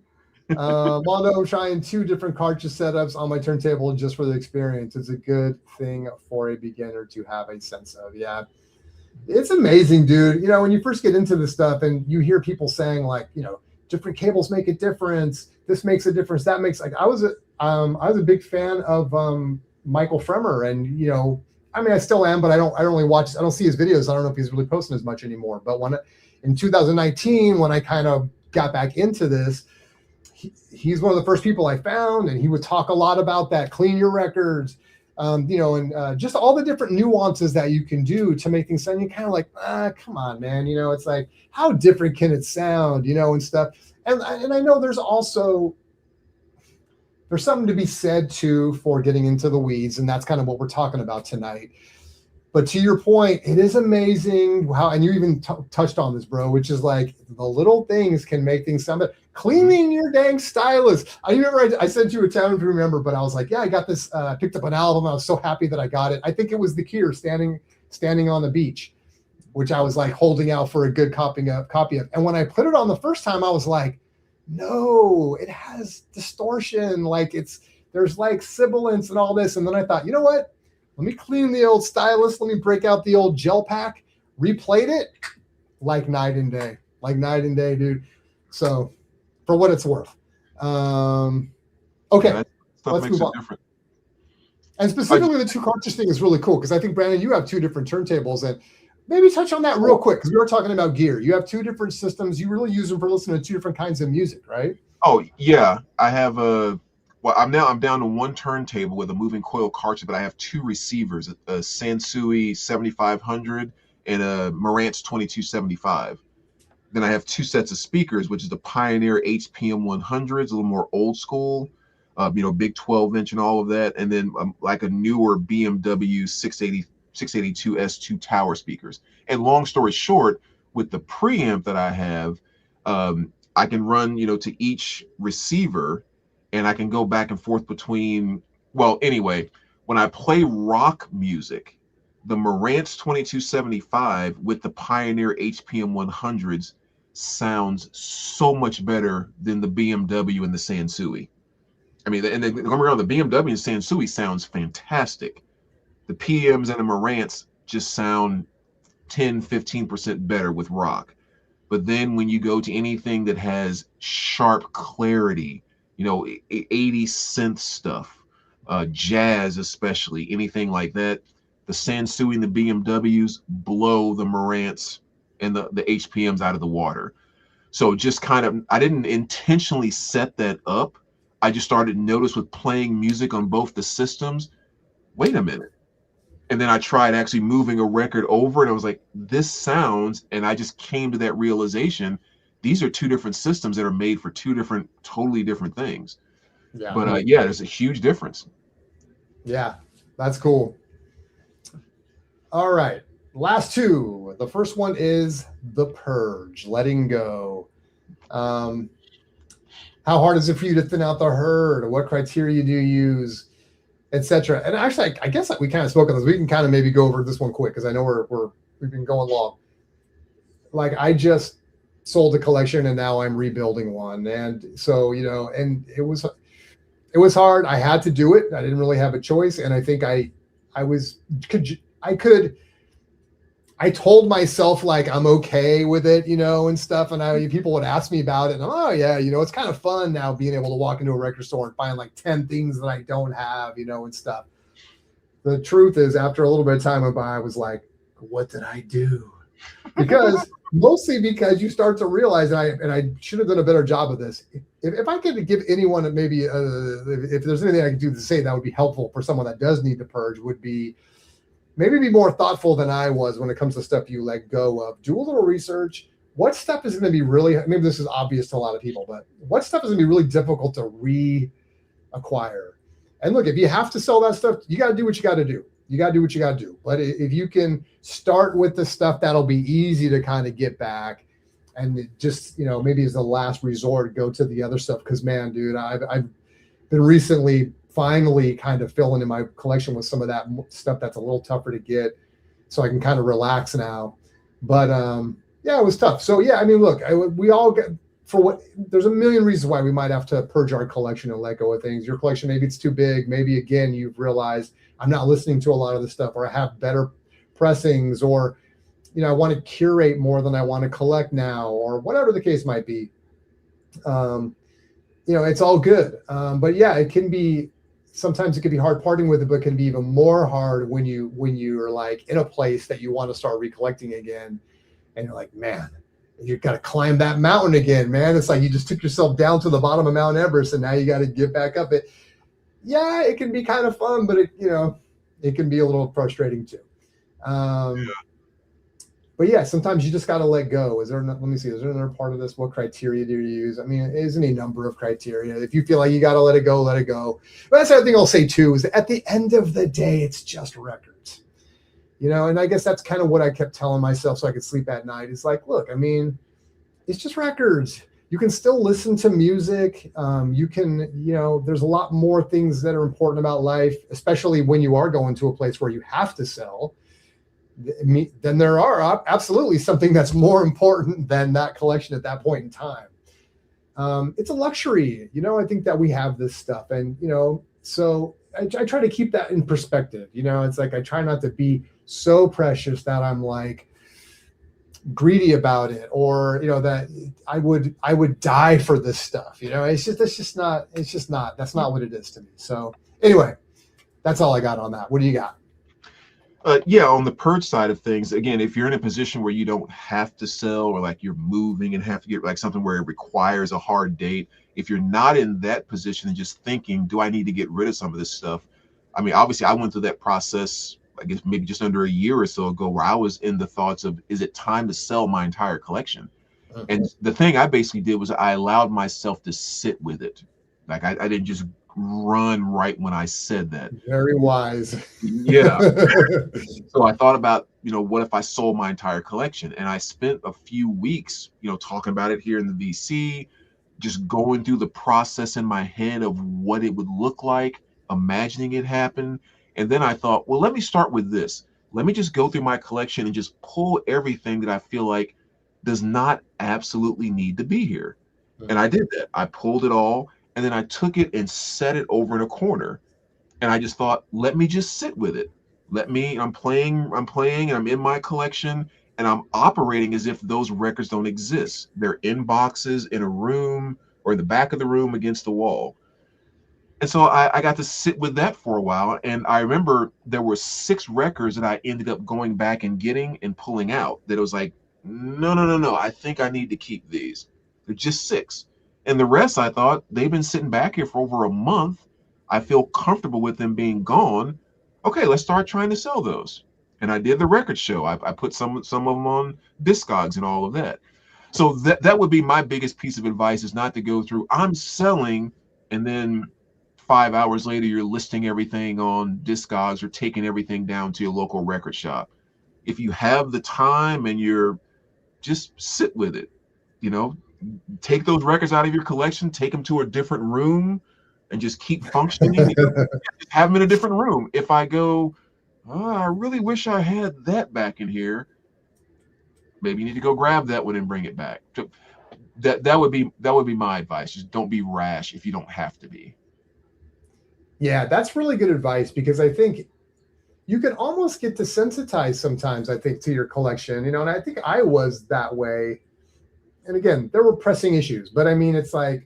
Mondo, I'm trying 2 different cartridge setups on my turntable just for the experience. It's a good thing for a beginner to have a sense of. Yeah. It's amazing, dude. You know, when you first get into this stuff and you hear people saying like, you know, different cables make a difference. This makes a difference. That makes I was a big fan of Michael Fremer, and you know, I mean, I still am, but I don't really watch. I don't see his videos. I don't know if he's really posting as much anymore. But in 2019, when I kind of got back into this, he's one of the first people I found, and he would talk a lot about that. Clean your records, you know, and just all the different nuances that you can do to make things sound. You're kind of like, come on, man. You know, it's like, how different can it sound, you know, and stuff. And I know there's something to be said too for getting into the weeds, and that's kind of what we're talking about tonight. But to your point, it is amazing how, and you even touched on this, bro, which is like the little things can make things sound better. Cleaning your dang stylus. I remember I sent you a town if you remember, but I was like, yeah, I got this. I picked up an album. I was so happy that I got it. I think it was The Cure, standing on the beach, which I was like holding out for a good copy of. And when I put it on the first time, I was like, no, it has distortion. Like there's like sibilance and all this. And then I thought, you know what? Let me clean the old stylus. Let me break out the old gel pack. Replayed it like night and day, dude. So for what it's worth. Okay, Yeah, let's move on. Different. And specifically, the two cartridge thing is really cool because I think, Brandon, you have two different turntables, and maybe touch on that real quick because we were talking about gear. You have two different systems. You really use them for listening to two different kinds of music, right? Oh yeah, I have I'm down to one turntable with a moving coil cartridge, but I have two receivers: a Sansui 7500 and a Marantz 2275. Then I have two sets of speakers, which is the Pioneer HPM 100s, a little more old school, big 12-inch and all of that. And then like a newer BMW 682 S2 tower speakers. And long story short, with the preamp that I have, I can run, to each receiver, and I can go back and forth between, well, anyway, when I play rock music, the Marantz 2275 with the Pioneer HPM 100s sounds so much better than the BMW and the Sansui. I mean, and then going around, the BMW and Sansui sounds fantastic. The PMs and the Marantz just sound 10-15% better with rock. But then when you go to anything that has sharp clarity, 80 synth stuff, jazz especially, anything like that, the Sansui and the BMWs blow the Marantz and the HPMs out of the water. So just kind of, I didn't intentionally set that up. I just started to notice with playing music on both the systems, wait a minute. And then I tried actually moving a record over, and I was like, this sounds, and I just came to that realization, these are two different systems that are made for two totally different things. Yeah. But there's a huge difference. Yeah, that's cool. All right. Last two. The first one is The Purge, letting go. How hard is it for you to thin out the herd? What criteria do you use, etc.? And actually, I guess we kind of spoke on this. We can kind of maybe go over this one quick because I know we've been going long. Like, I just sold a collection and now I'm rebuilding one, and so and it was hard. I had to do it. I didn't really have a choice, and I think I told myself like I'm okay with it, and stuff. And people would ask me about it, and oh yeah, it's kind of fun now being able to walk into a record store and find like 10 things that I don't have, and stuff. The truth is, after a little bit of time went by, I was like, what did I do? Mostly because you start to realize, and I should have done a better job of this. If I could give anyone maybe, if there's anything I could do to say that would be helpful for someone that does need to purge, would be maybe be more thoughtful than I was when it comes to stuff you let go of. Do a little research. What stuff is going to be really, maybe this is obvious to a lot of people, but what stuff is going to be really difficult to reacquire? And look, if you have to sell that stuff, you got to do what you got to do. You got to do what you got to do. But if you can start with the stuff that'll be easy to kind of get back, and just, maybe as the last resort, go to the other stuff. Because, man, dude, I've been recently finally kind of filling in my collection with some of that stuff that's a little tougher to get, so I can kind of relax now. But it was tough. So yeah, I mean, look, we all get, there's a million reasons why we might have to purge our collection and let go of things. Your collection, maybe it's too big. Maybe again, you've realized I'm not listening to a lot of this stuff, or I have better pressings, or I want to curate more than I want to collect now, or whatever the case might be. It's all good. But yeah, sometimes it can be hard parting with it, but it can be even more hard when you're like in a place that you want to start recollecting again, and you're like, man, you got to climb that mountain again, man. It's like you just took yourself down to the bottom of Mount Everest, and now you got to get back up it. Yeah, it can be kind of fun, but it can be a little frustrating too. But yeah, sometimes you just got to let go. Is there another part of this? What criteria do you use? I mean, there's any number of criteria. If you feel like you got to let it go, let it go. But that's the other thing I'll say too, is at the end of the day, it's just records. And I guess that's kind of what I kept telling myself so I could sleep at night. It's like, look, I mean, it's just records. you can still listen to music. You can, there's a lot more things that are important about life, especially when you are going to a place where you have to sell. Then there are absolutely something that's more important than that collection at that point in time. It's a luxury, I think that we have this stuff. And, so I try to keep that in perspective. It's like I try not to be so precious that I'm like greedy about it, or that I would die for this stuff. That's not what it is to me. So anyway, that's all I got on that. What do you got? Yeah, on the purge side of things, again, if you're in a position where you don't have to sell, or like you're moving and have to get like something where it requires a hard date, if you're not in that position and just thinking, do I need to get rid of some of this stuff? I mean, obviously I went through that process, I guess maybe just under a year or so ago, where I was in the thoughts of, is it time to sell my entire collection? And the thing I basically did was I allowed myself to sit with it. Like I didn't just run right when I said that. Very wise. Yeah. So I thought about, what if I sold my entire collection? And I spent a few weeks, talking about it here in the VC, just going through the process in my head of what it would look like, imagining it happen. And then I thought, well, let me start with this. Let me just go through my collection and just pull everything that I feel like does not absolutely need to be here. And I did that. I pulled it all. And then I took it and set it over in a corner. And I just thought, let me just sit with it. I'm playing, and I'm in my collection, and I'm operating as if those records don't exist. They're in boxes in a room or in the back of the room against the wall. And so I got to sit with that for a while. And I remember there were 6 records that I ended up going back and getting and pulling out that it was like, no. I think I need to keep these. They're just 6. And the rest, I thought, they've been sitting back here for over a month. I feel comfortable with them being gone. Okay, let's start trying to sell those. And I did the record show. I put some of them on Discogs and all of that. So that would be my biggest piece of advice, is not to go through, I'm selling, and then 5 hours later, you're listing everything on Discogs or taking everything down to your local record shop. If you have the time and you're just sit with it, take those records out of your collection, take them to a different room, and just keep functioning. Just have them in a different room. If I go, I really wish I had that back in here, maybe you need to go grab that one and bring it back. So that would be my advice. Just don't be rash if you don't have to be. Yeah, that's really good advice, because I think you can almost get desensitized sometimes, I think, to your collection, and I think I was that way. And again, there were pressing issues, but I mean, it's like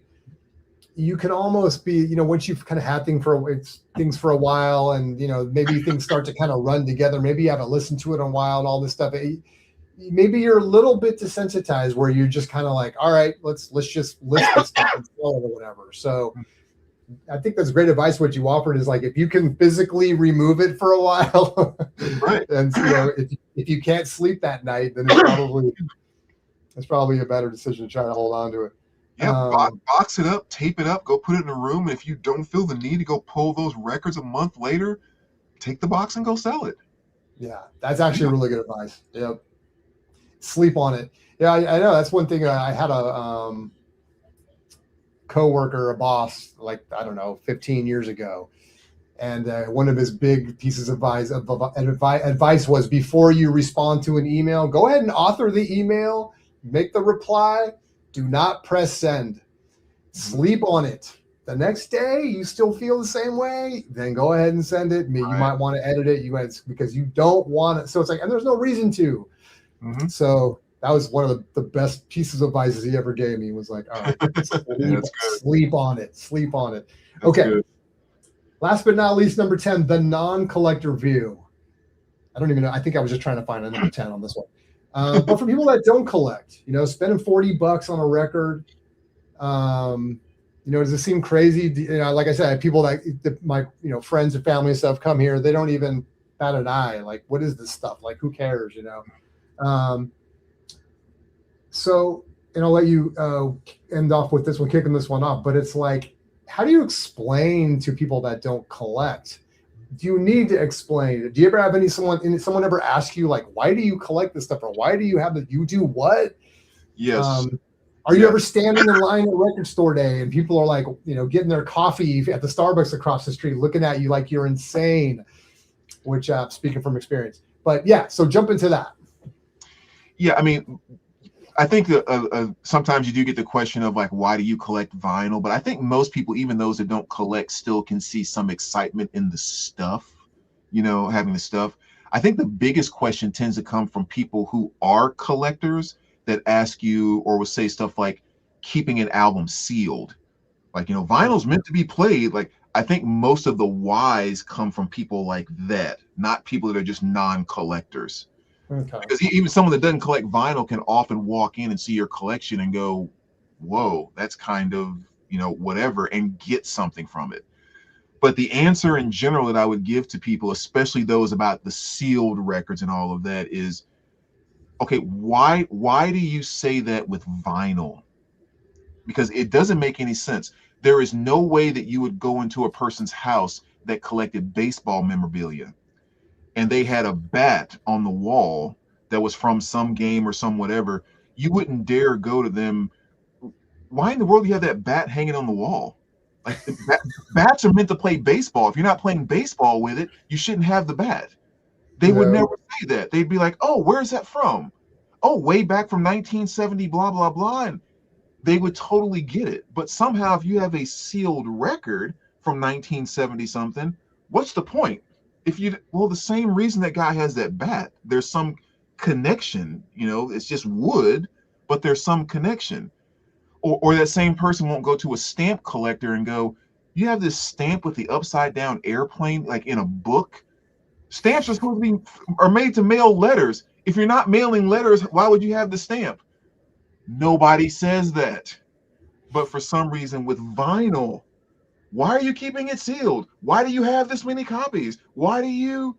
you can almost be, once you've kind of had things for a while, and maybe things start to kind of run together. Maybe you haven't listened to it in a while and all this stuff. Maybe you're a little bit desensitized, where you're just kind of like, all right, let's just list this stuff and sell it or whatever. So I think that's great advice. What you offered is like, if you can physically remove it for a while, right? And if you can't sleep that night, then it's probably a better decision to try to hold on to it. Yeah, box it up, tape it up, go put it in a room. And if you don't feel the need to go pull those records a month later, take the box and go sell it. Yeah, that's actually really good advice. Yep. Sleep on it. Yeah, I know. That's one thing. I had a coworker, a boss, like, I don't know, 15 years ago. And one of his big pieces of advice was, before you respond to an email, go ahead and author the email, make the reply, do not press send. Sleep on it. The next day, you still feel the same way, then go ahead and send it. You might want to edit it, because you don't want it. So it's like, and there's no reason to. Mm-hmm. So that was one of the best pieces of advice he ever gave me, was like, all right, sleep on it. Sleep on it. That's okay. Good. Last but not least, number 10, the non-collector view. I don't even know. I think I was just trying to find a number 10 on this one. But for people that don't collect, spending $40 on a record, does it seem crazy? Like I said, I have people that my friends and family and stuff come here, they don't even bat an eye. Like, what is this stuff? Like, who cares? So, and I'll let you end off with this one, kicking this one off. But it's like, how do you explain to people that don't collect? Do you need to explain? Do you ever have someone ever ask you, like, why do you collect this stuff, or why do you have that? You do what? Yes. Are you ever standing in line at record store day and people are like, getting their coffee at the Starbucks across the street, looking at you like you're insane, which speaking from experience. But yeah, so jump into that. Yeah, I mean, I think that sometimes you do get the question of like, why do you collect vinyl? But I think most people, even those that don't collect, still can see some excitement in the stuff, having the stuff. I think the biggest question tends to come from people who are collectors that ask you or will say stuff like keeping an album sealed. Like, vinyl's meant to be played. Like, I think most of the whys come from people like that, not people that are just non-collectors. Okay. Because even someone that doesn't collect vinyl can often walk in and see your collection and go, whoa, that's kind of, whatever, and get something from it. But the answer in general that I would give to people, especially those about the sealed records and all of that, is, okay, why do you say that with vinyl? Because it doesn't make any sense. There is no way that you would go into a person's house that collected baseball memorabilia and they had a bat on the wall that was from some game or some whatever. You wouldn't dare go to them. Why in the world do you have that bat hanging on the wall? Like, bats are meant to play baseball. If you're not playing baseball with it, you shouldn't have the bat. They would never say that. They'd be like, oh, where's that from? Oh, way back from 1970, blah, blah, blah. And they would totally get it. But somehow if you have a sealed record from 1970 something, what's the point? The same reason that guy has that bat, there's some connection, it's just wood, but there's some connection. Or that same person won't go to a stamp collector and go, you have this stamp with the upside down airplane, like in a book. Stamps are made to mail letters. If you're not mailing letters, why would you have the stamp? Nobody says that. But for some reason with vinyl, why are you keeping it sealed? Why do you have this many copies? Why do you?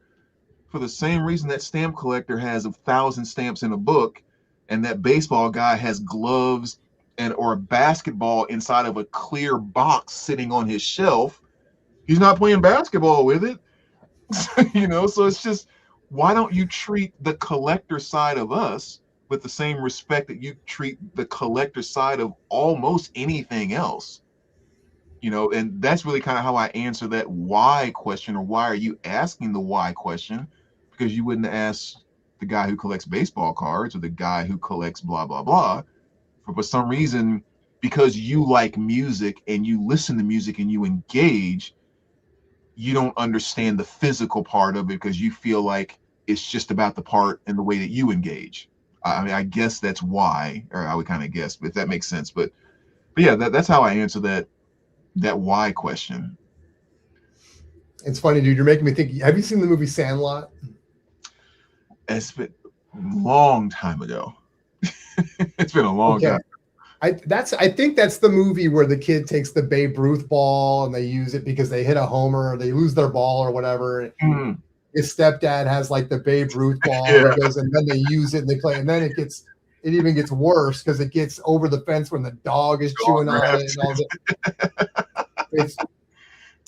For the same reason that stamp collector has 1,000 stamps in a book, and that baseball guy has gloves or a basketball inside of a clear box sitting on his shelf. He's not playing basketball with it. So it's just, why don't you treat the collector side of us with the same respect that you treat the collector side of almost anything else? And that's really kind of how I answer that why question, or why are you asking the why question? Because you wouldn't ask the guy who collects baseball cards or the guy who collects blah, blah, blah. For some reason, because you like music and you listen to music and you engage, you don't understand the physical part of it because you feel like it's just about the part and the way that you engage. I mean, I guess that's why, or I would kind of guess, but if that makes sense. But yeah, that's how I answer that why question. It's funny, dude. You're making me think. Have you seen the movie Sandlot? It's been a long time ago. It's been a long time. I think that's the movie where the kid takes the Babe Ruth ball and they use it because they hit a homer or they lose their ball or whatever. Mm. His stepdad has like the Babe Ruth ball, and then they use it and they play, and then it even gets worse because it gets over the fence when the dog is chewing on it and all that.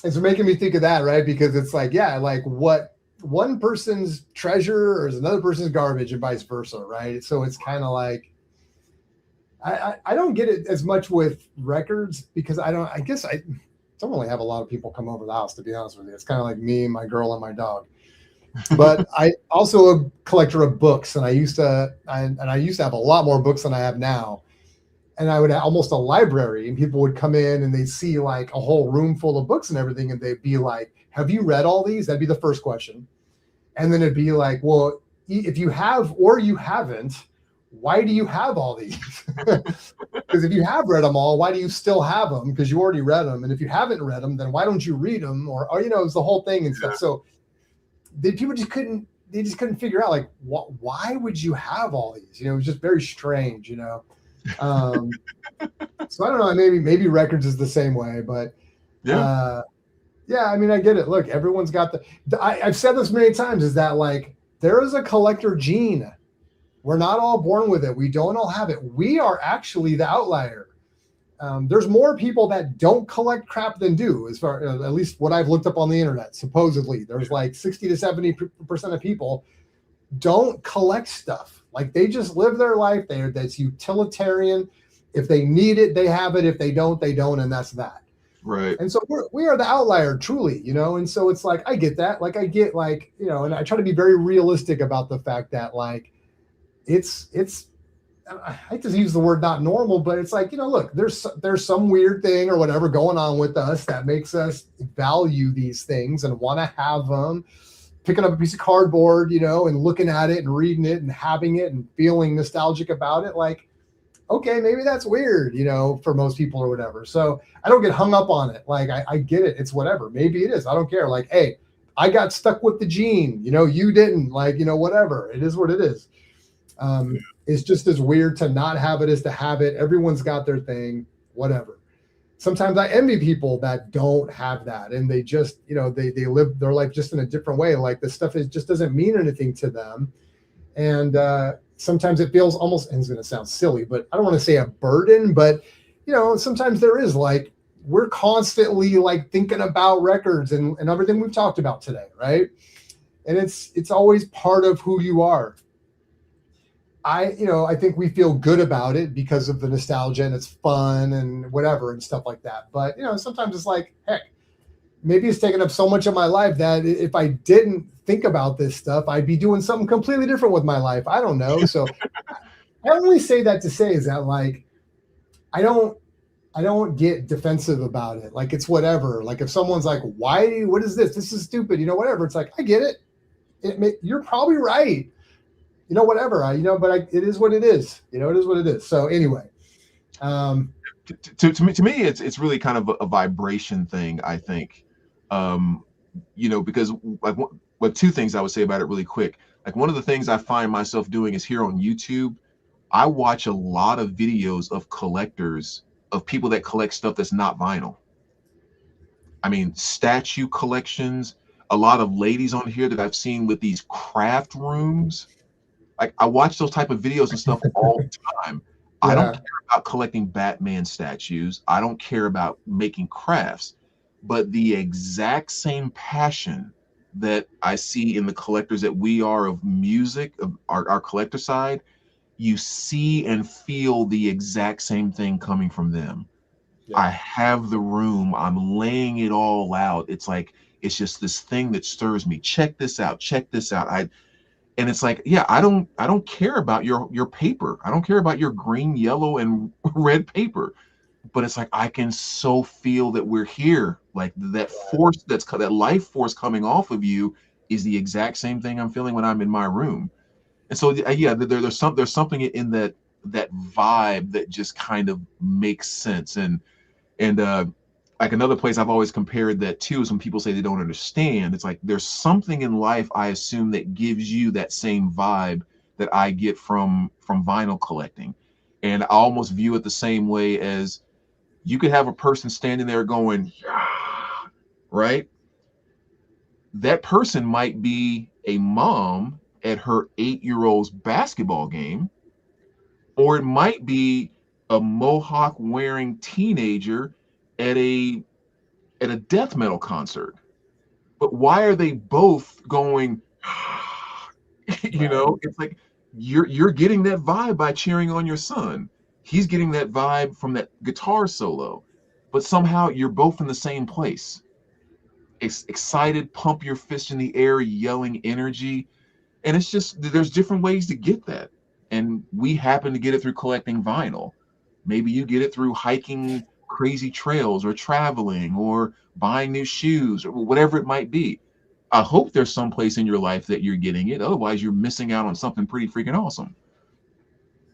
It's making me think of that, right? Because it's like, like what one person's treasure is another person's garbage and vice versa, right? So it's kind of like, I don't get it as much with records because I don't really have a lot of people come over the house, to be honest with you. It's kind of like me, my girl, and my dog. But I also a collector of books, and I used to have a lot more books than I have now. And I would have almost a library, and people would come in and they'd see like a whole room full of books and everything, and they'd be like, "Have you read all these?" That'd be the first question. And then it'd be like, "Well, if you have or you haven't, why do you have all these?" Because if you have read them all, why do you still have them? Because you already read them. And if you haven't read them, then why don't you read them? Or it's the whole thing and stuff. So people just couldn't figure out, like, why would you have all these? It was just very strange, So I don't know, maybe records is the same way, but I mean, I get it. Look, everyone's got I've said this many times, is that like, there is a collector gene. We're not all born with it. We don't all have it. We are actually the outlier. There's more people that don't collect crap than do, as far at least what I've looked up on the internet. Supposedly, there's like 60 to 70% of people don't collect stuff. Like, they just live their life. That's utilitarian. If they need it, they have it. If they don't, they don't, and that's that. Right. And so we are the outlier, truly, you know. And so it's like I get that, like I get like you know, and I try to be very realistic about the fact that like it's I hate to use the word not normal, but it's like, you know, look, there's some weird thing or whatever going on with us that makes us value these things and want to have them. Picking up a piece of cardboard, you know, and looking at it and reading it and having it and feeling nostalgic about it. Like, okay, maybe that's weird, you know, for most people or whatever. So I don't get hung up on it. Like, I get it. It's whatever. Maybe it is. I don't care. Like, hey, I got stuck with the gene, you know, you didn't, like, you know, whatever. It is what it is. It's just as weird to not have it as to have it. Everyone's got their thing, whatever. Sometimes I envy people that don't have that, and they just, you know, they live their life just in a different way. Like this stuff just doesn't mean anything to them. And sometimes it feels almost, and it's going to sound silly, but I don't want to say a burden, but you know, sometimes there is like, we're constantly like thinking about records and everything we've talked about today. Right. And it's always part of who you are. I think we feel good about it because of the nostalgia and it's fun and whatever and stuff like that. But, you know, sometimes it's like, heck, maybe it's taken up so much of my life that if I didn't think about this stuff, I'd be doing something completely different with my life. I don't know. So I only say that to say is that like, I don't get defensive about it. Like it's whatever. Like if someone's like, what is this? This is stupid. You know, whatever. It's like, I get it. You're probably right. You know, whatever. It is what it is. You know, it is what it is. So anyway, to me, it's really kind of a vibration thing. I think, you know, because like two things I would say about it really quick. Like one of the things I find myself doing is here on YouTube, I watch a lot of videos of collectors, of people that collect stuff that's not vinyl. I mean, statue collections. A lot of ladies on here that I've seen with these craft rooms. Like I watch those type of videos and stuff all the time. Yeah. I don't care about collecting Batman statues. I don't care about making crafts, but the exact same passion that I see in the collectors that we are of music, of our collector side, you see and feel the exact same thing coming from them. Yeah. I have the room. I'm laying it all out. It's like, it's just this thing that stirs me. Check this out. Check this out. And it's like, yeah, I don't care about your paper. I don't care about your green, yellow, and red paper. But it's like, I can so feel that we're here. Like that force, that life force coming off of you is the exact same thing I'm feeling when I'm in my room. And so, yeah, there's something in that vibe that just kind of makes sense. And like another place I've always compared that to is when people say they don't understand. It's like there's something in life, I assume, that gives you that same vibe that I get from vinyl collecting. And I almost view it the same way as you could have a person standing there going, yeah, right? That person might be a mom at her 8-year-old's basketball game, or it might be a mohawk wearing teenager at a death metal concert. But why are they both going, you know, it's like you're getting that vibe by cheering on your son. He's getting that vibe from that guitar solo, but somehow you're both in the same place. It's excited, pump your fist in the air, yelling energy. And it's just, there's different ways to get that. And we happen to get it through collecting vinyl. Maybe you get it through hiking crazy trails or traveling or buying new shoes or whatever it might be. I hope there's some place in your life that you're getting it. Otherwise, you're missing out on something pretty freaking awesome.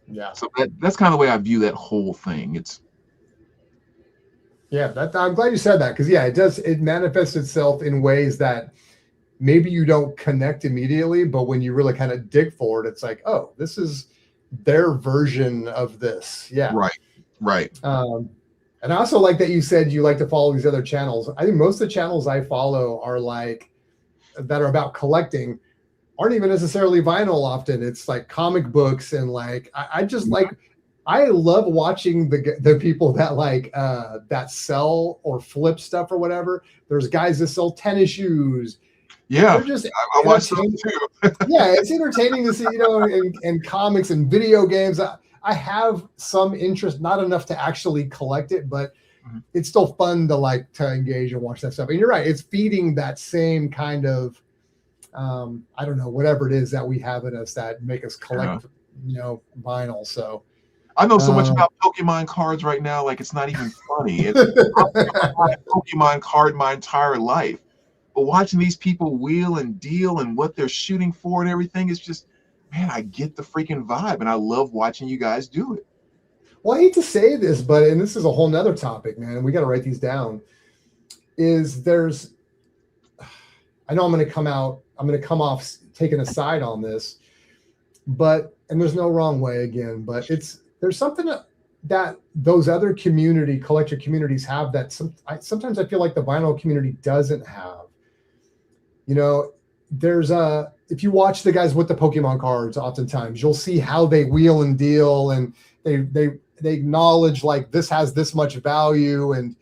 Yeah. So that's kind of the way I view that whole thing. I'm glad you said that, because it manifests itself in ways that maybe you don't connect immediately, but when you really kind of dig for it, it's like, oh, this is their version of this. Yeah. Right. And I also like that you said you like to follow these other channels. I think most of the channels I follow are like, that are about collecting, aren't even necessarily vinyl often. It's like comic books and like, I just like, I love watching the people that like that sell or flip stuff or whatever. There's guys that sell tennis shoes. Yeah, they're just I watch them too. Yeah, it's entertaining to see, you know, and comics and video games. I have some interest, not enough to actually collect it, but Mhm. it's still fun to like to engage and watch that stuff. And you're right, it's feeding that same kind of I don't know, whatever it is that we have in us that make us Yeah. collect, vinyl. So I know so much um, about Pokemon cards right now, like it's not even funny. And I've never had a Pokemon card my entire life. But watching these people wheel and deal and what they're shooting for and everything is just, man, I get the freaking vibe, and I love watching you guys do it. well, I hate to say this, but and this is a whole nother topic, man. We got to write these down. Is there's I know I'm going to come off taking a side on this, but, and there's no wrong way again, but there's something that those other collector communities have that sometimes I feel like the vinyl community doesn't have. You know, there's if you watch the guys with the Pokemon cards, oftentimes you'll see how they wheel and deal, and they acknowledge like this has this much value, and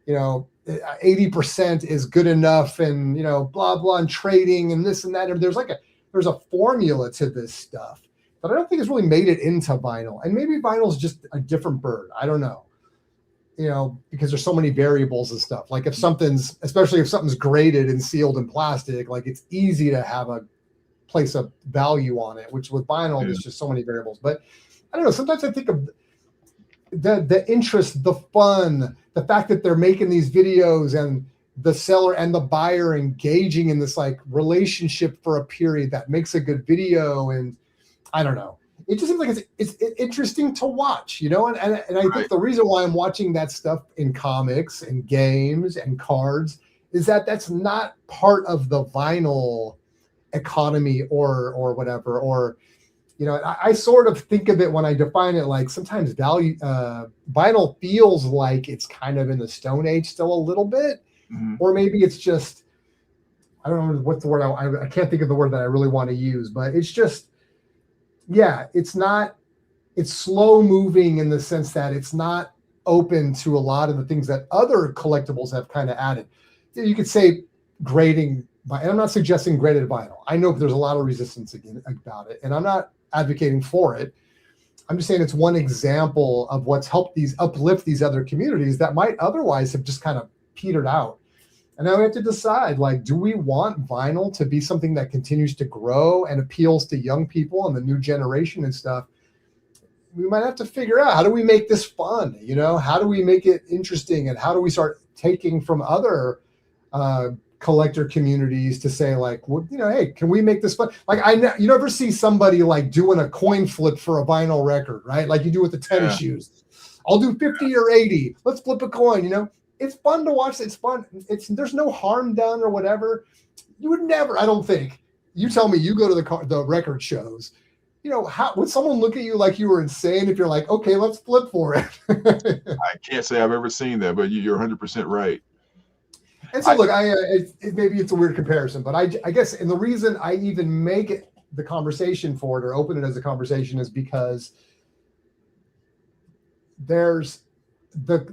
80% is good enough, and blah blah, and trading and this and that. And there's a formula to this stuff that I don't think has really made it into vinyl. And maybe vinyl is just a different bird. I don't know. Because there's so many variables and stuff. Like especially if something's graded and sealed in plastic, like it's easy to have a place of value on it, which with vinyl, Yeah. there's just so many variables. But I don't know. Sometimes I think of the interest, the fun, the fact that they're making these videos and the seller and the buyer engaging in this like relationship for a period that makes a good video. And I don't know. It just seems like it's interesting to watch, and I Right. think the reason why I'm watching that stuff in comics and games and cards is that that's not part of the vinyl economy or whatever. Or I sort of think of it when I define it like sometimes vinyl feels like it's kind of in the Stone Age still a little bit, Mhm. or maybe it's just, I don't know what's the word. I can't think of the word that I really want to use, but it's just, yeah, it's slow moving in the sense that it's not open to a lot of the things that other collectibles have kind of added. You could say grading, and I'm not suggesting graded vinyl. I know there's a lot of resistance about it, and I'm not advocating for it. I'm just saying it's one example of what's helped uplift these other communities that might otherwise have just kind of petered out. And now we have to decide, like, do we want vinyl to be something that continues to grow and appeals to young people and the new generation and stuff? We might have to figure out, how do we make this fun? How do we make it interesting? And how do we start taking from other collector communities to say, like, well, hey, can we make this fun? Like, you never see somebody like doing a coin flip for a vinyl record, right? Like you do with the tennis Yeah. shoes. I'll do 50 or 80. Let's flip a coin. It's fun to watch. It's fun. There's no harm done or whatever. You would never, I don't think. You tell me, you go to the record shows. How would someone look at you like you were insane if you're like, okay, let's flip for it? I can't say I've ever seen that, but you're 100% right. And so, look, maybe it's a weird comparison, but I guess, and the reason I even make it the conversation for it or open it as a conversation is because there's the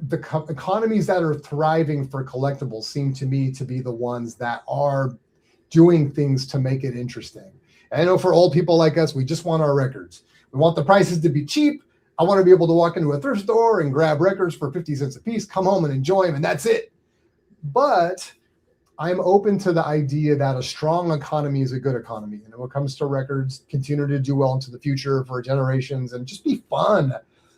economies that are thriving for collectibles seem to me to be the ones that are doing things to make it interesting. And I know for old people like us, we just want our records. We want the prices to be cheap. I want to be able to walk into a thrift store and grab records for 50 cents a piece, come home and enjoy them, and that's it. But I'm open to the idea that a strong economy is a good economy. And when it comes to records, continue to do well into the future for generations and just be fun.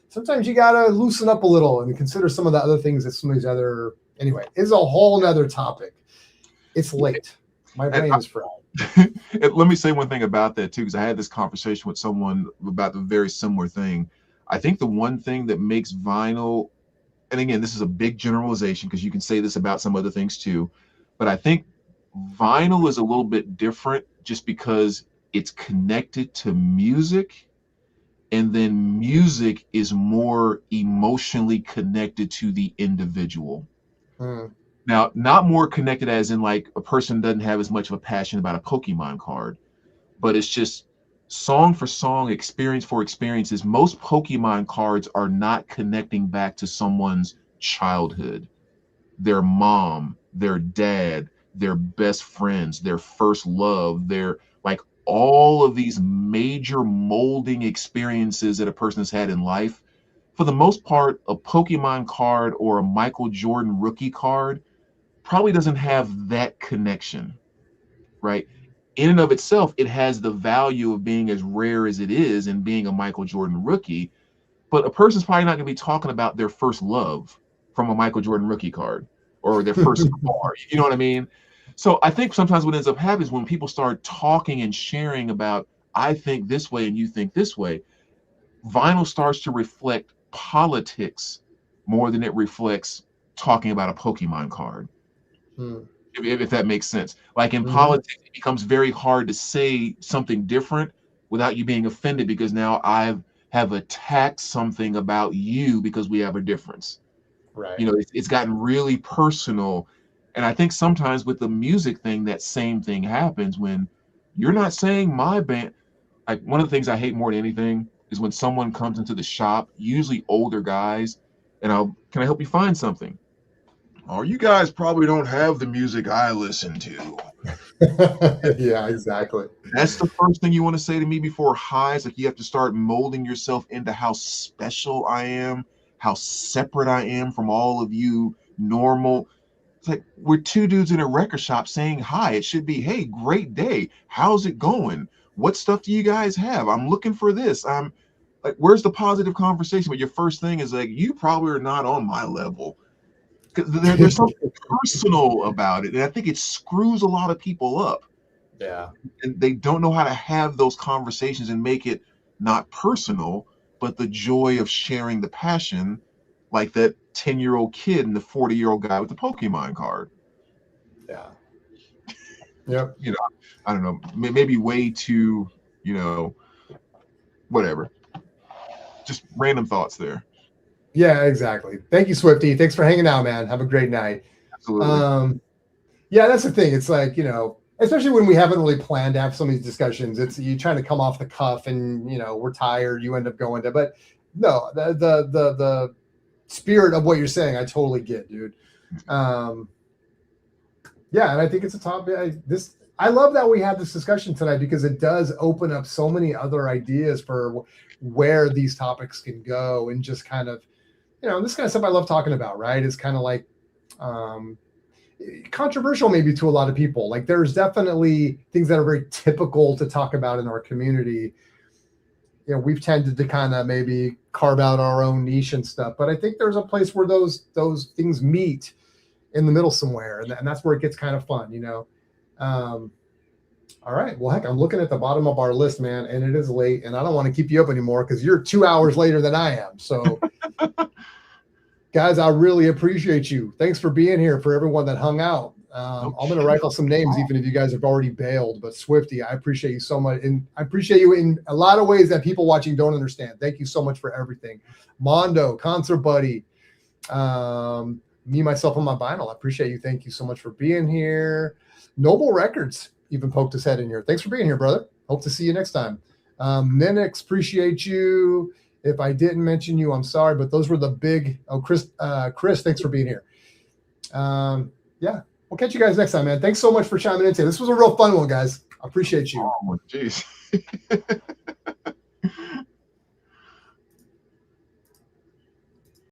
Sometimes you got to loosen up a little and consider some of the other things that some of these other, anyway, it's a whole nother topic. It's late. My brain is fried. Let me say one thing about that too, because I had this conversation with someone about the very similar thing. I think the one thing that makes vinyl, and again, this is a big generalization because you can say this about some other things too, but I think vinyl is a little bit different just because it's connected to music, and then music is more emotionally connected to the individual. Now, not more connected as in like a person doesn't have as much of a passion about a Pokemon card, but it's just song for song, experience for experiences. Most Pokemon cards are not connecting back to someone's childhood, their mom, their dad, their best friends, their first love, their like all of these major molding experiences that a person has had in life, for the most part, a Pokemon card or a Michael Jordan rookie card probably doesn't have that connection, right? In and of itself, it has the value of being as rare as it is and being a Michael Jordan rookie, but a person's probably not going to be talking about their first love from a Michael Jordan rookie card or their first car. You know what I mean? So I think sometimes what ends up happening is when people start talking and sharing about, I think this way and you think this way, vinyl starts to reflect politics more than it reflects talking about a Pokemon card. Hmm. If that makes sense. Like in Mhm. politics, it becomes very hard to say something different without you being offended because now have attacked something about you because we have a difference. Right. You know, it's gotten really personal. And I think sometimes with the music thing, that same thing happens when you're not saying my band. Like one of the things I hate more than anything is when someone comes into the shop, usually older guys, and can I help you find something? Oh, you guys probably don't have the music I listen to. Yeah, exactly. That's the first thing you want to say to me before highs. Like you have to start molding yourself into how special I am, how separate I am from all of you normal. It's like we're two dudes in a record shop saying hi. It should be, hey, great day. How's it going? What stuff do you guys have? I'm looking for this. I'm like, where's the positive conversation? But your first thing is like, you probably are not on my level. Because there's something personal about it. And I think it screws a lot of people up. Yeah. And they don't know how to have those conversations and make it not personal, but the joy of sharing the passion, like that 10-year-old kid and the 40-year-old guy with the Pokemon card. Yeah. Yep. You know, I don't know, maybe way too, whatever. Just random thoughts there. Yeah, exactly. Thank you, Swifty. Thanks for hanging out, man. Have a great night. Absolutely. Yeah, that's the thing. It's like, especially when we haven't really planned to have some of these discussions, it's you trying to come off the cuff and, we're tired. You end up going to, but no, the spirit of what you're saying, I totally get, dude. Yeah. And I think it's a topic. I love that we have this discussion tonight because it does open up so many other ideas for where these topics can go and just kind of, this kind of stuff I love talking about, right? It's kind of like, controversial maybe to a lot of people. Like there's definitely things that are very typical to talk about in our community. We've tended to kind of maybe carve out our own niche and stuff, but I think there's a place where those things meet in the middle somewhere. And that's where it gets kind of fun, all right. Well, heck, I'm looking at the bottom of our list, man, and it is late and I don't want to keep you up anymore because you're 2 hours later than I am. So guys, I really appreciate you. Thanks for being here. For everyone that hung out, I'm going to rifle some names, even if you guys have already bailed. But Swifty, I appreciate you so much, and I appreciate you in a lot of ways that people watching don't understand. Thank you so much for everything, Mondo, Concert Buddy, me, myself, and my vinyl. I appreciate you. Thank you so much for being here. Noble Records even poked his head in here. Thanks for being here, brother. Hope to see you next time. Ninix, appreciate you. If I didn't mention you, I'm sorry, but those were the big. Oh, Chris, thanks for being here. Yeah, we'll catch you guys next time, man. Thanks so much for chiming in today. This was a real fun one, guys. I appreciate you. Oh, jeez.